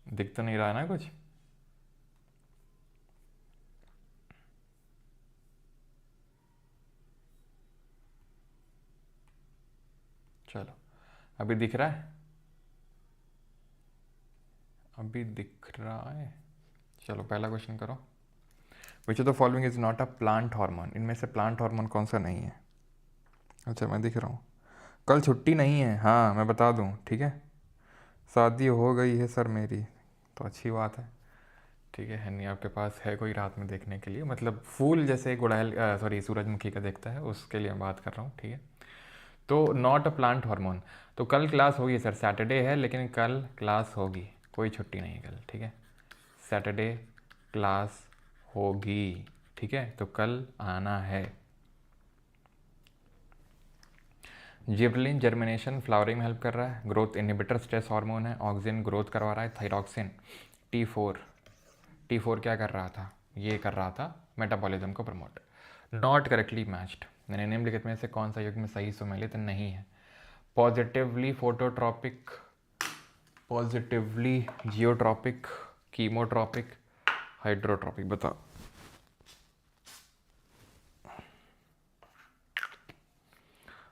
दिख तो नहीं रहा ना कुछ? चलो, अभी दिख रहा है? अभी दिख रहा है। चलो पहला क्वेश्चन करो। विच of the following is not a plant hormone? इनमें से प्लांट हार्मोन कौन सा नहीं है? अच्छा, मैं दिख रहा हूँ। कल छुट्टी नहीं है, हाँ मैं बता दूँ, ठीक है। शादी हो गई है सर मेरी, तो अच्छी बात है, ठीक है नहीं आपके पास है कोई रात में देखने के लिए, मतलब फूल जैसे गुड़हल, सॉरी सूरजमुखी का देखता है, उसके लिए मैं बात कर रहा हूँ, ठीक है। तो नॉट अ प्लांट हार्मोन। तो कल क्लास होगी सर, सैटरडे है लेकिन कल क्लास होगी, कोई छुट्टी नहीं है कल, ठीक है। सैटरडे क्लास होगी, ठीक है, तो कल आना है। जिबलिन जर्मिनेशन फ्लावरिंग में हेल्प कर रहा है। ग्रोथ इनहिबिटर स्ट्रेस हार्मोन है। ऑक्सिन ग्रोथ करवा रहा है। थायरॉक्सिन टी फोर क्या कर रहा था? ये कर रहा था मेटाबॉलिज्म को प्रमोट। Not correctly matched. मैंने निम्नलिखित में से कौन सा युग्म सही सुमेलित नहीं है? Positively phototropic, positively geotropic, chemotropic, hydrotropic, बताओ।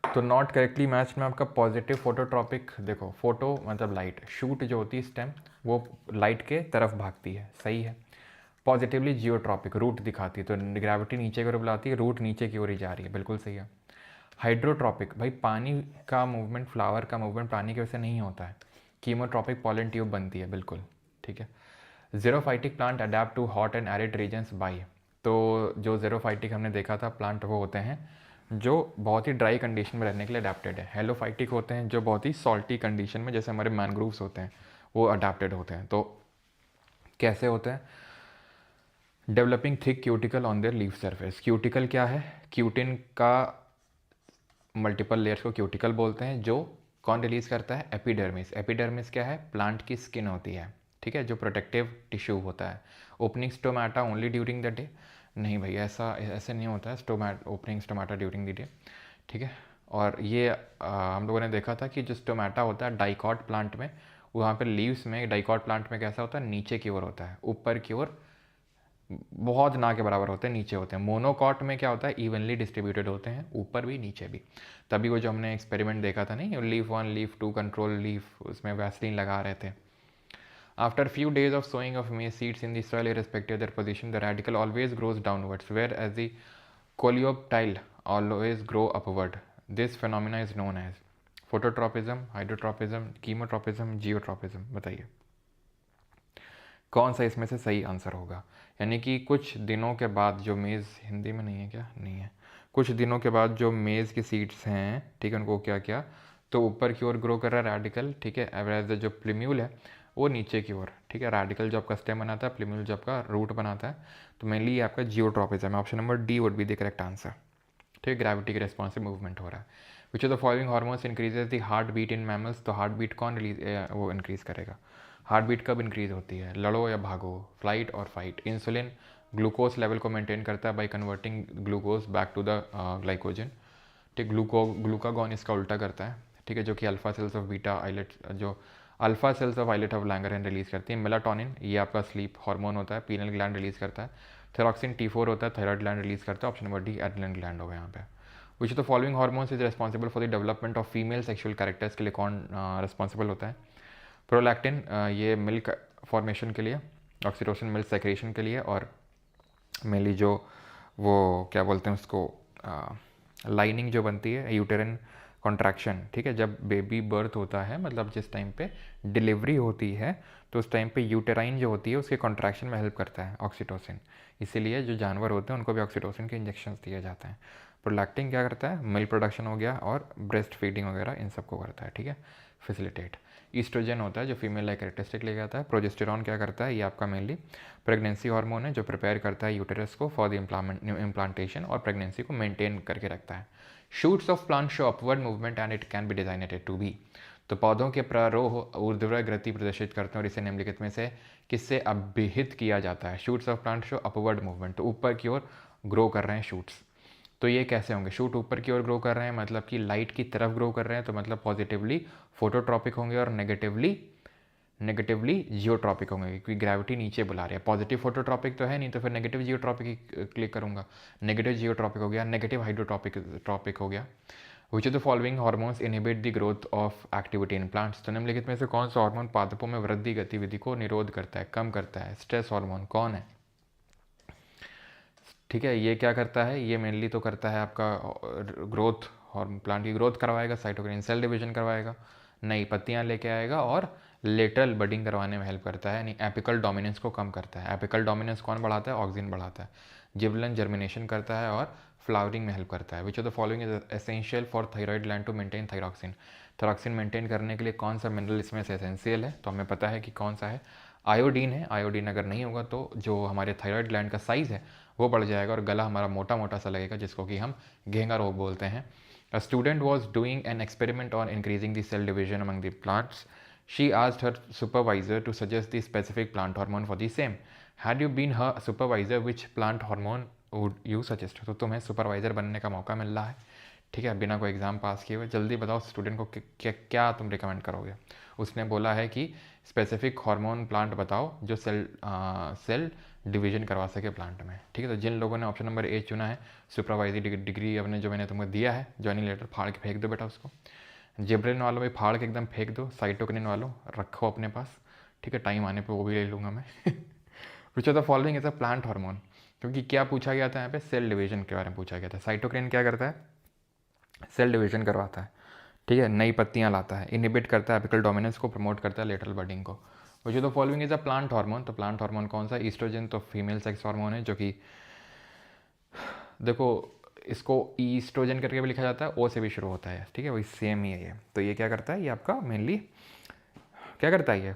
तो नॉट करेक्टली मैच में आपका पॉजिटिव फोटोट्रॉपिक, देखो फोटो मतलब लाइट, शूट जो होती है स्टेम वो लाइट के तरफ भागती है, सही है। पॉजिटिवली जियोट्रॉपिक, रूट दिखाती है, तो ग्रेविटी नीचे की ओर बुलाती है, रूट नीचे की ओर ही जा रही है, बिल्कुल सही है। हाइड्रोट्रॉपिक, भाई पानी का मूवमेंट, फ्लावर का मूवमेंट पानी की वजह से नहीं होता है। कीमोट्रॉपिक, पॉलन ट्यूब बनती है, बिल्कुल ठीक है। Xerophytic plant adapt to hot and arid regions by. तो जो ज़ेरोफाइटिक हमने देखा था प्लांट, वो होते हैं जो बहुत ही ड्राई कंडीशन में रहने के लिए अडेप्टेड है। हेलोफाइटिक होते हैं जो बहुत ही सॉल्टी कंडीशन में, जैसे हमारे मैनग्रोव्स होते हैं, वो अडेप्टेड होते हैं। तो कैसे होते हैं? Developing thick cuticle on their leaf surface. Cuticle क्या है? क्यूटिन का मल्टीपल लेयर्स को क्यूटिकल बोलते हैं, जो कौन रिलीज करता है? एपिडर्मिस। एपिडर्मिस क्या है? प्लांट की स्किन होती है, ठीक है, जो प्रोटेक्टिव टिश्यू होता है। Opening stomata only during the day? नहीं भाई, ऐसा ऐसे नहीं होता है opening stomata during the day, ठीक है। और ये हम लोगों ने देखा था कि जो स्टोमाटा होता है डाइकॉट प्लांट में, वहाँ पर लीव्स में, डाइकॉट प्लांट में कैसा होता है? नीचे की ओर होता है, ऊपर की ओर बहुत ना के बराबर होते हैं, नीचे होते हैं। मोनोकॉट में क्या होता है? इवनली डिस्ट्रीब्यूटेड होते हैं, ऊपर भी नीचे भी। तभी वो जो हमने एक्सपेरिमेंट देखा था नहीं, लीफ 1 लीफ 2 कंट्रोल लीफ, उसमें वैसलीन लगा रहे थे। After few days of sowing of maize seeds in the soil irrespective their position, the radical always grows downwards, whereas the coleoptile always grow upward. This phenomena is known as phototropism, hydrotropism, chemotropism, geotropism। बताइए कौन सा इसमें से सही answer होगा? यानी कि कुछ दिनों के बाद जो मेज़, हिंदी में नहीं है क्या? नहीं है। कुछ दिनों के बाद जो मेज़ की सीड्स हैं, ठीक है, उनको क्या क्या, तो ऊपर की ओर ग्रो कर रहा है रेडिकल, ठीक है। एवरेज जो प्लिम्यूल है वो नीचे की ओर, ठीक है। रेडिकल जो आपका स्टेम बनाता है, प्लिम्यूल जो आपका रूट बनाता है। तो मेनली आपका जियोट्रॉपिज्म है। Option number D would be the correct answer, ठीक है। ग्रेविटी के रिस्पॉन्स से मूवमेंट हो रहा है। Which of the following hormones increases the heart beat in mammals? तो हार्ट बीट कौन वो इंक्रीज करेगा? हार्ट बीट कब इंक्रीज होती है? लड़ो या भागो, फ्लाइट और फाइट। इंसुलिन ग्लूकोज लेवल को मेंटेन करता है by converting glucose back to the glycogen, ठीक। ग्लूकागॉन इसका उल्टा करता है, ठीक है, जो कि alpha cells of beta islet, जो alpha cells of islet of Langerhans release करती है। मेलाटोनिन ये आपका स्लीप हार्मोन होता है, पीनल ग्लैंड रिलीज करता है। थायरॉक्सिन T4 होता है, थायराइड ग्लैंड रिलीज करता है। Option number D adrenal gland होगा यहाँ पे। विच of the following hormones is responsible for the development of female sexual characters? के लिए कौन रिस्पॉन्सिबल होता है? प्रोलैक्टिन, ये मिल्क फॉर्मेशन के लिए। ऑक्सीटोसिन मिल्क सेक्रेशन के लिए, और मेनली जो वो क्या बोलते हैं उसको, लाइनिंग जो बनती है, यूटेरिन कॉन्ट्रैक्शन, ठीक है, जब बेबी बर्थ होता है, मतलब जिस टाइम पे डिलीवरी होती है तो उस टाइम पे यूटेराइन जो होती है उसके कॉन्ट्रैक्शन में हेल्प करता है ऑक्सीटोसिन। इसीलिए जो जानवर होते हैं उनको भी ऑक्सीटोसिन के इंजेक्शन दिए जाते हैं। प्रोलैक्टिन क्या करता है, मिल्क प्रोडक्शन हो गया और ब्रेस्ट फीडिंग वगैरह इन सबको करता है, ठीक है, फैसिलिटेट। ईस्ट्रोजन होता है जो फीमेल लाइक कैरेक्टरिस्टिक लेके आता है। प्रोजेस्टेरॉन क्या करता है, ये आपका मेनली प्रेगनेंसी हार्मोन है जो प्रिपेयर करता है यूटेरस को फॉर द इम्प्लांटेशन और प्रेगनेंसी को मेंटेन करके रखता है। Shoots of plant show upward movement and it can be designated to be. तो पौधों के प्रारोह ऊर्ध्वाधर गति प्रदर्शित करते हैं और इसे निम्नलिखित में से किससे अभिहित किया जाता है। Shoots of plant show upward movement, तो ऊपर की ओर ग्रो कर रहे हैं शूट्स। तो ये कैसे होंगे, शूट ऊपर की ओर ग्रो कर रहे हैं मतलब कि लाइट की तरफ ग्रो कर रहे हैं, तो मतलब पॉजिटिवली फोटोट्रॉपिक होंगे और नेगेटिवली जियोट्रॉपिक होंगे क्योंकि ग्रेविटी नीचे बुला रही है। पॉजिटिव फोटोट्रॉपिक तो है नहीं, तो फिर नेगेटिव जियोट्रॉपिक ही क्लिक करूंगा। नेगेटिव जियोट्रॉपिक हो गया, नेगेटिव हाइड्रोट्रॉपिक हो गया। विच of the following hormones inhibit the growth of activity in plants. तो निम्नलिखित में से कौन सा हार्मोन पादपों में वृद्धि गतिविधि को निरोध करता है, कम करता है। स्ट्रेस हार्मोन कौन है, ठीक है, ये क्या करता है, ये मेनली तो करता है आपका ग्रोथ, और प्लांट की ग्रोथ करवाएगा, साइटोकिनिन सेल डिवीजन करवाएगा, नई पत्तियां लेके आएगा और लेटरल बडिंग करवाने में हेल्प करता है, यानी एपिकल डोमिनेंस को कम करता है। एपिकल डोमिनेंस कौन बढ़ाता है, ऑक्सिन बढ़ाता है। जिबलन जर्मिनेशन करता है और फ्लावरिंग में हेल्प करता है। Which of the following is essential for thyroid gland to maintain thyroxine. Thyroxine maintain करने के लिए कौन सा मिनरल इसमें से एसेंशियल है, तो हमें पता है कि कौन सा है, आयोडीन है। आयोडीन अगर नहीं होगा तो जो हमारे थायराइड ग्लैंड का साइज़ है वो बढ़ जाएगा और गला हमारा मोटा मोटा सा लगेगा, जिसको कि हम घेंगा रोग बोलते हैं। A student was doing an experiment on increasing the cell division among the plants. She asked her supervisor to suggest the specific plant hormone for the same. Had you been her supervisor, which plant hormone would you suggest? तो तुम्हें supervisor बनने का मौका मिल रहा है, ठीक है, बिना कोई एग्ज़ाम पास किए हुए। जल्दी बताओ स्टूडेंट को क्या तुम रिकमेंड करोगे। उसने बोला है कि स्पेसिफिक हार्मोन प्लांट बताओ जो सेल डिवीजन करवा सके प्लांट में, ठीक है। तो जिन लोगों ने ऑप्शन नंबर ए चुना है, सुपरवाइजरी डिग्री अपने जो मैंने तुमको दिया है, ज्वाइनिंग लेटर फाड़ के फेंक दो बेटा उसको। जिब्रेलिन वालों भी फाड़ के एकदम फेंक दो। साइटोकिनिन वालों रखो अपने पास, ठीक है, टाइम आने पे वो भी ले लूँगा मैं। विच of the following is a plant hormone, क्योंकि क्या पूछा गया था यहाँ पे, सेल डिवीजन के बारे में पूछा गया था। साइटोकिनिन क्या करता है, सेल डिवीजन करवाता है, ठीक है, नई पत्तियाँ लाता है, इनहिबिट करता है एपिकल डोमिनेंस को, प्रमोट करता है लेटरल बडिंग को। विच of the following is a plant hormone, तो प्लांट हार्मोन कौन सा, ईस्ट्रोजन तो फीमेल सेक्स हार्मोन है, जो कि देखो इसको ईस्ट्रोजन करके भी लिखा जाता है, ओ से भी शुरू होता है, ठीक है, वही सेम ही है ये। तो ये क्या करता है, ये आपका मेनली क्या करता है,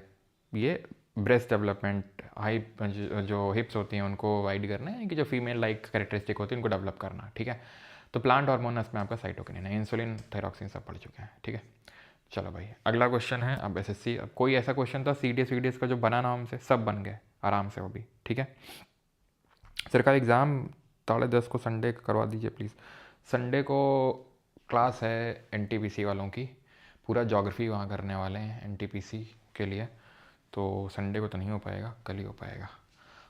ये ब्रेस्ट डेवलपमेंट, हाइप जो हिप्स होती हैं उनको वाइड करना है, कि जो फीमेल लाइक कैरेक्टरिस्टिक होती है उनको डेवलप करना, ठीक है। तो प्लांट हार्मोन में आपका साइटोकिनिन है, इंसुलिन थायरॉक्सिन सब पढ़ चुके हैं, ठीक है। चलो भाई अगला क्वेश्चन है, अब एसएससी, अब कोई ऐसा क्वेश्चन था सीडीएस का जो बना नाम से, सब बन गए आराम से वो भी, ठीक है। सरकारी एग्ज़ाम 10:30 को संडे करवा दीजिए प्लीज़। संडे को क्लास है एनटीपीसी वालों की, पूरा ज्योग्राफी वहाँ करने वाले हैं एनटीपीसी के लिए, तो संडे को तो नहीं हो पाएगा, कल ही हो पाएगा।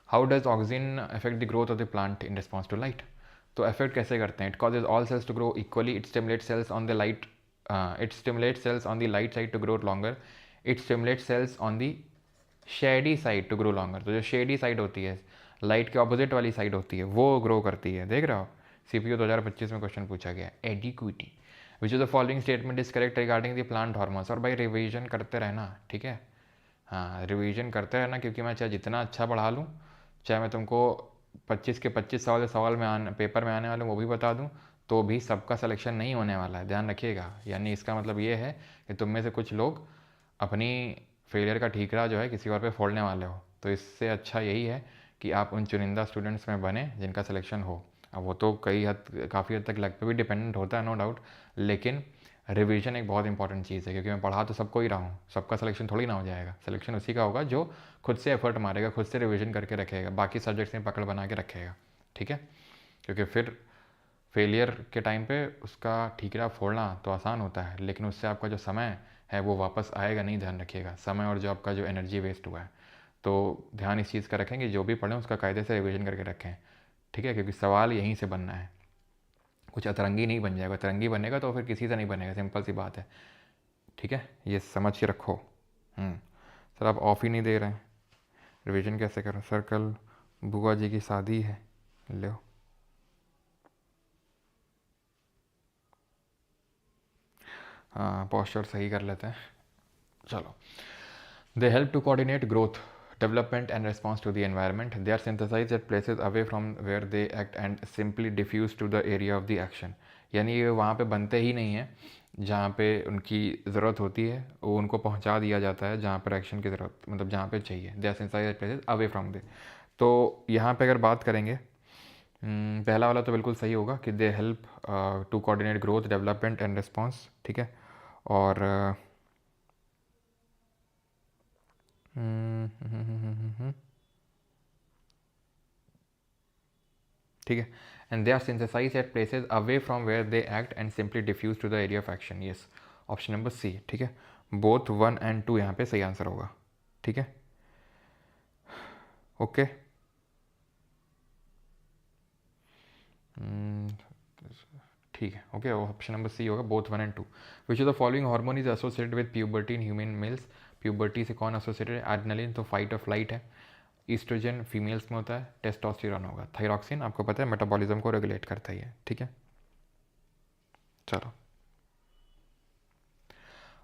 How does oxygen affect the growth of the plant in response to light. तो अफेक्ट कैसे करते हैं, it causes all cells to grow equally, it stimulate cells on the light, it stimulate cells on the light side to grow longer, it stimulate cells on the shady side to grow longer. तो जो shady side होती है, light के opposite वाली side होती है, वो grow करती है, देख रहे हो। सीपीयू 2025 में क्वेश्चन पूछा गया, एडिक्विटी। Which is the following statement is correct regarding the plant hormones. और भाई रिवीजन करते रहना, ठीक है, हाँ रिवीजन करते रहना, क्योंकि मैं चाहे जितना अच्छा पढ़ा लूँ, चाहे मैं तुमको 25 के 25 सवाल में पेपर में आने वाले वो भी बता दूँ, तो भी सबका सिलेक्शन नहीं होने वाला है, ध्यान रखिएगा। यानी इसका मतलब ये है कि तुम में से कुछ लोग अपनी फेलियर का ठीकरा जो है किसी और पे फोड़ने वाले हो। तो इससे अच्छा यही है कि आप उन चुनिंदा स्टूडेंट्स में बने जिनका सिलेक्शन हो। अब वो तो काफ़ी हद तक लक पे भी डिपेंडेंट होता है, नो डाउट, लेकिन रिवीजन एक बहुत इंपॉर्टेंट चीज़ है, क्योंकि मैं पढ़ा तो सबको ही रहा हूँ, सबका सिलेक्शन थोड़ी ना हो जाएगा। सिलेक्शन उसी का होगा जो खुद से एफर्ट मारेगा, खुद से रिवीजन करके रखेगा, बाकी सब्जेक्ट्स में पकड़ बना के रखेगा, ठीक है। क्योंकि फिर फेलियर के टाइम पे उसका ठीकरा फोड़ना तो आसान होता है, लेकिन उससे आपका जो समय है वो वापस आएगा नहीं, ध्यान रखिएगा, समय और जो आपका जो एनर्जी वेस्ट हुआ है। तो ध्यान इस चीज़ का रखें कि जो भी पढ़ें उसका कायदे से रिवीजन करके रखें, ठीक है, क्योंकि सवाल यहीं से बनना है, कुछ अतरंगी नहीं बन जाएगा। अतरंगी बनेगा तो फिर किसी से नहीं बनेगा, सिंपल सी बात है, ठीक है, ये समझ के रखो। सर आप ऑफ ही नहीं दे रहे हैं, रिवीजन कैसे करूँ? सर्कल, बुआ जी की शादी है, लो। हाँ, पोस्चर सही कर लेते हैं, चलो। They help to coordinate growth, development, and response to the environment. They are synthesized at places away from where they act and simply diffuse to the area of the action. यानी ये वहाँ पे बनते ही नहीं हैं जहाँ पे उनकी ज़रूरत होती है, वो उनको पहुँचा दिया जाता है जहाँ पर एक्शन की ज़रूरत, मतलब जहाँ पे चाहिए। They are synthesized at places away from they. तो यहाँ पे अगर बात करेंगे, पहला वाला तो बिल्कुल सही होगा कि they help to coordinate growth, development and response, ठीक है। और ठीक है, and they are synthesise at places away from where they act and simply diffuse to the area of action. Yes, option number C, ठीक है। Both 1 and 2 यहाँ पे सही आंसर होगा, ठीक है, ओके। ठीक है, ओके, ऑप्शन नंबर सी होगा, both 1 and 2। Which of the following hormone is associated with puberty in human mails? Puberty से कौन एसोसिएटेड है? एड्रेनलिन तो फाइट और फ्लाइट है, ईस्ट्रोजन फीमेल्स में होता है, टेस्टोस्टेरोन होगा, थायरॉक्सिन आपको पता है मेटाबॉलिज्म को रेगुलेट करता ही है, ठीक है, चलो।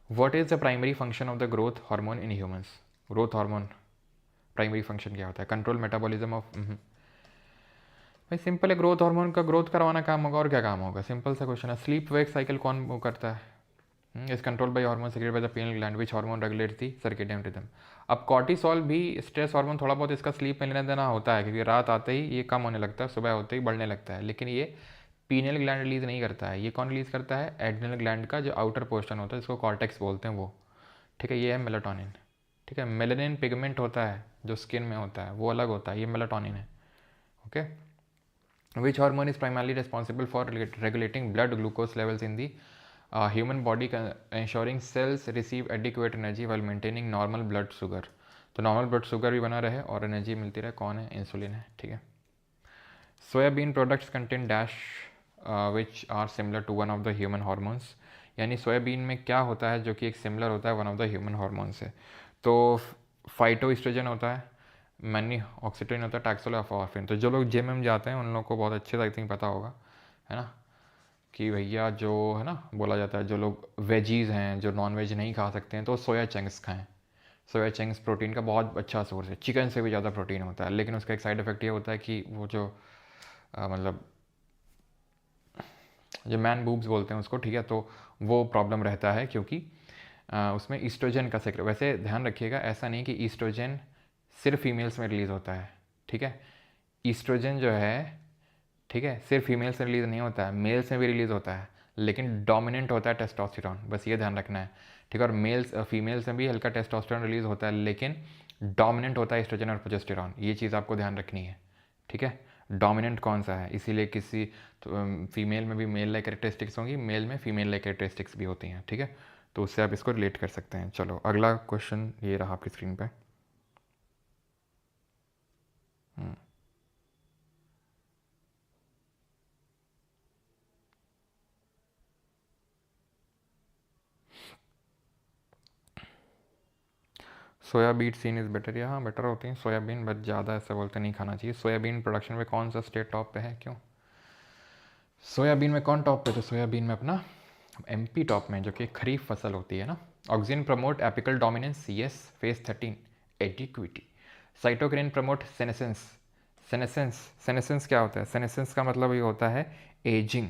What is the primary function of the growth hormone in humans? Growth hormone primary function क्या होता है? कंट्रोल मेटाबॉलिज्म ऑफ, भाई सिंपल है, ग्रोथ हार्मोन का ग्रोथ करवाना काम होगा, और क्या काम होगा? सिंपल सा क्वेश्चन है। स्लीप वेक साइकिल कौन वो करता है? Is control by hormone secreted by the penal gland which hormone regulates the circadian rhythm. अब कॉर्टिसोल भी स्ट्रेस हार्मोन, थोड़ा बहुत इसका स्लीप में लेना देना होता है, क्योंकि रात आते ही ये कम होने लगता है, सुबह होते ही बढ़ने लगता है, लेकिन ये पीनल ग्लैंड रिलीज नहीं करता है। ये कौन रिलीज करता है? एड्रिनल ग्लैंड का जो आउटर पोर्शन होता है, जिसको कॉर्टेक्स बोलते हैं, वो, ठीक है। ये है मेलाटोनिन, ठीक है। मेलानिन पिगमेंट होता है जो स्किन में होता है, वो अलग होता है, ये मेलाटोनिन है, okay. Which hormone is primarily responsible for regulating blood glucose levels in the human body, ensuring cells receive adequate energy while maintaining normal blood sugar? तो नॉर्मल ब्लड शुगर भी बना रहे और एनर्जी मिलती रहे, कौन है? इंसुलिन है, ठीक है। Soybean products contain dash which are similar to one of the human hormones. यानी सोयाबीन में क्या होता है जो कि एक सिमिलर होता है one of the human hormone से? तो फाइटो ईस्ट्रोजन होता है, मैनी ऑक्सीटोसिन होता है, टैक्सोलोफॉर्फिन। तो जो लोग जिम में जाते हैं उन लोगों को बहुत अच्छे से आई थिंक पता होगा, है ना, कि भैया जो है ना, बोला जाता है जो लोग वेजीज हैं, जो नॉन वेज नहीं खा सकते हैं, तो सोया चंक्स खाएं। सोया चंक्स प्रोटीन का बहुत अच्छा सोर्स है, चिकन से भी ज़्यादा प्रोटीन होता है, लेकिन उसका एक साइड इफेक्ट ये होता है कि वो जो मतलब जो मैन बूब्स बोलते हैं उसको, ठीक है, तो वो प्रॉब्लम रहता है, क्योंकि उसमें ईस्ट्रोजन का सिक्र, वैसे ध्यान रखिएगा, ऐसा नहीं कि ईस्ट्रोजन सिर्फ फीमेल्स में रिलीज़ होता है, ठीक है। ईस्ट्रोजन जो है, ठीक है, सिर्फ फीमेल्स में रिलीज़ नहीं होता है, मेल्स में भी रिलीज़ होता है, लेकिन डोमिनेंट होता है टेस्टोस्टेरोन, बस ये ध्यान रखना है, ठीक है। और फीमेल्स में भी हल्का टेस्टोस्टेरोन रिलीज़ होता है, लेकिन डोमिनेंट होता है ईस्ट्रोजन और प्रोजेस्टेरोन, ये चीज़ आपको ध्यान रखनी है, ठीक है। डोमिनेंट कौन सा है, इसीलिए किसी तो फीमेल में भी मेल लाइक कैरेक्टरिस्टिक्स होंगी, मेल में फीमेल लाइक कैरेक्टरिस्टिक्स भी होती हैं, ठीक है। तो उससे आप इसको रिलेट कर सकते हैं। चलो अगला क्वेश्चन ये रहा आपकी स्क्रीन पे। सोयाबीन सीन इज़ बेटर, या हाँ बेटर होती हैं सोयाबीन, बट ज़्यादा ऐसा बोलते नहीं खाना चाहिए। सोयाबीन प्रोडक्शन में कौन सा स्टेट टॉप पे है, क्यों? सोयाबीन में कौन टॉप पे? तो सोयाबीन में अपना एमपी टॉप में, जो कि खरीफ फसल होती है ना। Oxygen promote apical dominance, yes. Phase 13 एडिक्विटी। Cytokinin promote senescence. सेनेसेंस क्या होता है? सेनेसेंस का मतलब ये होता है एजिंग।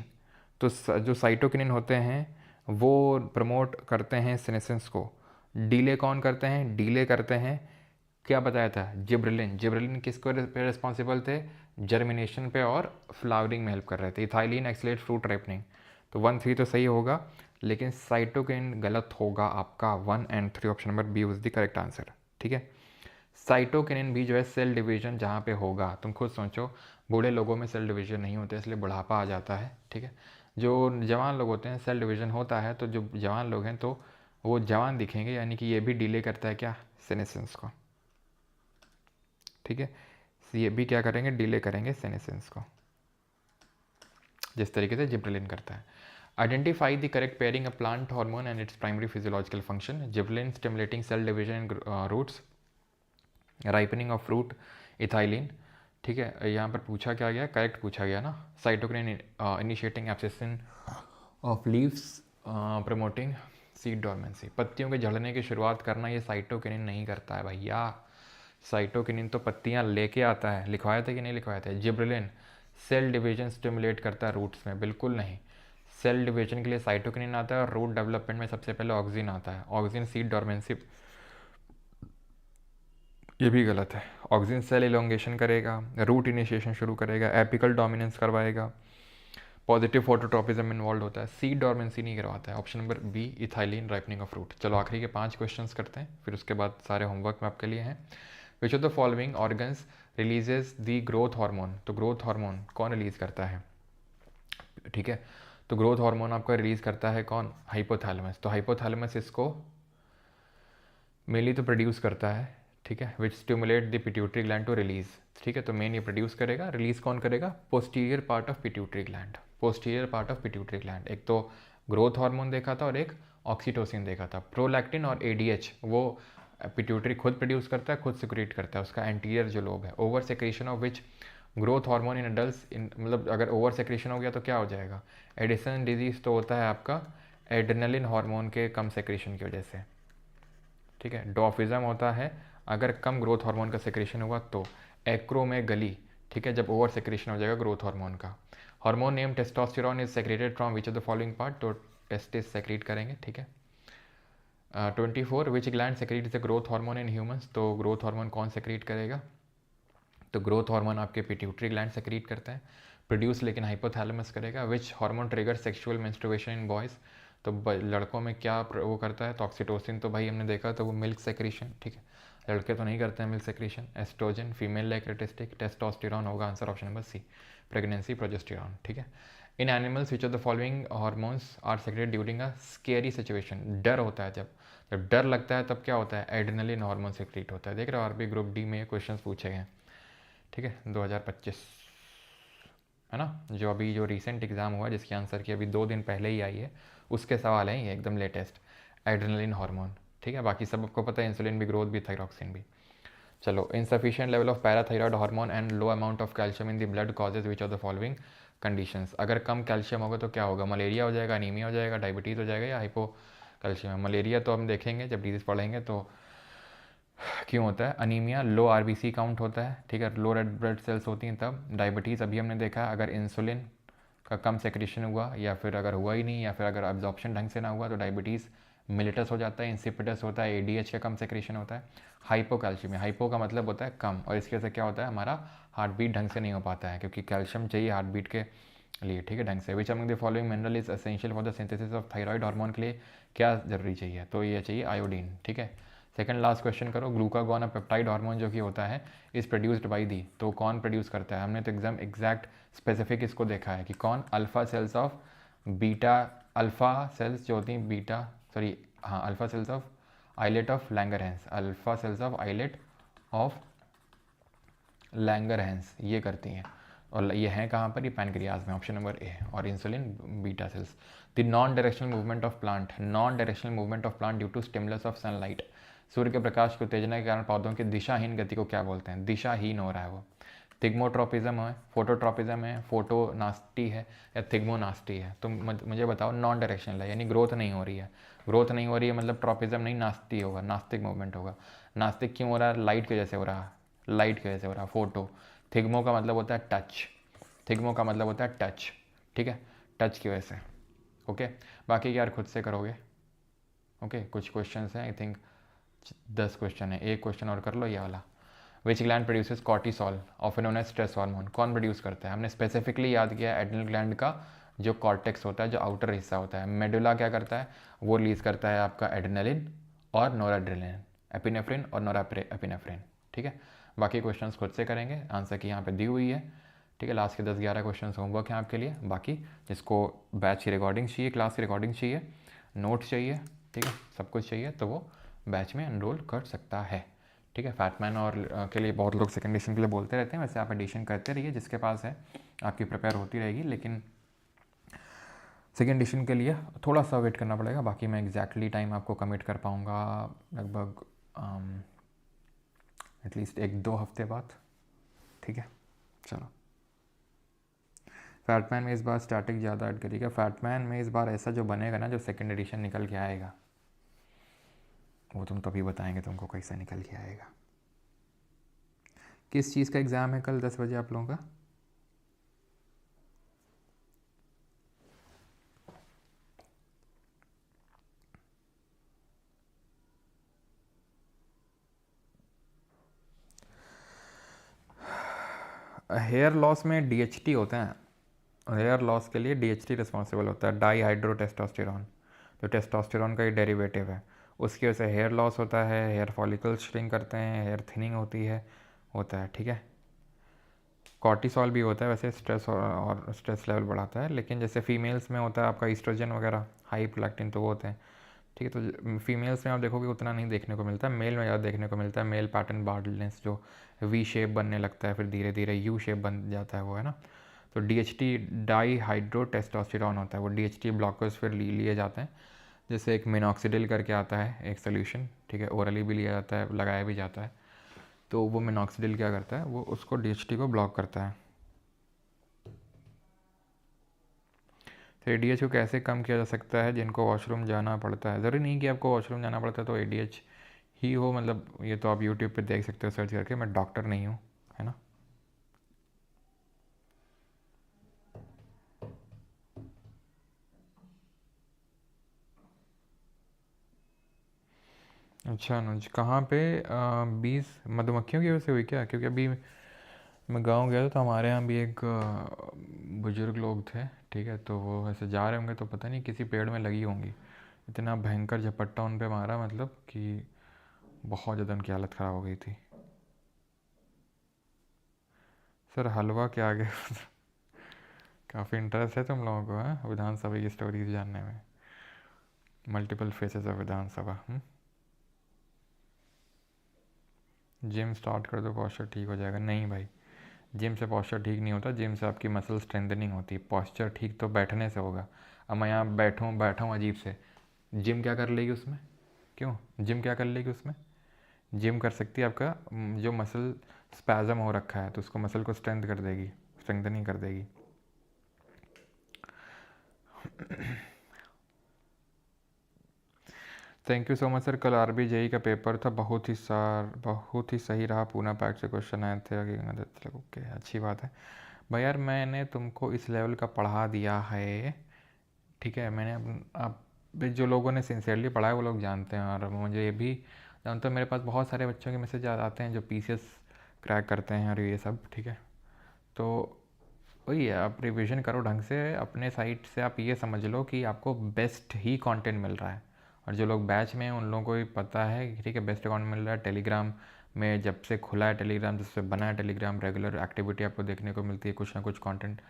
तो जो साइटोकिनिन होते हैं वो प्रमोट करते हैं सेनेसेंस को। डीले कौन करते हैं? डीले करते हैं, क्या बताया था? जिब्रेलिन। जिब्रेलिन किसको पे रिस्पॉन्सिबल थे? जर्मिनेशन पे और फ्लावरिंग में हेल्प कर रहे थे। Ethylene एक्सलेट fruit ripening. तो 1, 3 तो सही होगा, लेकिन साइटोकिन गलत होगा आपका। 1 and 3 option number B was the correct answer, ठीक है। साइटोकिनिन भी जो है सेल डिवीजन जहाँ पे होगा, तुम खुद सोचो, बूढ़े लोगों में सेल डिवीजन नहीं होता, इसलिए बुढ़ापा आ जाता है, ठीक है। जो जवान लोग होते हैं सेल डिवीजन होता है, तो जो जवान लोग हैं तो वो जवान दिखेंगे, यानी कि ये भी डिले करता है क्या? सेनेसेंस को, ठीक है। ये भी क्या करेंगे? डिले करेंगे सेनेसेंस को, जिस तरीके से जिब्रेलिन करता है। Identify the correct pairing a plant hormone and its primary physiological function. Gibberellin stimulating cell division in roots, ripening of fruit, ethylene, ठीक है। यहाँ पर पूछा क्या गया, करेक्ट पूछा गया ना। Cytokinin initiating abscission of leaves, promoting seed dormancy, पत्तियों के झड़ने की शुरुआत करना ये साइटोकिनिन नहीं करता है भैया। साइटोकिनिन तो पत्तियाँ लेके आता है, लिखवाए थे कि नहीं लिखवाए थे। जिब्रेलिन सेल डिवीजन स्टिमुलेट करता है रूट्स में, बिल्कुल नहीं। सेल डिवीजन के लिए साइटोकिनिन आता है और रूट डेवलपमेंट में सबसे पहले ऑक्सिन आता है। ऑक्सिन सीड डोरमेंसी, ये भी गलत है। ऑक्सिन सेल इलोंगेशन करेगा, रूट इनिशिएशन शुरू करेगा, एपिकल डोमिनेंस करवाएगा, पॉजिटिव फोटोट्रॉपिज्म इन्वॉल्व होता है, सीड डोरमेंसी नहीं करवाता है। Option number B ethylene ripening of fruit. चलो आखिरी के 5 क्वेश्चंस करते हैं, फिर उसके बाद सारे होमवर्क में आपके लिए हैं। विच of the following organs releases the growth hormone, तो ग्रोथ हार्मोन कौन रिलीज करता है, ठीक है। तो ग्रोथ हार्मोन आपका रिलीज करता है कौन, हाइपोथैलेमस। तो हाइपोथैलेमस इसको मेनली तो प्रोड्यूस करता है, ठीक है, which stimulate the pituitary gland to release, ठीक है। तो मेन ये प्रोड्यूस करेगा, रिलीज कौन करेगा, posterior part of pituitary gland, posterior part of pituitary gland. एक तो ग्रोथ हार्मोन देखा था और एक ऑक्सीटोसिन देखा था। प्रोलैक्टिन और एडीएच वो पिट्यूटरी खुद प्रोड्यूस करता है, खुद सिक्रीट करता है, उसका एंटीरियर जो लोब है। Over secretion of which growth hormone in adults, in मतलब अगर ओवर सेक्रेशन हो गया तो क्या हो जाएगा, एडिसन डिजीज तो होता है आपका एड्रेनलिन हार्मोन के कम सेक्रेशन की वजह से, ठीक है। डॉफिज्म होता है अगर कम ग्रोथ हार्मोन का सेक्रेशन हुआ तो। एक्रोमेगली, ठीक है, जब ओवर सेक्रेशन हो जाएगा ग्रोथ हार्मोन का। Hormone name testosterone is secreted from which of the following part, तो टेस्टिस सेक्रेट करेंगे, ठीक है। 24 which gland secrete is the growth hormone in humans, तो ग्रोथ हार्मोन कौन सेक्रेट करेगा, तो ग्रोथ हार्मोन आपके पिट्यूटरी ग्लैंड सेक्रेट करते हैं, प्रोड्यूस लेकिन हाइपोथैलेमस करेगा। Which hormone trigger sexual menstruation in boys, तो लड़कों में क्या वो करता है, तो ऑक्सीटोसिन तो भाई हमने देखा तो वो मिल्क सेक्रेशन, ठीक है, लड़के तो नहीं करते हैं milk secretion. Estrogen female like characteristic, testosterone होगा answer option number C, pregnancy progesterone, ठीक है। In animals which of the following hormones are secreted during a scary situation, डर होता है जब जब डर लगता है तब क्या होता है, एड्रेनलिन हार्मोन सेक्रेट होता है। देख रहे हो आरबी ग्रुप डी में क्वेश्चंस पूछे गए, ठीक है, 2025 है ना, जो अभी जो रिसेंट एग्ज़ाम हुआ जिसकी आंसर की अभी 2 दिन पहले ही आई है, उसके सवाल हैं ये एकदम लेटेस्ट, एड्रेनलिन हार्मोन, ठीक है। बाकी सब आपको पता है, इंसुलिन भी, ग्रोथ भी, थायरॉक्सिन भी। चलो, insufficient level of parathyroid hormone and low amount of calcium in the blood causes which of the following conditions, अगर कम कैल्शियम होगा तो क्या होगा, मलेरिया हो जाएगा, अनीमिया हो जाएगा, डायबिटीज़ हो जाएगा, या हाइपो कैल्शियम। मलेरिया तो हम देखेंगे जब डिजीज़ पढ़ेंगे तो क्यों होता है, अनीमिया, लो आरबीसी काउंट होता है, ठीक है, लो रेड ब्लड सेल्स होती हैं तब। डायबिटीज़ अभी हमने देखा है, अगर इंसुलिन का कम सेक्रेशन हुआ या फिर अगर हुआ ही नहीं या फिर अगर अब्जॉर्प्शन ढंग से ना हुआ तो डायबिटीज़ मिलिटस हो जाता है, इंसिपिटस होता है, एडीएच का कम सेक्रेशन होता है। हाइपोकैल्शियम, हाइपो का मतलब होता है कम, और इसकी वजह से क्या होता है, हमारा हार्ट बीट ढंग से नहीं हो पाता है, क्योंकि कैल्शियम चाहिए हार्ट बीट के लिए, ठीक है, ढंग से। Which among the following mineral is essential for the synthesis of thyroid hormone के लिए क्या जरूरी चाहिए, तो ये चाहिए आयोडीन, ठीक है। सेकंड लास्ट क्वेश्चन करो, ग्लूकागोन और पेप्टाइड हार्मोन जो कि होता है इज प्रोड्यूस्ड बाई दी, तो कौन प्रोड्यूस करता है, हमने तो एग्जाम एग्जैक्ट स्पेसिफिक इसको देखा है कि कौन, alpha cells of beta, alpha cells जो होती हैं बीटा, सॉरी हाँ, alpha cells of islet of Langerhans, alpha cells of islet of Langerhans ये करती हैं, और ये हैं कहाँ पर, ये पैनक्रियाज में, ऑप्शन नंबर ए। और insulin beta cells. The non directional movement of plant, non directional movement of plant due to stimulus of sunlight, सूर्य के प्रकाश की उत्तेजना के कारण पौधों की दिशाहीन गति को क्या बोलते हैं, दिशाहीन हो रहा है वो। थिग्मोट्रोपिज्म है, फोटोट्रोपिज्म है, फोटोनास्टी है, या थिग्मोनास्टी है, तो मुझे बताओ नॉन डायरेक्शनल है, यानी ग्रोथ नहीं हो रही है, ग्रोथ नहीं हो रही है मतलब ट्रोपिज्म नहीं, नास्ती होगा, नास्तिक मूवमेंट होगा। नास्तिक क्यों हो रहा है, लाइट की वजह से हो रहा है, लाइट की वजह से हो रहा है, फोटो। थिग्मो का मतलब होता है टच, थिग्मो का मतलब होता है टच, ठीक है, टच की वजह से, ओके। बाकी यार खुद से करोगे, ओके। कुछ क्वेश्चन हैं, आई थिंक 10 क्वेश्चन है, एक क्वेश्चन और कर लो ये वाला। Which gland produces cortisol often known as stress hormone, कौन प्रोड्यूस करता है, हमने स्पेसिफिकली याद किया एड्रिनल ग्लैंड का जो कॉर्टेक्स होता है, जो आउटर हिस्सा होता है। मेडुला क्या करता है, वो रिलीज करता है आपका एड्रेनलिन और नोराड्रेनलिन, एपिनेफ्रिन और नोराएपिनेफ्रिन, ठीक है। बाकी क्वेश्चंस खुद से करेंगे, आंसर की यहाँ पे दी हुई है, ठीक है। लास्ट के 10-11 क्वेश्चन होमवर्क हैं आपके लिए। बाकी जिसको बैच की रिकॉर्डिंग चाहिए, क्लास की रिकॉर्डिंग चाहिए, नोट्स चाहिए, ठीक है, सब कुछ चाहिए, तो वो बैच में एनरोल कर सकता है, ठीक है। फैटमैन और के लिए बहुत लोग सेकेंड एडिशन के लिए बोलते रहते हैं, वैसे आप एडिशन करते रहिए, जिसके पास है आपकी प्रिपेयर होती रहेगी, लेकिन सेकेंड एडिशन के लिए थोड़ा सा वेट करना पड़ेगा। बाकी मैं एग्जैक्टली टाइम आपको कमिट कर पाऊँगा लगभग एटलीस्ट 1-2 हफ्ते बाद, ठीक है। चलो, फैटमैन में इस बार स्टैटिक ज़्यादा ऐड करिएगा। फैटमैन में इस बार ऐसा जो बनेगा ना, जो सेकंड एडिशन निकल के आएगा, वो तुम तभी बताएंगे तुमको कैसा निकल के आएगा। किस चीज़ का एग्ज़ाम है कल 10 बजे आप लोगों का? हेयर लॉस में डीएचटी होते हैं। हेयर लॉस के लिए डीएचटी रिस्पॉन्सिबल होता है, डाई हाइड्रो टेस्टोस्टेरॉन, जो टेस्टोस्टेरॉन का ही डेरिवेटिव है। उसकी वजह से हेयर लॉस होता है, हेयर फॉलिकल्स श्रिंक करते हैं, हेयर थिनिंग होता है, ठीक है। कॉर्टिसॉल भी होता है वैसे, स्ट्रेस और स्ट्रेस लेवल बढ़ाता है, लेकिन जैसे फीमेल्स में होता है आपका ईस्ट्रोजन वगैरह, हाई प्रोलैक्टिन, तो वो होते हैं, ठीक है। तो फीमेल्स में आप देखोगे उतना नहीं देखने को मिलता है, मेल में ज़्यादा देखने को मिलता है। मेल पैटर्न बार्डनेस, जो वी शेप बनने लगता है, फिर धीरे धीरे यू शेप बन जाता है, वो है ना। तो डीएचटी डाई हाइड्रो टेस्टोस्टेरॉन होता है, वो डीएचटी ब्लॉकर्स फिर लिए जाते हैं। जैसे एक मिनॉक्सिडिल करके आता है एक सोल्यूशन, ठीक है, ओरली भी लिया जाता है, लगाया भी जाता है। तो वो मिनॉक्सिडिल क्या करता है, वो उसको डीएचटी को ब्लॉक करता है। तो एडीएच को कैसे कम किया जा सकता है? जिनको वॉशरूम जाना पड़ता है, ज़रूरी नहीं कि आपको वॉशरूम जाना पड़ता है तो एडीएच ही हो, मतलब ये तो आप यूट्यूब पे देख सकते हो सर्च करके, मैं डॉक्टर नहीं हूँ, है ना। अच्छा अनुज, कहाँ पे 20 मधुमक्खियों की वजह से हुई क्या? क्योंकि अभी मैं गांव गया था तो हमारे यहाँ भी एक बुजुर्ग लोग थे, ठीक है, तो वो ऐसे जा रहे होंगे तो पता नहीं किसी पेड़ में लगी होंगी, इतना भयंकर झपट्टा उन पे मारा, मतलब कि बहुत ज़्यादा उनकी हालत ख़राब हो गई थी। सर हलवा के आगे काफ़ी इंटरेस्ट है तुम लोगों को, है विधानसभा की स्टोरीज जानने में, multiple faces of Vidhan Sabha. Gym start कर दो, पॉस्चर ठीक हो जाएगा। नहीं भाई, जिम से पॉस्चर ठीक नहीं होता, जिम से आपकी मसल स्ट्रेंथनिंग होती है। पॉस्चर ठीक तो बैठने से होगा। अब मैं यहाँ बैठा हूँ अजीब से, जिम क्या कर लेगी उसमें? क्यों जिम क्या कर लेगी उसमें? जिम कर सकती है आपका जो मसल स्पैज़म हो रखा है, तो उसको मसल को स्ट्रेंथ कर देगी, स्ट्रेंथनिंग कर देगी। Thank you so much sir. कल आरबीजेई का पेपर था, बहुत ही सही रहा, पूना पैक से क्वेश्चन आए थे। ओके, अच्छी बात है भाई। यार मैंने तुमको इस लेवल का पढ़ा दिया है, ठीक है। मैंने अब जो लोगों ने सिंसियरली पढ़ा है वो लोग जानते हैं, और मुझे ये भी जानता हूँ, मेरे पास बहुत सारे बच्चों के मैसेज आते हैं जो पीसीएस क्रैक करते हैं और ये सब, ठीक है। तो वही है, आप रिवीजन करो ढंग से, अपने साइट से आप ये समझ लो कि आपको बेस्ट ही कंटेंट मिल रहा है। और जो लोग बैच में हैं उन लोगों को भी पता है कि ठीक है, बेस्ट अकाउंट मिल रहा है। टेलीग्राम में जब से खुला है टेलीग्राम, जब से बना है टेलीग्राम, रेगुलर एक्टिविटी आपको देखने को मिलती है, कुछ ना कुछ कंटेंट।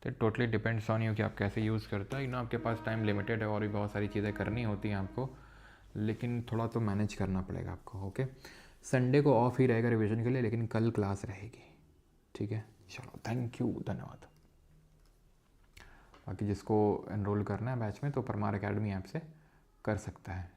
तो टोटली डिपेंड्स ऑन यू कि आप कैसे यूज़ करते हो। आपके पास टाइम लिमिटेड है और भी बहुत सारी चीज़ें करनी होती हैं आपको, लेकिन थोड़ा तो मैनेज करना पड़ेगा आपको, ओके। संडे को ऑफ ही रहेगा रिवीजन के लिए, लेकिन कल क्लास रहेगी, ठीक है। चलो, थैंक यू, धन्यवाद। बाकी जिसको एनरोल करना है बैच में तो परमार एकेडमी ऐप से कर सकता है।